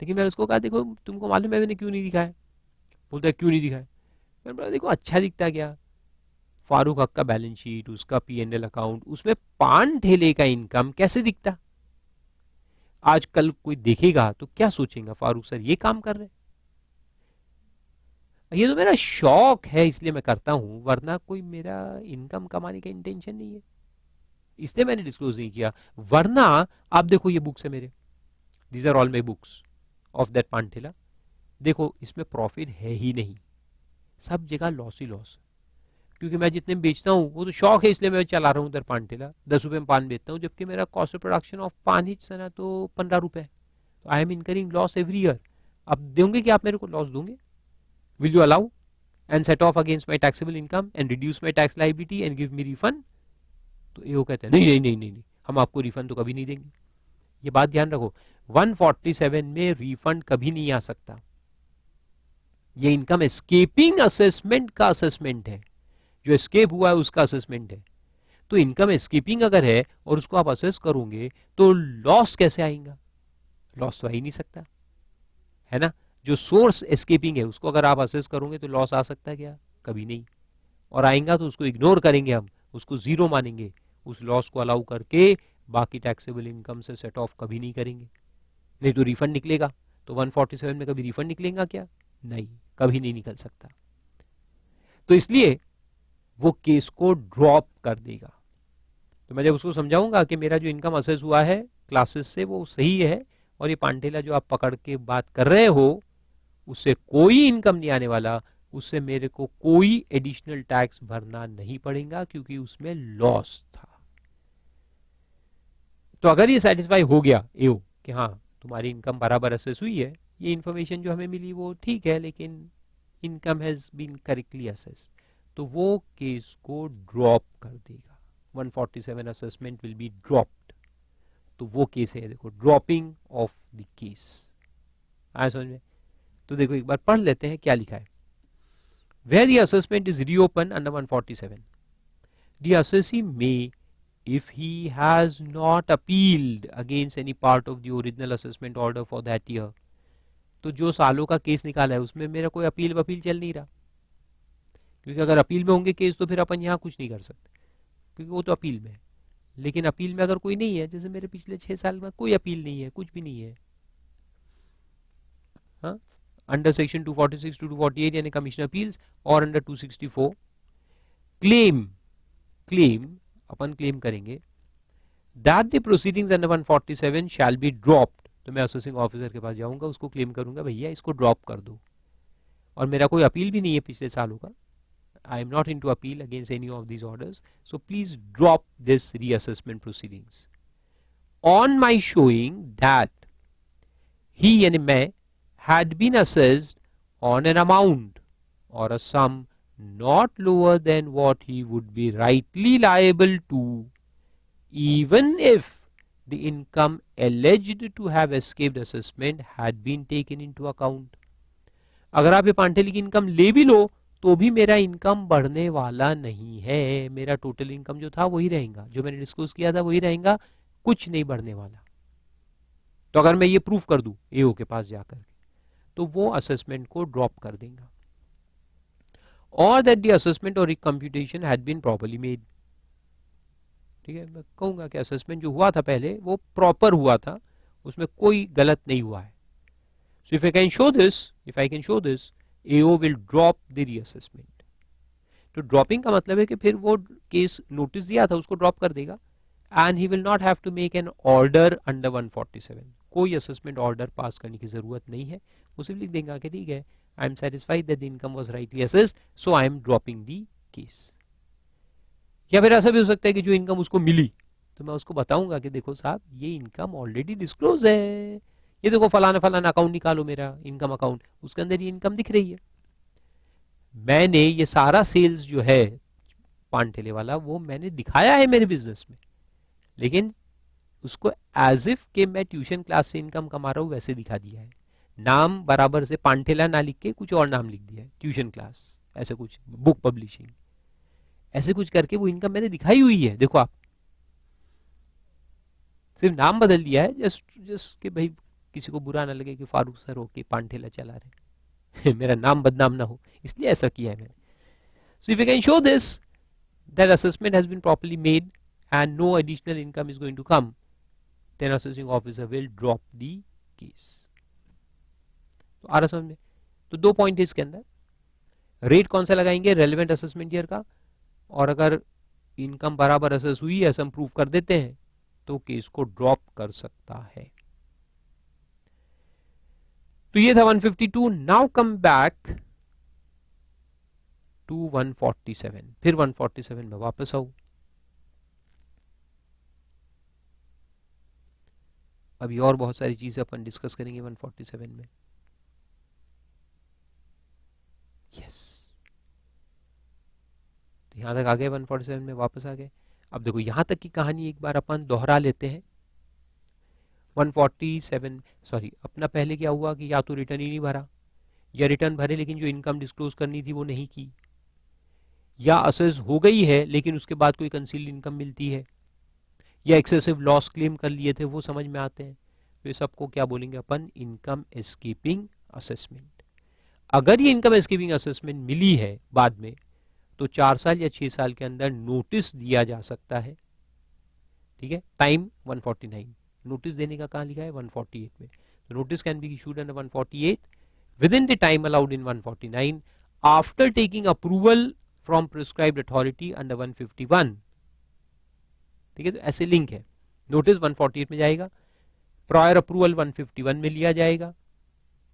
लेकिन मैंने उसको कहा, देखो तुमको मालूम है मैंने क्यों नहीं दिखाया? बोलता है क्यों नहीं दिखाया? मैंने बोला देखो अच्छा दिखता क्या, फारूक हक का बैलेंस शीट, उसका पीएनएल अकाउंट, उसमें पान ठेले का इनकम कैसे दिखता? आज कल कोई देखेगा तो क्या सोचेगा, फारूक सर ये काम कर रहे, ये तो मेरा शौक है इसलिए मैं करता हूं, वरना कोई मेरा इनकम कमाने का इंटेंशन नहीं है, इसलिए मैंने डिस्क्लोज नहीं किया। वरना आप देखो ये बुक्स है मेरे, these are all my books of that paan thela, देखो इसमें प्रॉफिट है ही नहीं, सब जगह लॉस ही लॉस, क्योंकि मैं जितने में बेचता हूँ वो तो शौक है इसलिए मैं चला रहा हूँ उधर पान ठेला, 10 रुपए में पान बेचता हूँ, जबकि मेरा कॉस्ट ऑफ प्रोडक्शन ऑफ पान ही सना तो 15 रुपए, तो I am incurring loss every year. अब दोगे कि आप मेरे को लॉस दोगे? Will you allow and set of against my taxable income and reduce my tax liability and give me refund? तो ये वो कहते हैं नहीं नहीं नहीं नहीं नहीं, हम आपको रिफंड तो कभी नहीं देंगे। ये बात ध्यान रखो, 147 में रिफंड कभी नहीं आ सकता, ये इनकम एस्केपिंग असेसमेंट का असेसमेंट है, जो एस्केप हुआ है उसका असेसमेंट है। तो इनकम एस्केपिंग अगर है और उसको आप असेस करोगे तो लॉस कैसे आएगा? लॉस तो आ ही नहीं सकता, है ना। जो सोर्स एस्केपिंग है उसको अगर आप असेस करोगे तो लॉस आ सकता है क्या? कभी नहीं। और आएगा तो उसको इग्नोर करेंगे हम, उसको जीरो मानेंगे, उस लॉस को अलाउ करके बाकी टैक्सेबल इनकम से सेट ऑफ कभी नहीं करेंगे। नहीं तो रिफंड निकलेगा। तो 147 में कभी रिफंड निकलेगा क्या? नहीं, कभी नहीं निकल सकता। तो इसलिए वो केस को ड्रॉप कर देगा। तो मैं जब उसको समझाऊंगा कि मेरा जो इनकम असेस हुआ है क्लासेस से वो सही है, और ये पांटेला जो आप पकड़ के बात कर रहे हो उससे कोई इनकम नहीं आने वाला, उससे मेरे को कोई एडिशनल टैक्स भरना नहीं पड़ेगा क्योंकि उसमें लॉस था। तो अगर ये सेटिस्फाई हो गया एओ कि हाँ तुम्हारी इनकम बराबर असेस हुई है, ये इन्फॉर्मेशन जो हमें मिली वो ठीक है, लेकिन income has been correctly assessed, तो वो केस को ड्रॉप कर देगा। 147 असेसमेंट विल बी ड्रॉप्ड। तो वो केस है, देखो, ड्रॉपिंग ऑफ द केस। आया समझ में? तो देखो एक बार पढ़ लेते हैं क्या लिखा है। Where the assessment is reopened under 147, the assessee may, if he has not appealed against any part of the original assessment order for that year, तो जो सालों का केस निकाला है उसमें मेरा कोई अपील चल नहीं रहा, क्योंकि अगर अपील में होंगे केस तो फिर अपन यहाँ कुछ नहीं कर सकते क्योंकि वो तो अपील में है। लेकिन अपील में अगर कोई नहीं है, जैसे मेरे पिछले 6 साल में कोई अपील नहीं है, कुछ भी नहीं है, हाँ, अंडर सेक्शन 246 टू 248 यानी कमीशन अपील्स, और अंडर 264 क्लेम अपन क्लेम करेंगे that the proceedings under 147 shall be dropped. तो मैं असेसिंग ऑफिसर के पास जाऊंगा, उसको क्लेम करूंगा भैया इसको ड्रॉप कर दो, और मेरा कोई अपील भी नहीं है पिछले सालों का, I am not into appeal against any of these orders, so please drop this reassessment proceedings. On my showing that he यानी मैं had been assessed on an amount or a sum not lower than what he would be rightly liable to, even if the income alleged to have escaped assessment had been taken into account. अगर आप ये पांठेली की इनकम ले भी लो तो भी मेरा इनकम बढ़ने वाला नहीं है, मेरा टोटल इनकम जो था वही रहेगा, जो मैंने डिस्कस किया था वही रहेगा, कुछ नहीं बढ़ने वाला। तो अगर मैं ये प्रूफ कर दूं एओ के पास जाकर, तो वो असेसमेंट को ड्रॉप कर देगा। और दैट द असेसमेंट और रिकम्प्यूटेशन हैड बीन प्रॉपर्ली मेड। ठीक है, मैं कहूंगा कि असेसमेंट जो हुआ था पहले वो प्रॉपर हुआ था, उसमें कोई गलत नहीं हुआ है। So if I can show this AO will drop the reassessment। तो ड्रॉपिंग का मतलब है कि फिर वो केस नोटिस दिया था उसको ड्रॉप कर देगा, and he will not have to make an order under 147। कोई असेसमेंट ऑर्डर पास करने की जरूरत नहीं है, वो सिर्फ लिख देगा कि ठीक है I am satisfied that the income was rightly assessed, so I am dropping the case. या फिर ऐसा भी हो सकता है कि जो इनकम उसको मिली तो मैं उसको बताऊंगा कि देखो साहब ये इनकम ऑलरेडी डिस्क्लोज है, ये देखो फलाना फलाना अकाउंट निकालो मेरा इनकम अकाउंट, उसके अंदर ये इनकम दिख रही है। मैंने ये सारा सेल्स जो है पान ठेले वाला वो मैंने दिखाया है मेरे बिजनेस में, लेकिन उसको एज इफ के मैं ट्यूशन क्लास से इनकम कमा रहा हूं वैसे दिखा दिया है। नाम बराबर से पानठेला ना लिख के कुछ और नाम लिख दिया है, ट्यूशन क्लास ऐसे कुछ, बुक पब्लिशिंग ऐसे कुछ करके वो इनकम मैंने दिखाई हुई है। देखो आप, सिर्फ नाम बदल दिया है, जस्ट कि भाई किसी को बुरा ना लगे कि फारूक सर हो के पानठेला चला रहे मेरा नाम बदनाम ना हो, इसलिए ऐसा किया है मैंने। So if you can show this that assessment has been properly made and no additional income is going to come, then assessing officer will drop the case। तो आ रहा समझ में? तो 2 पॉइंट है इसके अंदर, रेट कौन सा लगाएंगे रेलेवेंट असेसमेंट ईयर का, और अगर इनकम बराबर असेस हुई है हम प्रूव कर देते हैं तो केस को ड्रॉप कर सकता है। तो ये था 152। Now come back to 147। फिर 147 में वापस आऊं। अभी और बहुत सारी चीजें अपन डिस्कस करेंगे 147 में। यस, तो यहां तक आ गए, 147 में वापस आ गए। अब देखो यहां तक की कहानी एक बार अपन दोहरा लेते हैं। 147 सॉरी, अपना पहले क्या हुआ कि या तो रिटर्न ही नहीं भरा, या रिटर्न भरे लेकिन जो इनकम डिस्क्लोज करनी थी वो नहीं की, या असेस हो गई है लेकिन उसके बाद कोई कंसील्ड इनकम मिलती है, या एक्सेसिव लॉस क्लेम कर लिए थे वो समझ में आते हैं। तो ये सबको क्या बोलेंगे अपन, इनकम एस्केपिंग असेसमेंट। अगर ये इनकम एस्केपिंग असेसमेंट मिली है बाद में तो 4 साल या 6 साल के अंदर नोटिस दिया जा सकता है। ठीक है, टाइम 149, नोटिस देने का कहां लिखा है 148 में, notice can be issued under 148 within the time allowed in 149 after taking approval from prescribed authority under 151. ठीक है, तो ऐसे लिंक है, नोटिस 148 में जाएगा, प्रायर अप्रूवल 151 में लिया जाएगा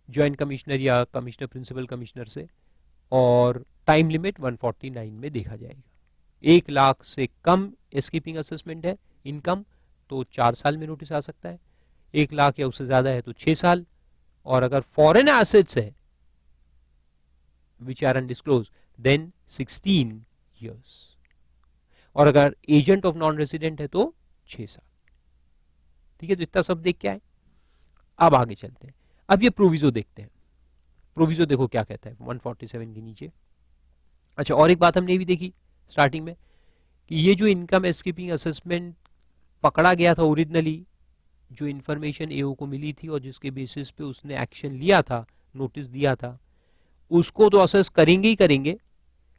ज्वाइंट कमिश्नर या कमिश्नर प्रिंसिपल कमिश्नर से, और टाइम लिमिट 149 में देखा जाएगा। 1 लाख से कम एस्केपिंग असेसमेंट है इनकम तो 4 साल में नोटिस आ सकता है, 1 लाख या उससे ज्यादा है तो 6 साल, और अगर फॉरेन एसेट्स है which are undisclosed then 16 years, और अगर एजेंट ऑफ नॉन रेसिडेंट है तो 6 साल। ठीक है, तो इतना सब देख के आए। अब आगे चलते हैं, अब ये प्रोविजो देखते हैं। प्रोविजो देखो क्या कहता है 147 के नीचे। अच्छा, और एक बात हमने भी देखी स्टार्टिंग में कि ये जो इनकम एस्केपिंग असेसमेंट पकड़ा गया था ओरिजिनली, जो इंफॉर्मेशन एओ को मिली थी और जिसके बेसिस पे उसने एक्शन लिया था, नोटिस दिया था, उसको तो असेस करेंगे ही करेंगे,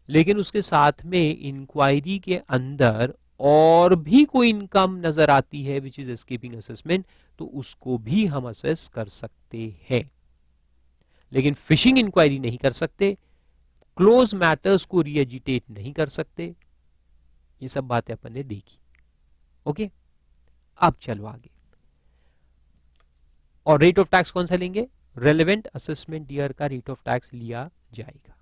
लेकिन उसके साथ में इंक्वायरी के अंदर और भी कोई इनकम नजर आती है विच इज एस्केपिंग असेसमेंट, तो उसको भी हम असेस कर सकते हैं, लेकिन फिशिंग इंक्वायरी नहीं कर सकते, क्लोज मैटर्स को रीएजिटेट नहीं कर सकते। ये सब बातें अपन ने देखी। ओके, अब चलो आगे। और रेट ऑफ टैक्स कौन सा लेंगे? रेलेवेंट असेसमेंट ईयर का रेट ऑफ टैक्स लिया जाएगा।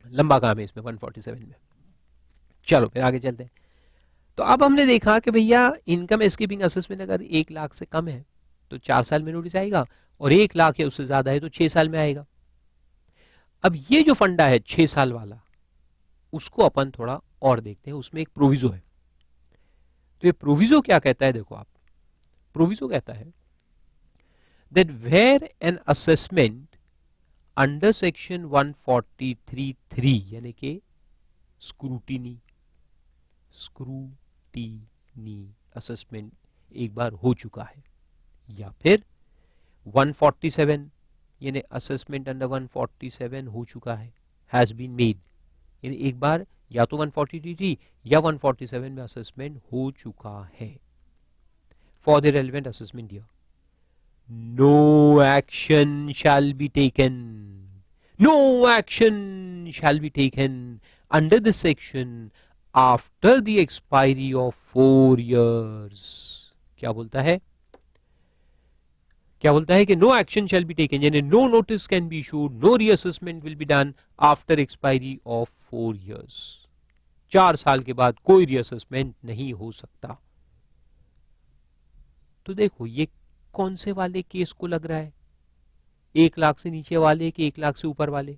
लंबा काम है इसमें 147 में। चलो फिर आगे चलते हैं। तो अब हमने देखा कि भैया इनकम एस्केपिंग असेसमेंट अगर 1 लाख से कम है तो 4 साल में नोटिस आएगा, और 1 लाख या उससे ज्यादा है तो 6 साल में आएगा। अब ये जो फंडा है 6 साल वाला, उसको अपन थोड़ा और देखते हैं, उसमें एक प्रोविजो है। तो ये प्रोविजो क्या कहता है, देखो आप, प्रोविजो कहता है that where an assessment under section 143(3) यानी कि स्क्रूटिनी असेसमेंट एक बार हो चुका है, या फिर 147 यानी असेसमेंट अंडर 147 हो चुका है, हैज बीन मेड, यानी एक बार या तो 143 या 147 में असेसमेंट हो चुका है for the relevant assessment year, no action shall be taken, no action shall be taken under this section after the expiry of 4 years। क्या बोलता है? क्या बोलता है कि no action shall be taken, यानी no notice can be issued, no reassessment will be done after expiry of 4 years। 4 साल के बाद कोई रीअसेसमेंट नहीं हो सकता। तो देखो ये कौन से वाले केस को लग रहा है, 1 लाख से नीचे वाले कि 1 लाख से ऊपर वाले?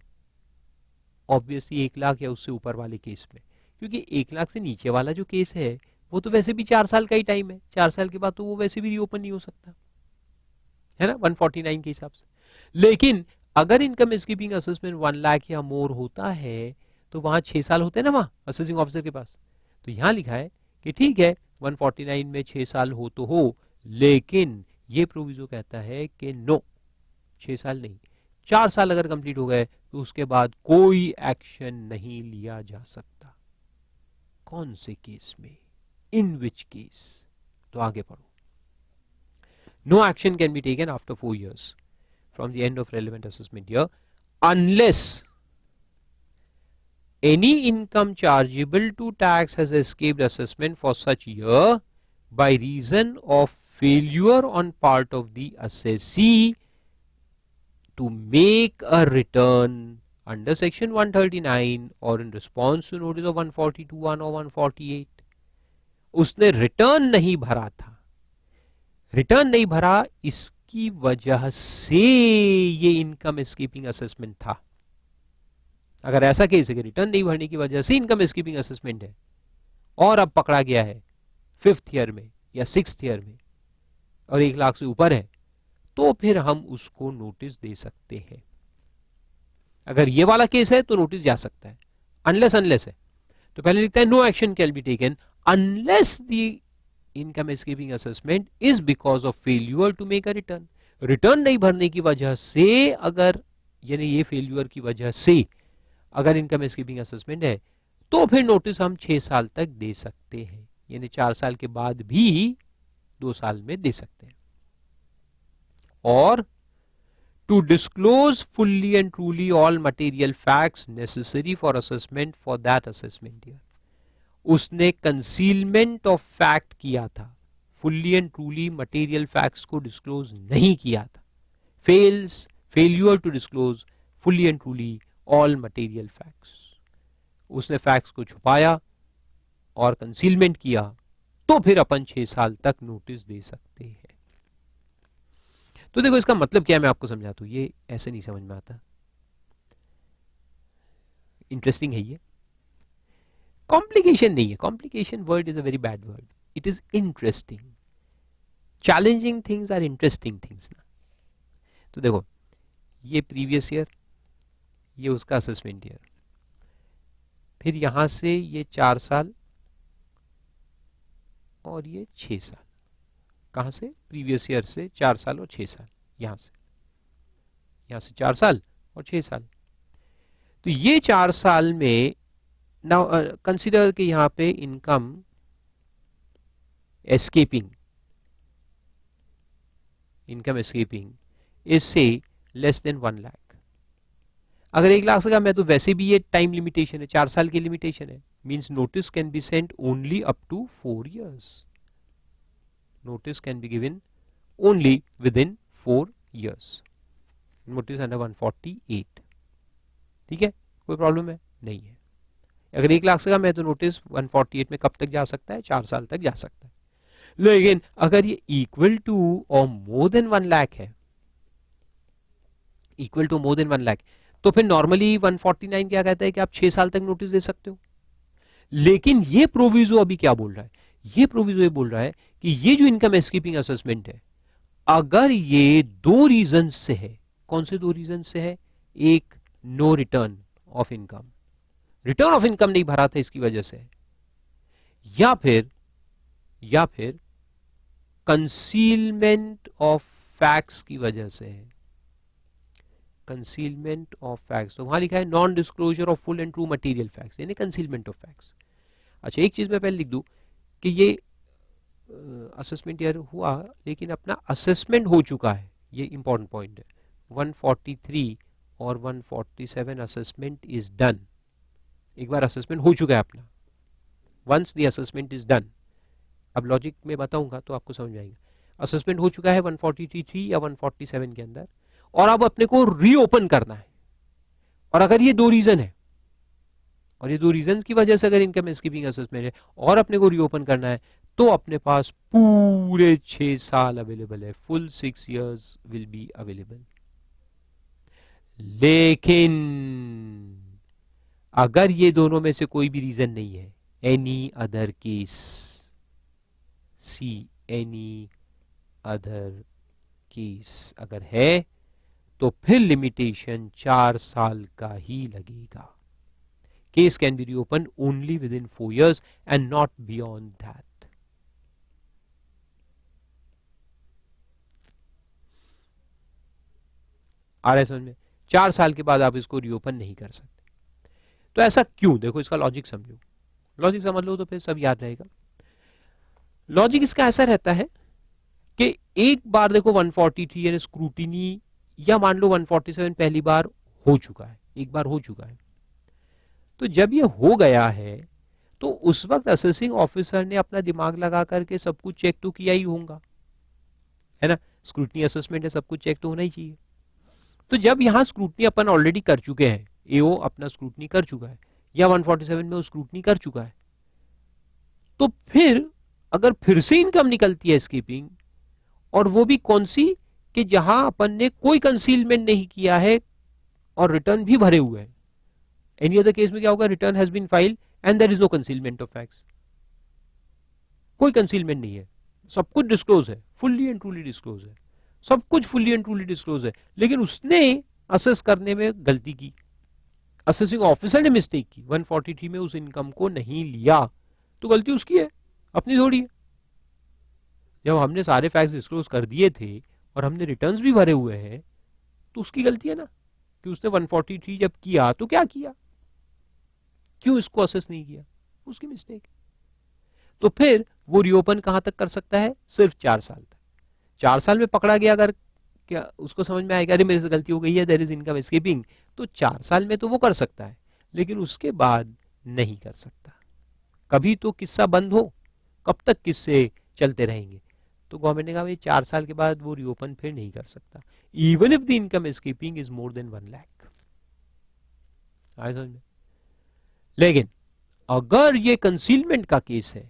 ऑब्वियसली 1 लाख या उससे ऊपर वाले केस में, क्योंकि 1 लाख से नीचे वाला जो केस है वो तो वैसे भी 4 साल का ही टाइम है, 4 साल के बाद तो वो वैसे भी रीओपन नहीं हो सकता है ना 149 के हिसाब से। लेकिन अगर इनकम एस्केपिंग असेसमेंट 1 लाख या मोर होता है तो वहां 6 साल होते हैं ना वहां असेसिंग ऑफिसर के पास। तो यहां लिखा है कि ठीक है 149 में 6 साल हो तो हो, लेकिन ये प्रोविजो कहता है कि नो, 6 साल नहीं, 4 साल अगर कंप्लीट हो गए तो उसके बाद कोई एक्शन नहीं लिया जा सकता। कौन से केस में? इन विच केस? तो आगे पढ़ो। No action can be taken after 4 years from the end of relevant assessment year unless any income chargeable to tax has escaped assessment for such year by reason of failure on part of the assessee to make a return under section 139 or in response to notice of 142(1) or 148। उसने रिटर्न नहीं भरा था, रिटर्न नहीं भरा इसकी वजह से ये इनकम एस्केपिंग असेसमेंट था। अगर ऐसा केस है कि रिटर्न नहीं भरने की वजह से इनकम एस्केपिंग असेसमेंट है और अब पकड़ा गया है 5th ईयर में या 6th ईयर में और 1 लाख से ऊपर है, तो फिर हम उसको नोटिस दे सकते हैं। अगर ये वाला केस है तो नोटिस जा सकता है, अनलेस है तो पहले लिखता है no action can be taken unless the income escaping assessment is because of failure to make a return. Return नहीं भरने की वजह से, अगर यानी ये फेल्यूर की वजह से अगर इनकम एस्केपिंग असेसमेंट है तो फिर नोटिस हम 6 साल तक दे सकते हैं, यानी 4 साल के बाद भी 2 साल में दे सकते हैं। और to disclose fully and truly all material facts necessary for assessment for that assessment year. उसने concealment of fact किया था, fully and truly material facts को disclose नहीं किया था। failure to disclose fully and truly all material facts, उसने facts को छुपाया और concealment किया, तो फिर अपन 6 साल तक नोटिस दे सकते हैं। तो देखो इसका मतलब क्या है, मैं आपको समझाता हूं, ये ऐसे नहीं समझ में आता। इंटरेस्टिंग है ये, कॉम्प्लिकेशन नहीं है, complication word is a very bad word, it is interesting. Challenging things are interesting things ना। तो देखो ये प्रीवियस ईयर, ये उसका असेसमेंट ईयर, फिर यहां से ये 4 साल और ये 6 साल। कहां से? प्रीवियस ईयर से 4 साल और 6 साल, यहां से 4 साल और 6 साल। तो ये 4 साल में नाउ कंसीडर कि यहां पे इनकम एस्केपिंग इज से लेस देन 1 लाख। अगर 1 लाख से कम है तो वैसे भी ये टाइम लिमिटेशन है, 4 साल की लिमिटेशन है, means notice can be sent only up to 4 years। notice can be given only within 4 years। notice under 148, ठीक है, कोई प्रॉब्लम है नहीं है। अगर 1 लाख से कम है तो नोटिस 148 में कब तक जा सकता है? 4 साल तक जा सकता है। लेकिन अगर ये इक्वल टू और मोर देन 1 लाख है, equal to more than 1 lakh, तो फिर नॉर्मली 149 क्या कहता है कि आप 6 साल तक नोटिस दे सकते हो। लेकिन ये प्रोविजो अभी क्या बोल रहा है? ये प्रोविजो ये बोल रहा है कि ये जो इनकम एस्केपिंग असेसमेंट है, अगर ये 2 रीजन से है, कौन से 2 रीजन से है? एक, no return of income, return of income नहीं भरा था इसकी वजह से, या फिर कंसीलमेंट ऑफ फैक्ट्स की वजह से है। कंसीलमेंट ऑफ फैक्ट्स, तो वहां लिखा है non disclosure of full and true material facts, यानी कंसीलमेंट ऑफ फैक्ट्स। अच्छा, एक चीज मैं पहले लिख दूं कि ये असेसमेंट ईयर हुआ लेकिन अपना असेसमेंट हो चुका है, ये इंपॉर्टेंट पॉइंट है। 143 और 147 असेसमेंट इज डन, एक बार असेसमेंट हो चुका है अपना, once the assessment is done. अब लॉजिक में बताऊंगा तो आपको समझ में आएगा। असेसमेंट हो चुका है 143 या 147 के अंदर, और अब अपने को रीओपन करना है। और अगर ये 2 रीजन है, और ये 2 रीजन की वजह से अगर इनकम एस्केपिंग असेसमेंट है और अपने को रीओपन करना है, तो अपने पास पूरे 6 साल अवेलेबल है, full 6 years will be available. लेकिन अगर ये दोनों में से कोई भी रीजन नहीं है, any other case, see any other case अगर है, तो फिर लिमिटेशन 4 साल का ही लगेगा। Case can be reopened only within 4 years and not beyond that। आ रहा है समझ में? 4 साल के बाद आप इसको रीओपन नहीं कर सकते। तो ऐसा क्यों? देखो इसका लॉजिक समझो, लॉजिक समझ लो तो फिर सब याद रहेगा। लॉजिक इसका ऐसा रहता है कि एक बार देखो 143 यानी स्क्रूटिनी, या मान लो 147 पहली बार हो चुका है, एक बार हो चुका है, तो जब ये हो गया है तो उस वक्त असेसिंग ऑफिसर ने अपना दिमाग लगा करके सब कुछ चेक तो किया ही होगा, है ना? स्क्रूटनी असेसमेंट है, सब कुछ चेक तो होना ही चाहिए। तो जब यहां स्क्रूटनी अपन ऑलरेडी कर चुके हैं, एओ अपना स्क्रूटनी कर चुका है, या 147 में वो स्क्रूटनी कर चुका है, तो फिर अगर फिर से इनकम निकलती है एस्केपिंग, और वो भी कौन सी, कि जहां अपन ने कोई कंसीलमेंट नहीं किया है और रिटर्न भी भरे हुए हैं। एनी अदर केस में क्या होगा? Return has been filed and there is no concealment of facts, कोई कंसीलमेंट नहीं है, सब कुछ डिस्क्लोज है, फुल्ली एंड ट्रूली डिस्क्लोज है, सब कुछ फुल्ली एंड ट्रूली डिस्क्लोज है। लेकिन उसने असेस करने में गलती की, असेसिंग ऑफिसर ने मिस्टेक की, 143 में उस इनकम को नहीं लिया, तो गलती उसकी है, अपनी थोड़ी है। जब हमने सारे फैक्ट्स डिस्क्लोज कर दिए थे और हमने रिटर्न्स भी भरे हुए हैं, तो उसकी गलती है ना, कि उसने 143 जब किया तो क्या किया, क्यों इसको असेस नहीं किया, उसकी मिस्टेक। तो फिर वो रीओपन कहां तक कर सकता है, सिर्फ 4 साल तक। 4 साल में पकड़ा गया, अगर क्या उसको समझ में आएगा अरे मेरे से गलती हो गई है, देयर इज इनकम एस्केपिंग, तो 4 साल में तो वो कर सकता है, लेकिन उसके बाद नहीं कर सकता। कभी तो किस्सा बंद हो, कब तक किस्से चलते रहेंगे। तो गवर्नमेंट ने कहा भाई 4 साल के बाद वो रीओपन फिर नहीं कर सकता, even if the income escaping is more than 1 lakh. आए समझ में। लेकिन अगर ये कंसीलमेंट का केस है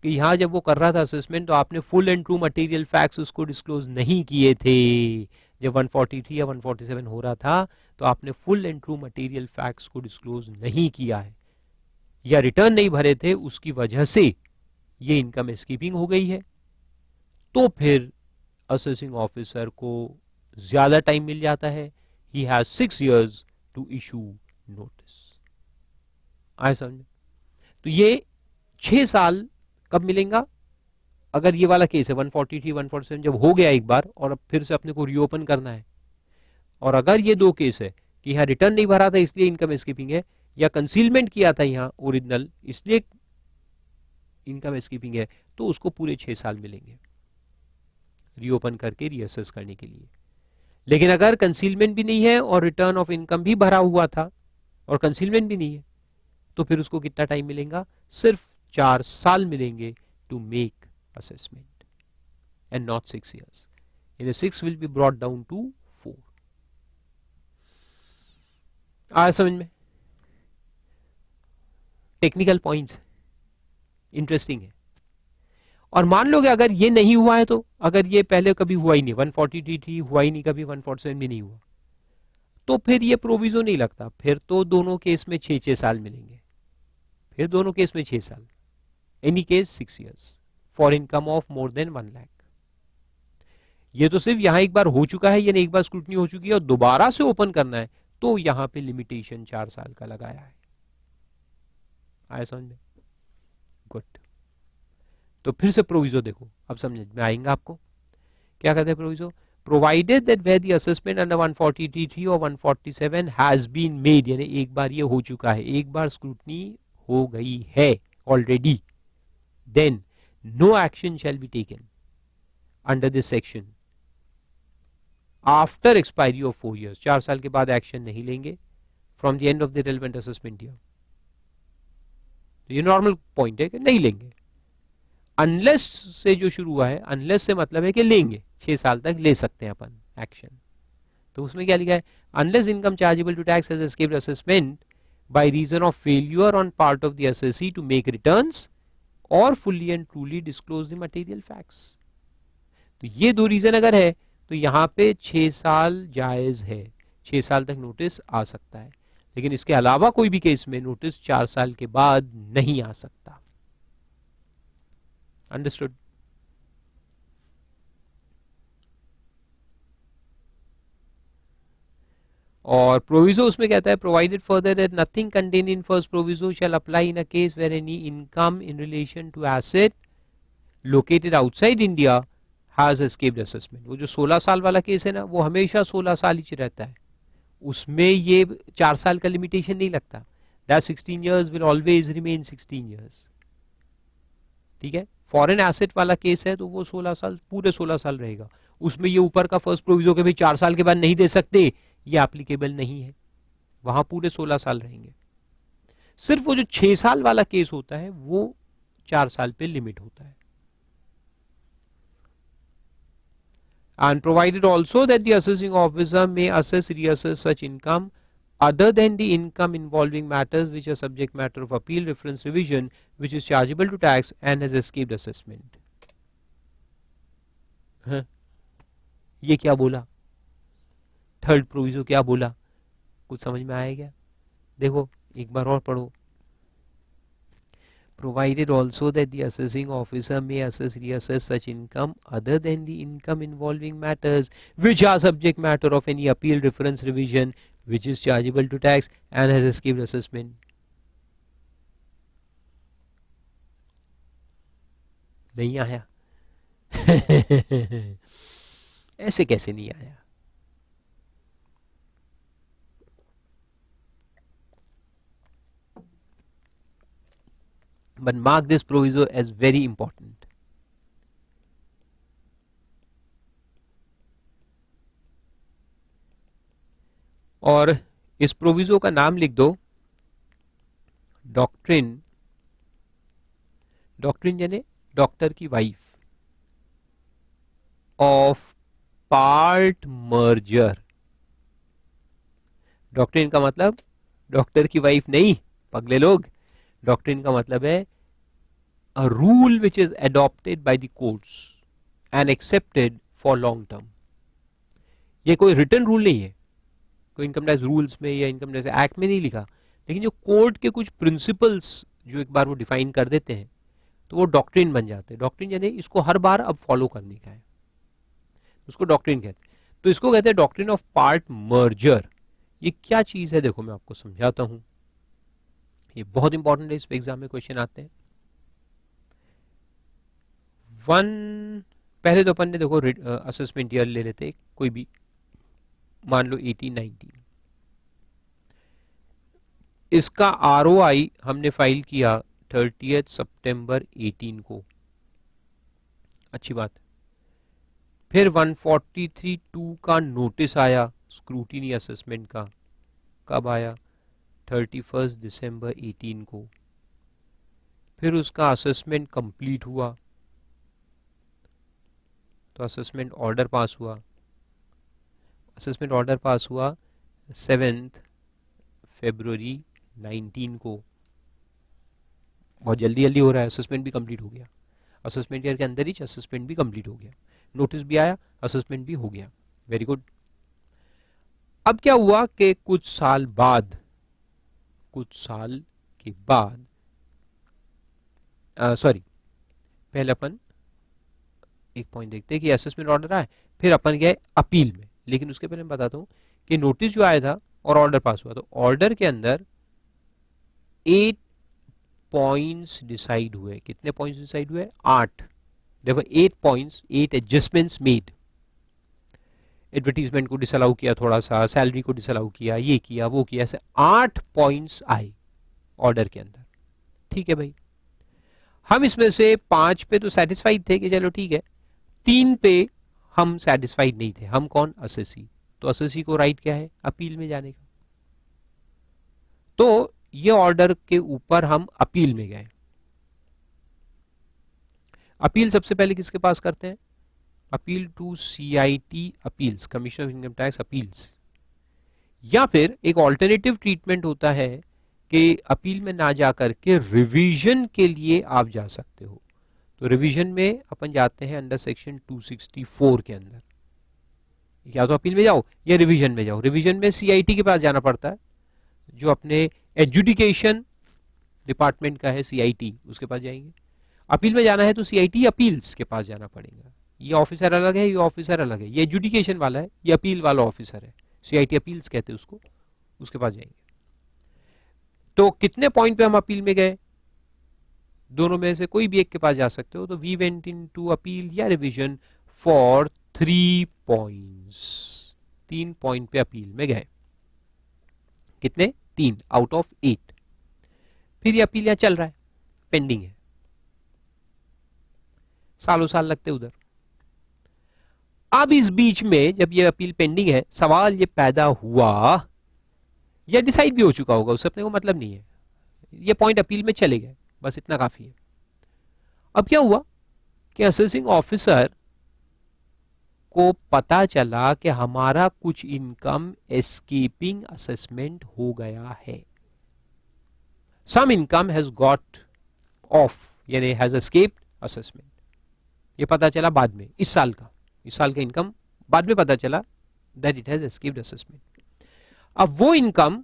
कि यहां जब वो कर रहा था असेसमेंट तो आपने full and true material facts उसको डिस्क्लोज नहीं किए थे, जब 143 या 147 हो रहा था तो आपने full and true material facts को डिस्क्लोज नहीं किया है या रिटर्न नहीं भरे थे, उसकी वजह से ये इनकम एस्केपिंग हो गई है, तो फिर असेसिंग ऑफिसर को ज्यादा टाइम मिल जाता है, he has 6 years to issue notice. आए समझ। तो ये 6 साल कब मिलेगा, अगर ये वाला केस है 143 147 जब हो गया एक बार और अब फिर से अपने को रीओपन करना है, और अगर ये दो केस है कि यहाँ रिटर्न नहीं भरा था इसलिए इनकम एस्केपिंग है, या कंसीलमेंट किया था यहाँ ओरिजिनल इसलिए इनकम एस्केपिंग है, तो उसको पूरे 6 साल मिलेंगे रीओपन करके रीअसेस करने के लिए। लेकिन अगर कंसीलमेंट भी नहीं है और रिटर्न ऑफ इनकम भी भरा हुआ था और कंसीलमेंट भी नहीं है, तो फिर उसको कितना टाइम मिलेगा, सिर्फ 4 साल मिलेंगे to make assessment and not 6 years. In the 6 will be brought down to 4. आया समझ में। टेक्निकल पॉइंट्स इंटरेस्टिंग है। और मान लो कि अगर ये नहीं हुआ है, तो अगर ये पहले कभी हुआ ही नहीं, 143 हुआ ही नहीं कभी, 147 भी नहीं हुआ, तो फिर ये प्रोविजो नहीं लगता, फिर तो दोनों केस में 6-6 साल मिलेंगे, फिर दोनों केस में 6 साल, any case 6 years for income of more than 1 lakh. ये तो सिर्फ यहां एक बार हो चुका है, यानी एक बार स्क्रूटनी हो चुकी है और दोबारा से ओपन करना है, तो यहां पे लिमिटेशन 4 साल का लगाया है। आया समझ में। गुड। तो फिर से प्रोविजो देखो, अब समझ में आएगा आपको क्या कहते हैं proviso. Provided that where the assessment under 143 और 147 हैज बीन मेड, यानी एक बार ये हो चुका है, एक बार स्क्रूटनी हो गई है already, then no action shall be taken under this section after expiry of 4 years। 4 साल के बाद एक्शन नहीं लेंगे from the end of the relevant assessment year। तो ये नॉर्मल पॉइंट है कि नहीं लेंगे, अनलेस से जो शुरू हुआ है, अनलेस से मतलब है कि लेंगे, 6 साल तक ले सकते हैं अपन एक्शन। तो उसमें क्या लिखा है, unless income chargeable to tax has escaped assessment by reason of failure on part of the assessee to make returns or fully and truly disclose the material facts। तो ये दो रीजन अगर है तो यहां पे 6 साल जायज है, 6 साल तक नोटिस आ सकता है, लेकिन इसके अलावा कोई भी केस में नोटिस 4 साल के बाद नहीं आ सकता। अंडरस्टूड। और प्रोविजो उसमें कहता है provided further that nothing contained in first proviso shall apply in a case where any income in relation to asset located outside India has escaped assessment. वो जो 16 साल वाला केस है ना, वो हमेशा 16 साल ही रहता है, उसमें ये 4 साल का लिमिटेशन नहीं लगता। That 16 years will always remain 16 years। ठीक है, फॉरेन एसेट वाला केस है तो वो 16 साल, पूरे 16 साल रहेगा, उसमें ये ऊपर का फर्स्ट प्रोविजो के भी 4 साल के बाद नहीं दे सकते, ये एप्लीकेबल नहीं है, वहां पूरे 16 साल रहेंगे। सिर्फ वो जो 6 साल वाला केस होता है वो 4 साल पे लिमिट होता है। And provided also that the assessing officer may assess reassess such income other than the income involving matters which are subject matter of appeal reference revision which is chargeable to tax and has escaped assessment। ये क्या बोला, थर्ड प्रोविजो क्या बोला, कुछ समझ में आया क्या? देखो एक बार और पढ़ो। Provided also that the assessing officer may assess reassess such income other than the income involving matters which are subject matter of any appeal reference revision which is chargeable to tax and has escaped assessment। नहीं आया ऐसे कैसे नहीं आया? but mark this proviso as very important. और इस प्रोविजो का नाम लिख दो डॉक्ट्रिन, डॉक्ट्रिन यानी डॉक्टर की wife, of part merger. Doctrine का मतलब डॉक्टर की वाइफ नहीं पगले लोग, डॉक्ट्रिन का मतलब है a rule which is adopted by the courts and accepted for long term. ये कोई रिटन रूल नहीं है, कोई इनकम टैक्स रूल्स में या इनकम टैक्स एक्ट में नहीं लिखा, लेकिन जो कोर्ट के कुछ प्रिंसिपल्स जो एक बार वो डिफाइन कर देते हैं तो वो डॉक्ट्रिन बन जाते हैं। डॉक्ट्रिन यानी इसको हर बार अब फॉलो करने का है, उसको डॉक्ट्रिन कहते हैं। तो इसको कहते हैं डॉक्ट्रिन ऑफ पार्ट मर्जर। ये क्या चीज है देखो मैं आपको समझाता हूं, ये बहुत इंपॉर्टेंट है, इस पे एग्जाम में क्वेश्चन आते हैं। पहले तो अपन ने देखो असेसमेंट ईयर ले लेते कोई भी, मान लो 18-19, इसका ROI हमने फाइल किया 30 सितंबर 18 को, अच्छी बात। फिर 143(2) का नोटिस आया स्क्रूटिनी असेसमेंट का, कब आया? 31 दिसंबर 18 को। फिर उसका असेसमेंट कंप्लीट हुआ तो असेसमेंट ऑर्डर पास हुआ, असेसमेंट ऑर्डर पास हुआ 7 फरवरी 19 को। बहुत जल्दी जल्दी हो रहा है, असेसमेंट भी कंप्लीट हो गया, असेसमेंट ईयर के अंदर ही असेसमेंट भी कंप्लीट हो गया, नोटिस भी आया, असेसमेंट भी हो गया, वेरी गुड। अब क्या हुआ कि कुछ साल के बाद पहले अपन एक पॉइंट देखते हैं कि असेसमेंट ऑर्डर आया, फिर अपन गए अपील में। लेकिन उसके पहले मैं बताता हूं कि नोटिस जो आया था और ऑर्डर पास हुआ, तो ऑर्डर के अंदर 8 पॉइंट्स डिसाइड हुए। कितने पॉइंट्स डिसाइड हुए? 8। There were 8 points, 8 adjustments made. Advertisement को डिसअलाउ किया, थोड़ा सा सैलरी को डिसअलाउ किया, ये किया वो किया, ऐसे 8 पॉइंट्स आए ऑर्डर के अंदर। ठीक है भाई, हम इसमें से 5 पे तो सेटिस्फाइड थे कि चलो ठीक है, 3 पे हम सेटिस्फाइड नहीं थे। हम कौन? असेसी। तो असेसी को राइट क्या है? अपील में जाने का। तो ये ऑर्डर के ऊपर हम अपील में गए। अपील सबसे पहले किसके पास करते हैं? Appeal to CIT appeals, commission of income tax appeals. या फिर एक ऑल्टरनेटिव ट्रीटमेंट होता है कि अपील में ना जाकर के रिवीजन के लिए आप जा सकते हो। तो रिवीजन में अपन जाते हैं अंडर सेक्शन 264 के अंदर। या तो अपील में जाओ या रिवीजन में जाओ। रिवीजन में CIT के पास जाना पड़ता है, जो अपने एजुकेशन डिपार्टमेंट का है CIT, उसके पास जाएंगे। अपील में जाना है तो CIT अपील्स के पास जाना पड़ेगा। ये ऑफिसर अलग है, ये ऑफिसर अलग है, ये एजुकेशन वाला है, ये अपील वाला ऑफिसर है, CIT अपील्स कहते हैं उसको, उसके पास जाएंगे। तो कितने पॉइंट पे हम अपील में गए? दोनों में से कोई भी एक के पास जा सकते हो। तो वी वेंट इनटू अपील या रिवीजन फॉर 3 पॉइंट्स। 3 पॉइंट पे अपील में गए। कितने? 3 आउट ऑफ 8। फिर ये अपील यहां चल रहा है, पेंडिंग है, सालों साल लगते उधर। अब इस बीच में जब ये अपील पेंडिंग है, सवाल ये पैदा हुआ, या डिसाइड भी हो चुका होगा, उससे अपने को मतलब नहीं है, ये पॉइंट अपील में चले गए, बस इतना काफी है। अब क्या हुआ कि असेसिंग ऑफिसर को पता चला कि हमारा कुछ इनकम एस्केपिंग असेसमेंट हो गया है। Some income has got off, यानी हैज एस्केप्ड असेसमेंट। ये पता चला बाद में, इस साल का इनकम बाद में पता चला that it has escaped assessment. अब वो इनकम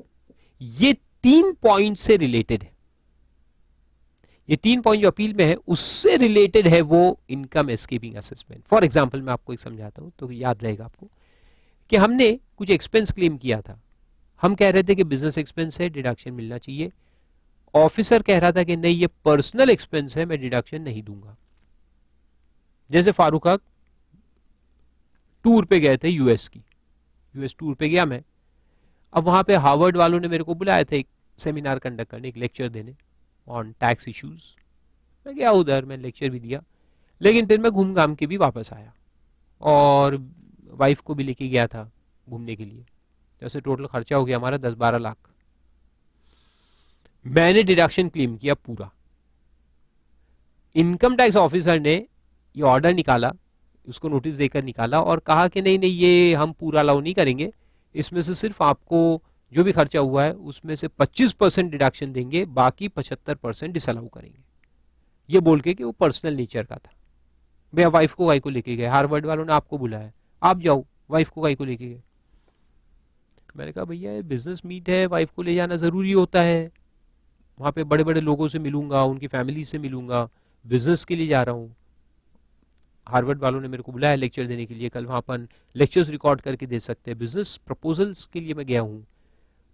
ये 3 पॉइंट से रिलेटेड है। ये 3 पॉइंट जो अपील में है उससे रिलेटेड है वो income escaping assessment. For example मैं आपको एक समझाता हूं तो याद रहेगा आपको कि हमने कुछ एक्सपेंस क्लेम किया था। हम कह रहे थे कि बिजनेस एक्सपेंस है, डिडक्शन मिलना चाहिए। ऑफिसर कह रहा था कि नहीं, ये पर्सनल एक्सपेंस है, मैं डिडक्शन नहीं दूंगा। जैसे फारूक हक टूर पे गए थे, यूएस टूर पे गया मैं। अब वहां पे हार्वर्ड वालों ने मेरे को बुलाया था एक सेमिनार कंडक्ट करने, एक लेक्चर देने ऑन टैक्स इश्यूज। मैं गया उधर, मैं लेक्चर भी दिया, लेकिन फिर मैं घूम घाम के भी वापस आया और वाइफ को भी लेके गया था घूमने के लिए। जैसे टोटल खर्चा हो गया हमारा 10-12 लाख। मैंने डिडक्शन क्लेम किया पूरा। इनकम टैक्स ऑफिसर ने ये ऑर्डर निकाला, उसको नोटिस देकर निकाला और कहा कि नहीं नहीं, ये हम पूरा अलाउ नहीं करेंगे, इसमें से सिर्फ आपको जो भी खर्चा हुआ है उसमें से 25% डिडक्शन देंगे, बाकी 75% डिसअलाउ करेंगे। ये बोल के कि वो पर्सनल नेचर का था। भैया वाइफ को गाय को लेके गए, हार्वर्ड वालों ने आपको बुलाया, आप जाओ, वाइफ को गाय को लेके गए। मैंने कहा भैया ये बिजनेस मीट है, वाइफ को ले जाना जरूरी होता है, वहां पे बड़े बड़े लोगों से मिलूंगा, उनकी फैमिली से मिलूंगा, बिजनेस के लिए जा रहा हूँ। हार्वर्ड वालों ने मेरे को बुलाया लेक्चर देने के लिए, कल वहां पर लेक्चर्स रिकॉर्ड करके दे सकते हैं, बिजनेस प्रपोजल्स के लिए मैं गया हूँ,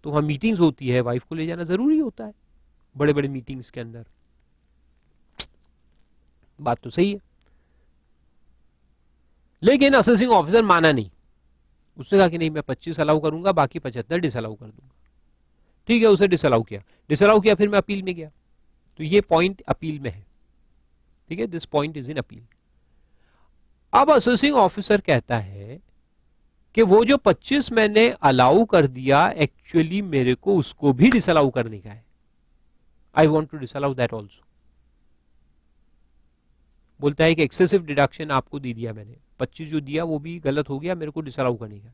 तो वहां मीटिंग्स होती है, वाइफ को ले जाना जरूरी होता है बड़े बड़े मीटिंग्स के अंदर। बात तो सही है, लेकिन असेसिंग ऑफिसर माना नहीं। उसने कहा कि नहीं मैं 25 अलाउ करूंगा, बाकी 75 डिसअलाउ कर दूंगा। ठीक है, उसे डिसअलाउ किया, फिर मैं अपील में गया, तो ये पॉइंट अपील में है। ठीक है, this point is in appeal. अब असेसिंग ऑफिसर कहता है कि वो जो 25 मैंने अलाउ कर दिया, एक्चुअली मेरे को उसको भी डिसअलाउ करने का है, I want to disallow that also. बोलता है कि एक्सेसिव डिडक्शन आपको दे दिया मैंने, 25 जो दिया वो भी गलत हो गया, मेरे को डिसअलाउ करने का।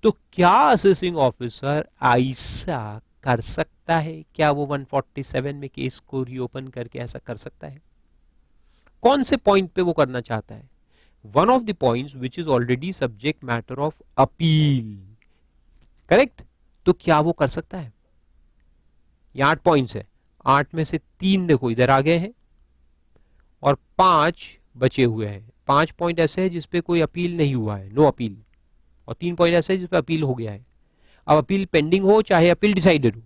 तो क्या असेसिंग ऑफिसर ऐसा कर सकता है? क्या वो 147 में केस को रीओपन करके ऐसा कर सकता है? कौन से पॉइंट पे वो करना चाहता है? One of the points which is already subject matter of appeal, correct? तो क्या वो कर सकता है? ये 8 पॉइंट्स है, 8 में से 3 देखो इधर आ गए हैं और 5 बचे हुए हैं। 5 पॉइंट ऐसे हैं जिसपे कोई अपील नहीं हुआ है, नो अपील, और 3 पॉइंट ऐसे हैं जिसपे अपील हो गया है। अब अपील पेंडिंग हो चाहे अपील डिसाइडेड हो,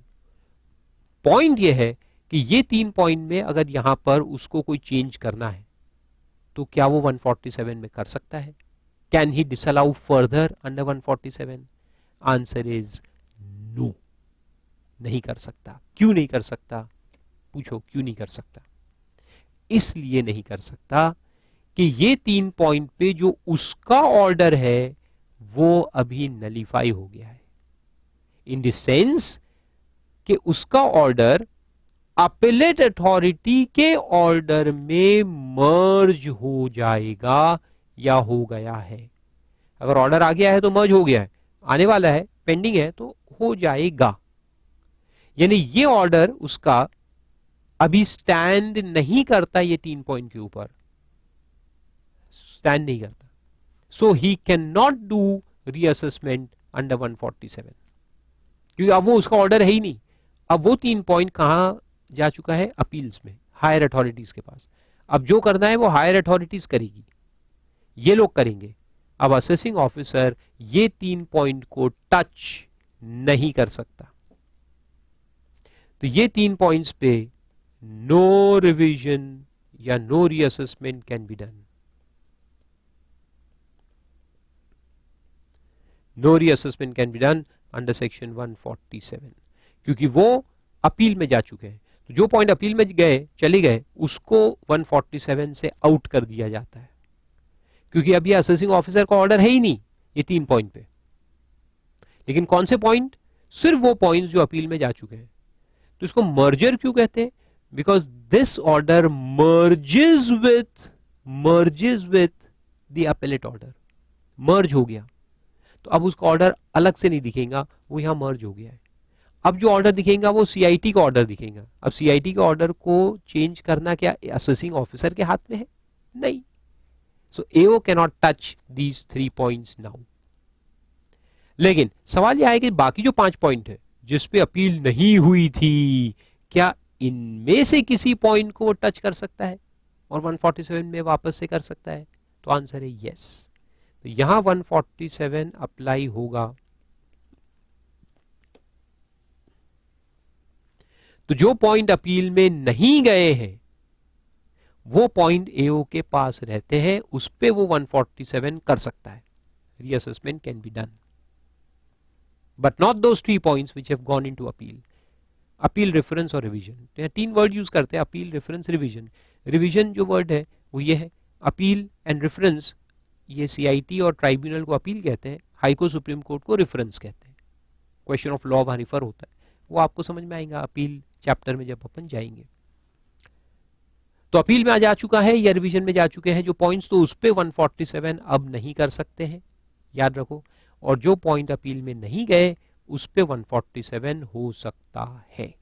पॉइंट ये है कि ये 3 पॉइंट में अगर यहां पर उसको कोई चेंज करना है तो क्या वो 147 में कर सकता है? Can he disallow further under 147? Answer is no, नहीं कर सकता। क्यों नहीं कर सकता? पूछो क्यों नहीं कर सकता? इसलिए नहीं कर सकता कि ये 3 पॉइंट पे जो उसका ऑर्डर है वो अभी नलीफाई हो गया है, इन द सेंस कि उसका ऑर्डर अपीलेट अथॉरिटी के ऑर्डर में मर्ज हो जाएगा या हो गया है। अगर ऑर्डर आ गया है तो मर्ज हो गया है, आने वाला है, पेंडिंग है तो हो जाएगा। यानी ये ऑर्डर उसका अभी स्टैंड नहीं करता, ये 3 पॉइंट के ऊपर स्टैंड नहीं करता। So he can not do reassessment under 147, क्योंकि अब वो उसका ऑर्डर है ही नहीं। अब वो 3 पॉइंट कहां जा चुका है? अपील्स में, हायर अथॉरिटीज के पास। अब जो करना है वो हायर अथॉरिटीज करेगी, ये लोग करेंगे। अब असेसिंग ऑफिसर ये 3 पॉइंट को टच नहीं कर सकता। तो ये 3 पॉइंट्स पे नो रिवीजन या no reassessment can be done. No reassessment can be done under section 147, क्योंकि वो अपील में जा चुके हैं। तो जो पॉइंट अपील में गए, चले गए, उसको 147 से आउट कर दिया जाता है, क्योंकि अब ये असेसिंग ऑफिसर का ऑर्डर है ही नहीं ये 3 पॉइंट पे। लेकिन कौन से पॉइंट? सिर्फ वो पॉइंट जो अपील में जा चुके हैं। तो इसको मर्जर क्यों कहते हैं? Because this order merges with the appellate order, merge हो गया। तो अब उसका ऑर्डर अलग से नहीं दिखेगा, वो यहां मर्ज हो गया है। अब जो ऑर्डर दिखेगा वो सीआईटी का ऑर्डर दिखेगा। अब सीआईटी के ऑर्डर को चेंज करना क्या असेसिंग ऑफिसर के हाथ में है? नहीं। So AO can not touch these 3 points now. लेकिन सवाल यह है कि बाकी जो 5 पॉइंट है जिसपे अपील नहीं हुई थी, क्या इनमें से किसी पॉइंट को वो टच कर सकता है और 147 में वापस से कर सकता है? तो आंसर है यस। तो यहां 147 अप्लाई होगा। तो जो पॉइंट अपील में नहीं गए हैं वो पॉइंट एओ के पास रहते हैं, उस पे वो 147 कर सकता है। Reassessment can be done, but not those 3 points which have gone into appeal. Appeal, reference और रिवीजन। तो यहाँ 3 वर्ड यूज करते हैं, अपील, रेफरेंस, रिवीजन। रिवीजन जो वर्ड है वो ये है, अपील एंड रेफरेंस ये सीआईटी और ट्राइब्यूनल को अपील कहते हैं, हाई कोर्ट सुप्रीम कोर्ट को रेफरेंस कहते हैं। क्वेश्चन ऑफ लॉ वहां रिफर होता है, वो आपको समझ में आएगा अपील चैप्टर में जब अपन जाएंगे। तो अपील में आ जा चुका है या रिवीजन में जा चुके हैं जो पॉइंट्स, तो उस पे 147 अब नहीं कर सकते हैं, याद रखो। और जो पॉइंट अपील में नहीं गए उस पे 147 हो सकता है।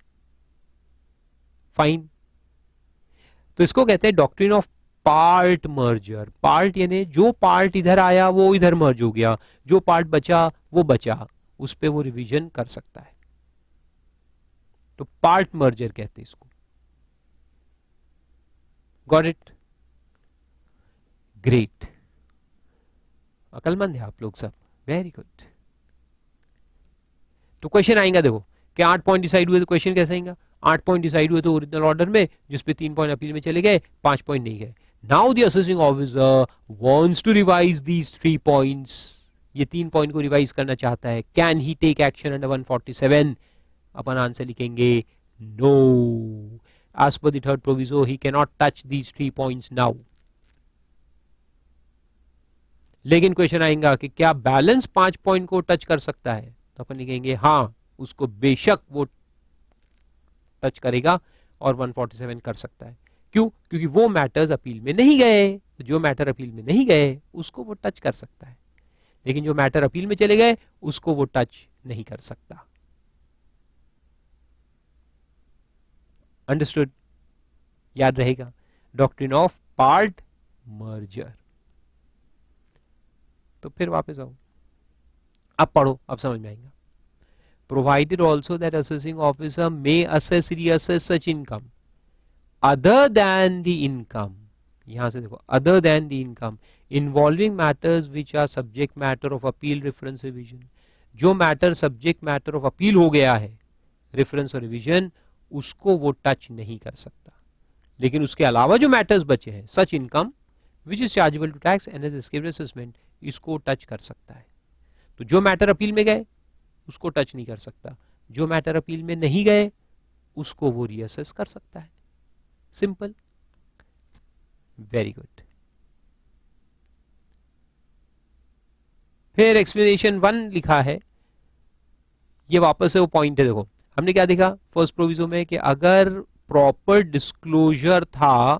फाइन। तो इसको कहते हैं doctrine of part merger. Part यानी जो पार्ट इधर आया वो इधर मर्ज हो गया, जो पार्ट बचा वो बचा, उस पे वो रिवीजन कर सकता है। तो पार्ट मर्जर कहते हैं इसको। Got it? ग्रेट, अकलमंद है आप लोग सब, वेरी गुड। तो क्वेश्चन आएगा, देखो कि 8 पॉइंट डिसाइड हुए, तो क्वेश्चन कैसे आएगा? 8 पॉइंट डिसाइड हुए तो ओरिजिनल ऑर्डर में, जिसपे 3 पॉइंट अपील में चले गए, 5 पॉइंट नहीं गए। Now the assessing officer wants to revise these 3 points, ये 3 पॉइंट को रिवाइज करना चाहता है। Can he take action under 147? अपन आंसर लिखेंगे no. As per the third proviso he can not touch these 3 points now. लेकिन क्वेश्चन आएगा कि क्या बैलेंस 5 पॉइंट को टच कर सकता है? तो अपन लिखेंगे हाँ, उसको बेशक वो टच करेगा और 147 कर सकता है। क्यों? क्योंकि वो मैटर्स अपील में नहीं गए। तो जो मैटर अपील में नहीं गए उसको वो टच कर सकता है, लेकिन जो मैटर अपील में चले गए उसको वो टच नहीं कर सकता। अंडरस्टूड? याद रहेगा, डॉक्ट्रिन ऑफ पार्ट मर्जर। तो फिर वापस आओ, अब पढ़ो, अब समझ में आएगा। Provided also that assessing officer may assess, reassess such income other than the income, यहां से देखो, other than the income involving matters which are subject matter of appeal, reference, revision। जो matter subject matter of appeal हो गया है, रेफरेंस और रिवीजन, उसको वो टच नहीं कर सकता। लेकिन उसके अलावा जो मैटर्स बचे हैं, such income which is chargeable to tax and as escaped assessment, इसको टच कर सकता है। तो जो मैटर अपील में गए उसको टच नहीं कर सकता, जो मैटर अपील में नहीं गए उसको वो रीअसेस कर सकता है। Simple, very good. फिर एक्सप्लेनेशन 1 लिखा है, ये वापस से वो पॉइंट है। देखो हमने क्या देखा फर्स्ट प्रोविजो में कि अगर प्रॉपर डिस्क्लोजर था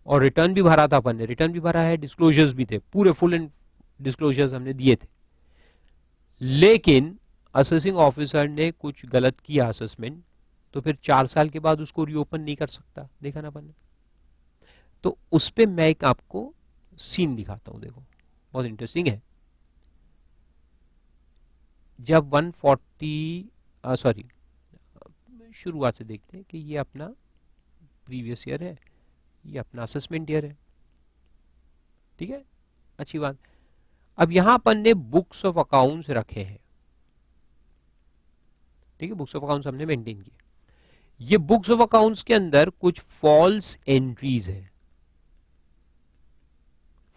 और रिटर्न भी भरा था, अपन ने रिटर्न भी भरा है, डिस्क्लोजर्स भी थे, पूरे फुल एंड डिस्क्लोजर्स हमने दिए थे, लेकिन असेसिंग ऑफिसर ने कुछ गलत किया असेसमेंट, तो फिर 4 साल के बाद उसको रीओपन नहीं कर सकता। देखा ना अपन ने? तो उस पे मैं एक आपको सीन दिखाता हूं, देखो बहुत इंटरेस्टिंग है। जब 140 सॉरी शुरुआत से देखते हैं कि ये अपना प्रीवियस ईयर है, ये अपना असेसमेंट ईयर है, ठीक है, अच्छी बात। अब यहां अपन ने बुक्स ऑफ अकाउंट्स रखे हैं, ठीक है, बुक्स ऑफ अकाउंट्स हमने मेंटेन किए। ये बुक्स ऑफ अकाउंट्स के अंदर कुछ फॉल्स एंट्रीज है,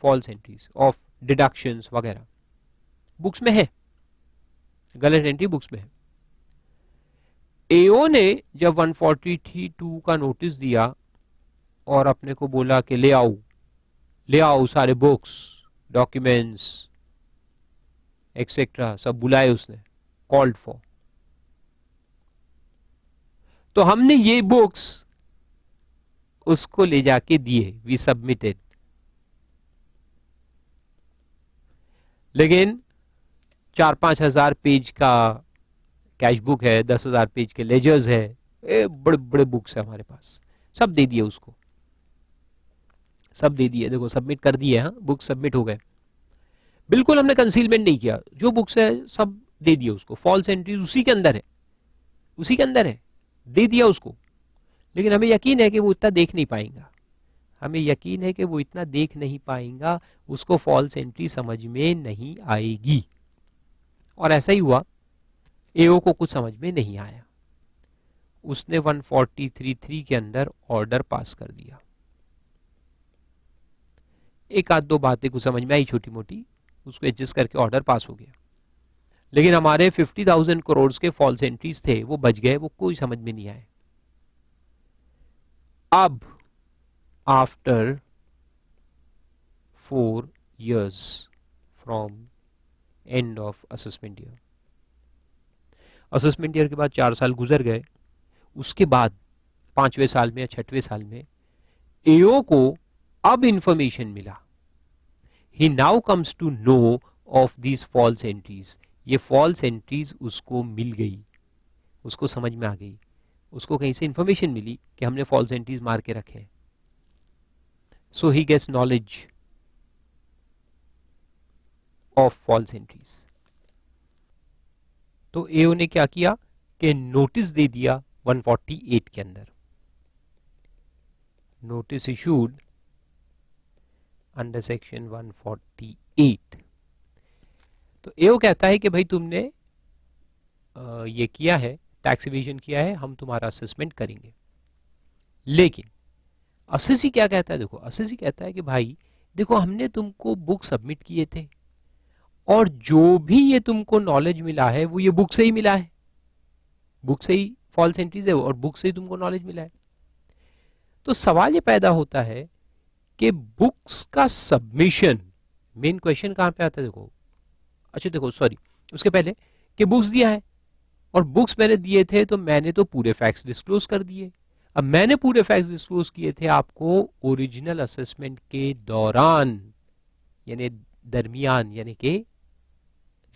फॉल्स एंट्रीज ऑफ डिडक्शंस वगैरह बुक्स में है, गलत एंट्री बुक्स में है। एओ ने जब 143(2) का नोटिस दिया और अपने को बोला कि ले आओ सारे बुक्स, डॉक्यूमेंट्स एक्सेट्रा सब बुलाए उसने, कॉल्ड फॉर, तो हमने ये बुक्स उसको ले जाके दिए, वी सबमिटेड। लेकिन 4-5 हजार पेज का कैश बुक है, 10,000 पेज के लेजर्स है, बड़े बड़े बुक्स है हमारे पास, सब दे दिए उसको, सब दे दिए। देखो सबमिट कर दिए, हाँ बुक सबमिट हो गए, बिल्कुल हमने कंसीलमेंट नहीं किया, जो बुक्स है सब दे दिए उसको, फॉल्स एंट्रीज उसी के अंदर है, उसी के अंदर है, दे दिया उसको। लेकिन हमें यकीन है कि वो इतना देख नहीं पाएगा, हमें यकीन है कि वो इतना देख नहीं पाएगा, उसको फॉल्स एंट्री समझ में नहीं आएगी। और ऐसा ही हुआ, एओ को कुछ समझ में नहीं आया, उसने 143(3) के अंदर ऑर्डर पास कर दिया। एक आध दो बातें कुछ समझ में आई छोटी मोटी, उसको एडजस्ट करके ऑर्डर पास हो गया। लेकिन हमारे 50,000 करोड़ के फॉल्स एंट्रीज थे, वो बच गए, वो कोई समझ में नहीं आए। अब after 4 years from end of assessment year, assessment year के बाद 4 साल गुजर गए, उसके बाद 5वें साल में या 6वें साल में एओ को अब इंफॉर्मेशन मिला, he now comes to know of these false entries, ये फॉल्स एंट्रीज उसको मिल गई, उसको समझ में आ गई, उसको कहीं से इंफॉर्मेशन मिली कि हमने फॉल्स एंट्रीज मार के रखे हैं। So he gets knowledge of false entries. तो एओ ने क्या किया कि नोटिस दे दिया 148 के अंदर, नोटिस इशूड अंडर सेक्शन 148। तो एओ कहता है कि भाई तुमने ये किया है, टैक्स इवेजन किया है, हम तुम्हारा असेसमेंट करेंगे। लेकिन असेसी क्या कहता है, देखो असेसी कहता है कि भाई देखो हमने तुमको बुक सबमिट किए थे और जो भी ये तुमको नॉलेज मिला है वो ये बुक से ही मिला है, बुक से ही फॉल्स एंट्रीज है और बुक से ही तुमको नॉलेज मिला है। तो सवाल ये पैदा होता है कि बुक्स का सबमिशन, मेन क्वेश्चन कहां पे आता है, देखो अच्छा देखो सॉरी उसके पहले कि बुक्स दिया है और बुक्स मैंने दिए थे तो मैंने तो पूरे फैक्ट्स डिस्क्लोज कर दिए। अब मैंने पूरे फैक्ट्स डिस्क्लोज किए थे आपको ओरिजिनल असेसमेंट के दौरान, यानी दरमियान, यानी कि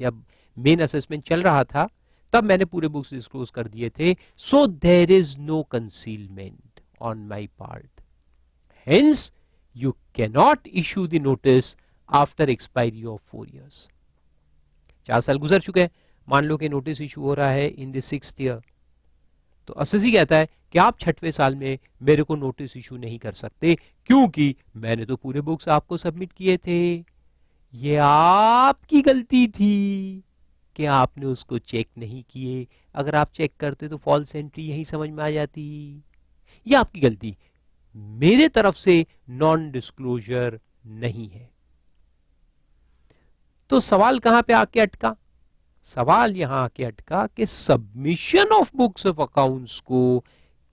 जब मेन असेसमेंट चल रहा था तब मैंने पूरे बुक्स डिस्क्लोज कर दिए थे। So there is no concealment on my part, hence you can not issue the notice after expiry of 4 years। 4 साल गुजर चुके हैं, मान लो कि नोटिस इशू हो रहा है इन द 6th year, तो असेसी कहता है कि आप 6वें साल में मेरे को नोटिस इशू नहीं कर सकते क्योंकि मैंने तो पूरे बुक्स आपको सबमिट किए थे, ये आपकी गलती थी कि आपने उसको चेक नहीं किए, अगर आप चेक करते तो फॉल्स एंट्री यही समझ में आ जाती, ये आपकी गलती, मेरे तरफ से नॉन डिस्क्लोजर नहीं है। तो सवाल कहां पे आके अटका, सवाल यहां आके अटका कि submission of books of accounts को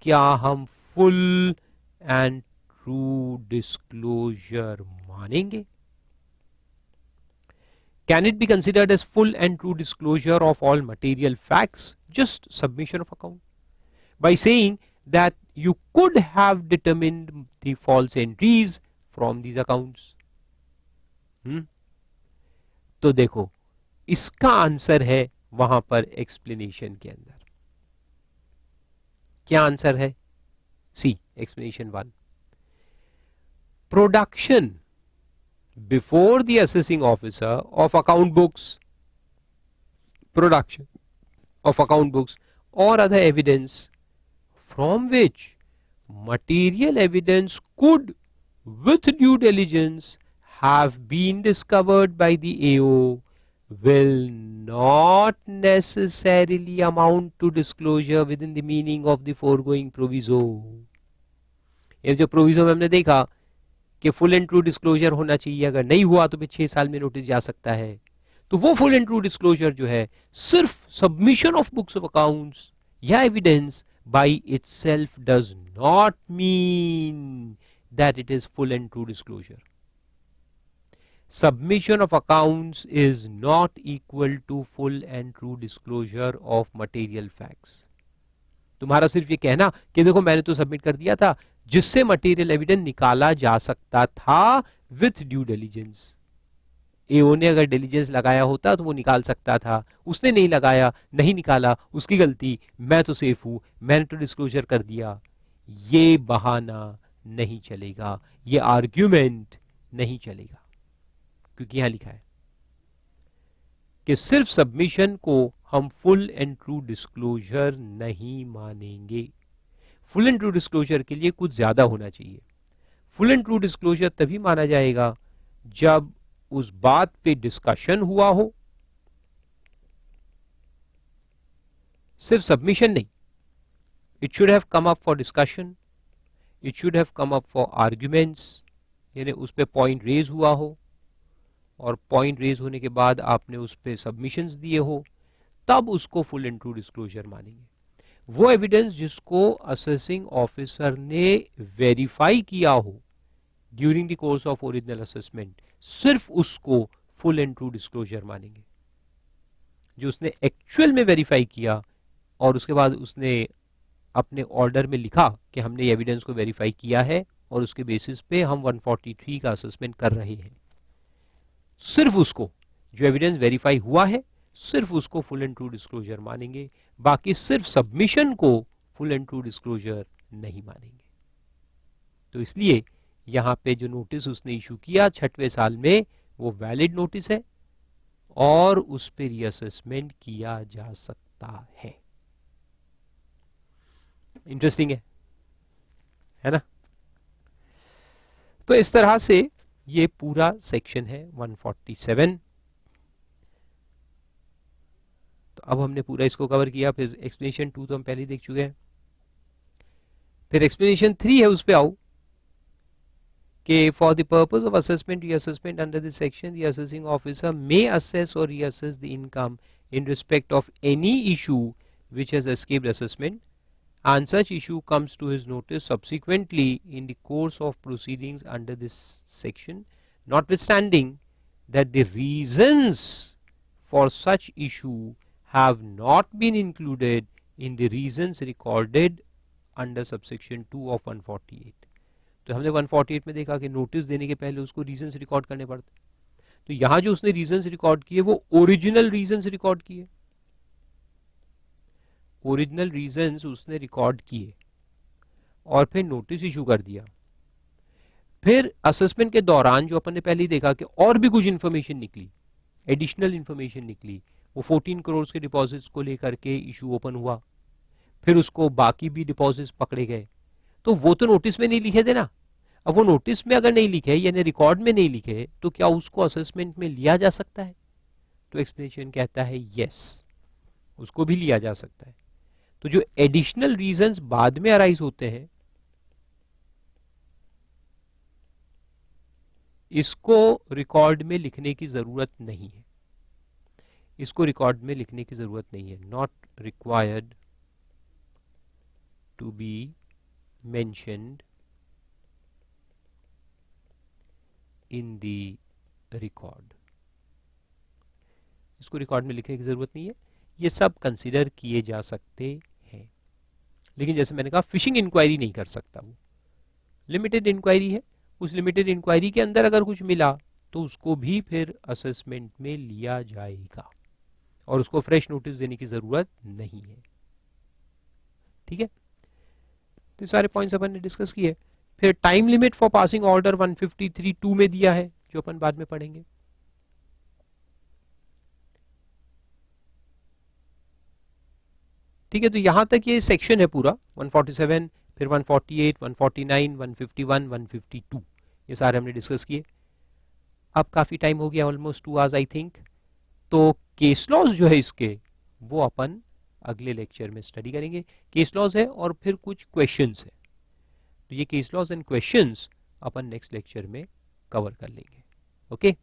क्या हम फुल एंड ट्रू डिस्क्लोजर मानेंगे? Can it be considered as full and true disclosure of all material facts, just submission of account? By saying that you could have determined the false entries from these accounts. तो देखो इसका आंसर है वहां पर एक्सप्लेनेशन के अंदर। क्या आंसर है? See explanation 1, production before the assessing officer of account books, production of account books or other evidence from which material evidence could with due diligence have been discovered by the AO will not necessarily amount to disclosure within the meaning of the foregoing proviso। ये जो प्रोविजो में हमने देखा कि फुल एंड ट्रू डिस्क्लोजर होना चाहिए, अगर नहीं हुआ तो फिर 6 साल में नोटिस जा सकता है, तो वो फुल एंड ट्रू डिस्क्लोजर जो है सिर्फ submission of books of accounts या evidence by itself does not mean that it is full and true disclosure. Submission of accounts is not equal to full and true disclosure of material facts. तुम्हारा सिर्फ ये कहना कि देखो मैंने तो सबमिट कर दिया था जिससे मटेरियल एविडेंस निकाला जा सकता था विथ ड्यू डिलिजेंस, एओ ने अगर डिलिजेंस लगाया होता तो वो निकाल सकता था, उसने नहीं लगाया, नहीं निकाला, उसकी गलती, मैं तो सेफ हूं, मैंने तो डिस्क्लोजर कर दिया, ये बहाना नहीं चलेगा, ये आर्ग्यूमेंट नहीं चलेगा, क्योंकि यहां लिखा है कि सिर्फ सबमिशन को हम फुल एंड ट्रू डिस्क्लोजर नहीं मानेंगे। फुल एंड ट्रू डिस्क्लोजर के लिए कुछ ज्यादा होना चाहिए। फुल एंड ट्रू डिस्क्लोजर तभी माना जाएगा जब उस बात पे डिस्कशन हुआ हो, सिर्फ सबमिशन नहीं, it should have come up for discussion, it should have come up for arguments, यानी उस पे पॉइंट रेज हुआ हो, और पॉइंट रेज होने के बाद आपने उस पर सबमिशंस दिए हो, तब उसको फुल एंड ट्रू डिस्क्लोजर मानेंगे। वो एविडेंस जिसको असेसिंग ऑफिसर ने वेरीफाई किया हो during the course of original assessment, सिर्फ उसको फुल एंड ट्रू डिस्क्लोजर मानेंगे। जो उसने एक्चुअल में वेरीफाई किया और उसके बाद उसने अपने ऑर्डर में लिखा कि हमने एविडेंस को वेरीफाई किया है और उसके बेसिस पे हम 143 का असेसमेंट कर रहे हैं, सिर्फ उसको, जो एविडेंस वेरीफाई हुआ है सिर्फ उसको फुल एंड ट्रू डिस्क्लोजर मानेंगे। बाकी सिर्फ सबमिशन को फुल एंड ट्रू डिस्क्लोजर नहीं मानेंगे। तो इसलिए यहां पे जो नोटिस उसने इशू किया 6वें साल में वो वैलिड नोटिस है और उस पर रीअसेसमेंट किया जा सकता है। इंटरेस्टिंग है ना? तो इस तरह से ये पूरा सेक्शन है 147। तो अब हमने पूरा इसको कवर किया। फिर एक्सप्लेनेशन 2 तो हम पहले ही देख चुके हैं। फिर एक्सप्लेनेशन 3 है, उस पे आओ कि for the purpose of assessment reassessment under this section the assessing officer may assess or reassess the income in respect of any issue which has escaped assessment, and such issue comes to his notice subsequently in the course of proceedings under this section, notwithstanding that the reasons for such issue have not been included in the reasons recorded under subsection 2 of 148। तो हमने 148 में देखा कि नोटिस देने के पहले उसको रीजंस रिकॉर्ड करने पड़ते। तो यहां जो उसने रीजंस रिकॉर्ड किए वो ओरिजिनल रीजंस रिकॉर्ड किए, ओरिजिनल रीजंस उसने रिकॉर्ड किए और फिर नोटिस इशू कर दिया। फिर असेसमेंट के दौरान जो अपन ने पहले ही देखा कि और भी कुछ इंफॉर्मेशन निकली, एडिशनल इंफॉर्मेशन निकली, वो 14 करोड़ के डिपॉजिट्स को लेकर के इशू ओपन हुआ, फिर उसको बाकी भी डिपॉजिट्स पकड़े गए। तो वो तो नोटिस में नहीं लिखे थे ना। अब वो नोटिस में अगर नहीं लिखे यानी रिकॉर्ड में नहीं लिखे तो क्या उसको असेसमेंट में लिया जा सकता है? तो एक्सप्लेनेशन कहता है यस, उसको भी लिया जा सकता है। तो जो एडिशनल रीजंस बाद में अराइज होते हैं इसको रिकॉर्ड में लिखने की जरूरत नहीं है, इसको रिकॉर्ड में लिखने की जरूरत नहीं है। Not required to be mentioned in the record, इसको रिकॉर्ड में लिखने की जरूरत नहीं है। ये सब कंसीडर किए जा सकते हैं, लेकिन जैसे मैंने कहा फिशिंग इंक्वायरी नहीं कर सकता, वो लिमिटेड इंक्वायरी है। उस लिमिटेड इंक्वायरी के अंदर अगर कुछ मिला तो उसको भी फिर असेसमेंट में लिया जाएगा और उसको फ्रेश नोटिस देने की जरूरत नहीं है। ठीक है, तो सारे पॉइंट्स अपन ने डिस्कस किए। फिर time limit for passing order 153(2) में दिया है, जो अपन बाद में पढ़ेंगे। ठीक है, तो यहां तक ये सेक्शन है पूरा 147, फिर 148, 149, 151, 152, ये सारे हमने डिस्कस किए। अब काफी टाइम हो गया, ऑलमोस्ट 2 आवर्स आई थिंक। तो केस लॉज जो है इसके वो अपन अगले लेक्चर में स्टडी करेंगे। केस लॉज है और फिर कुछ क्वेश्चंस है, तो ये केस लॉज एंड क्वेश्चंस अपन नेक्स्ट लेक्चर में कवर कर लेंगे। ओके।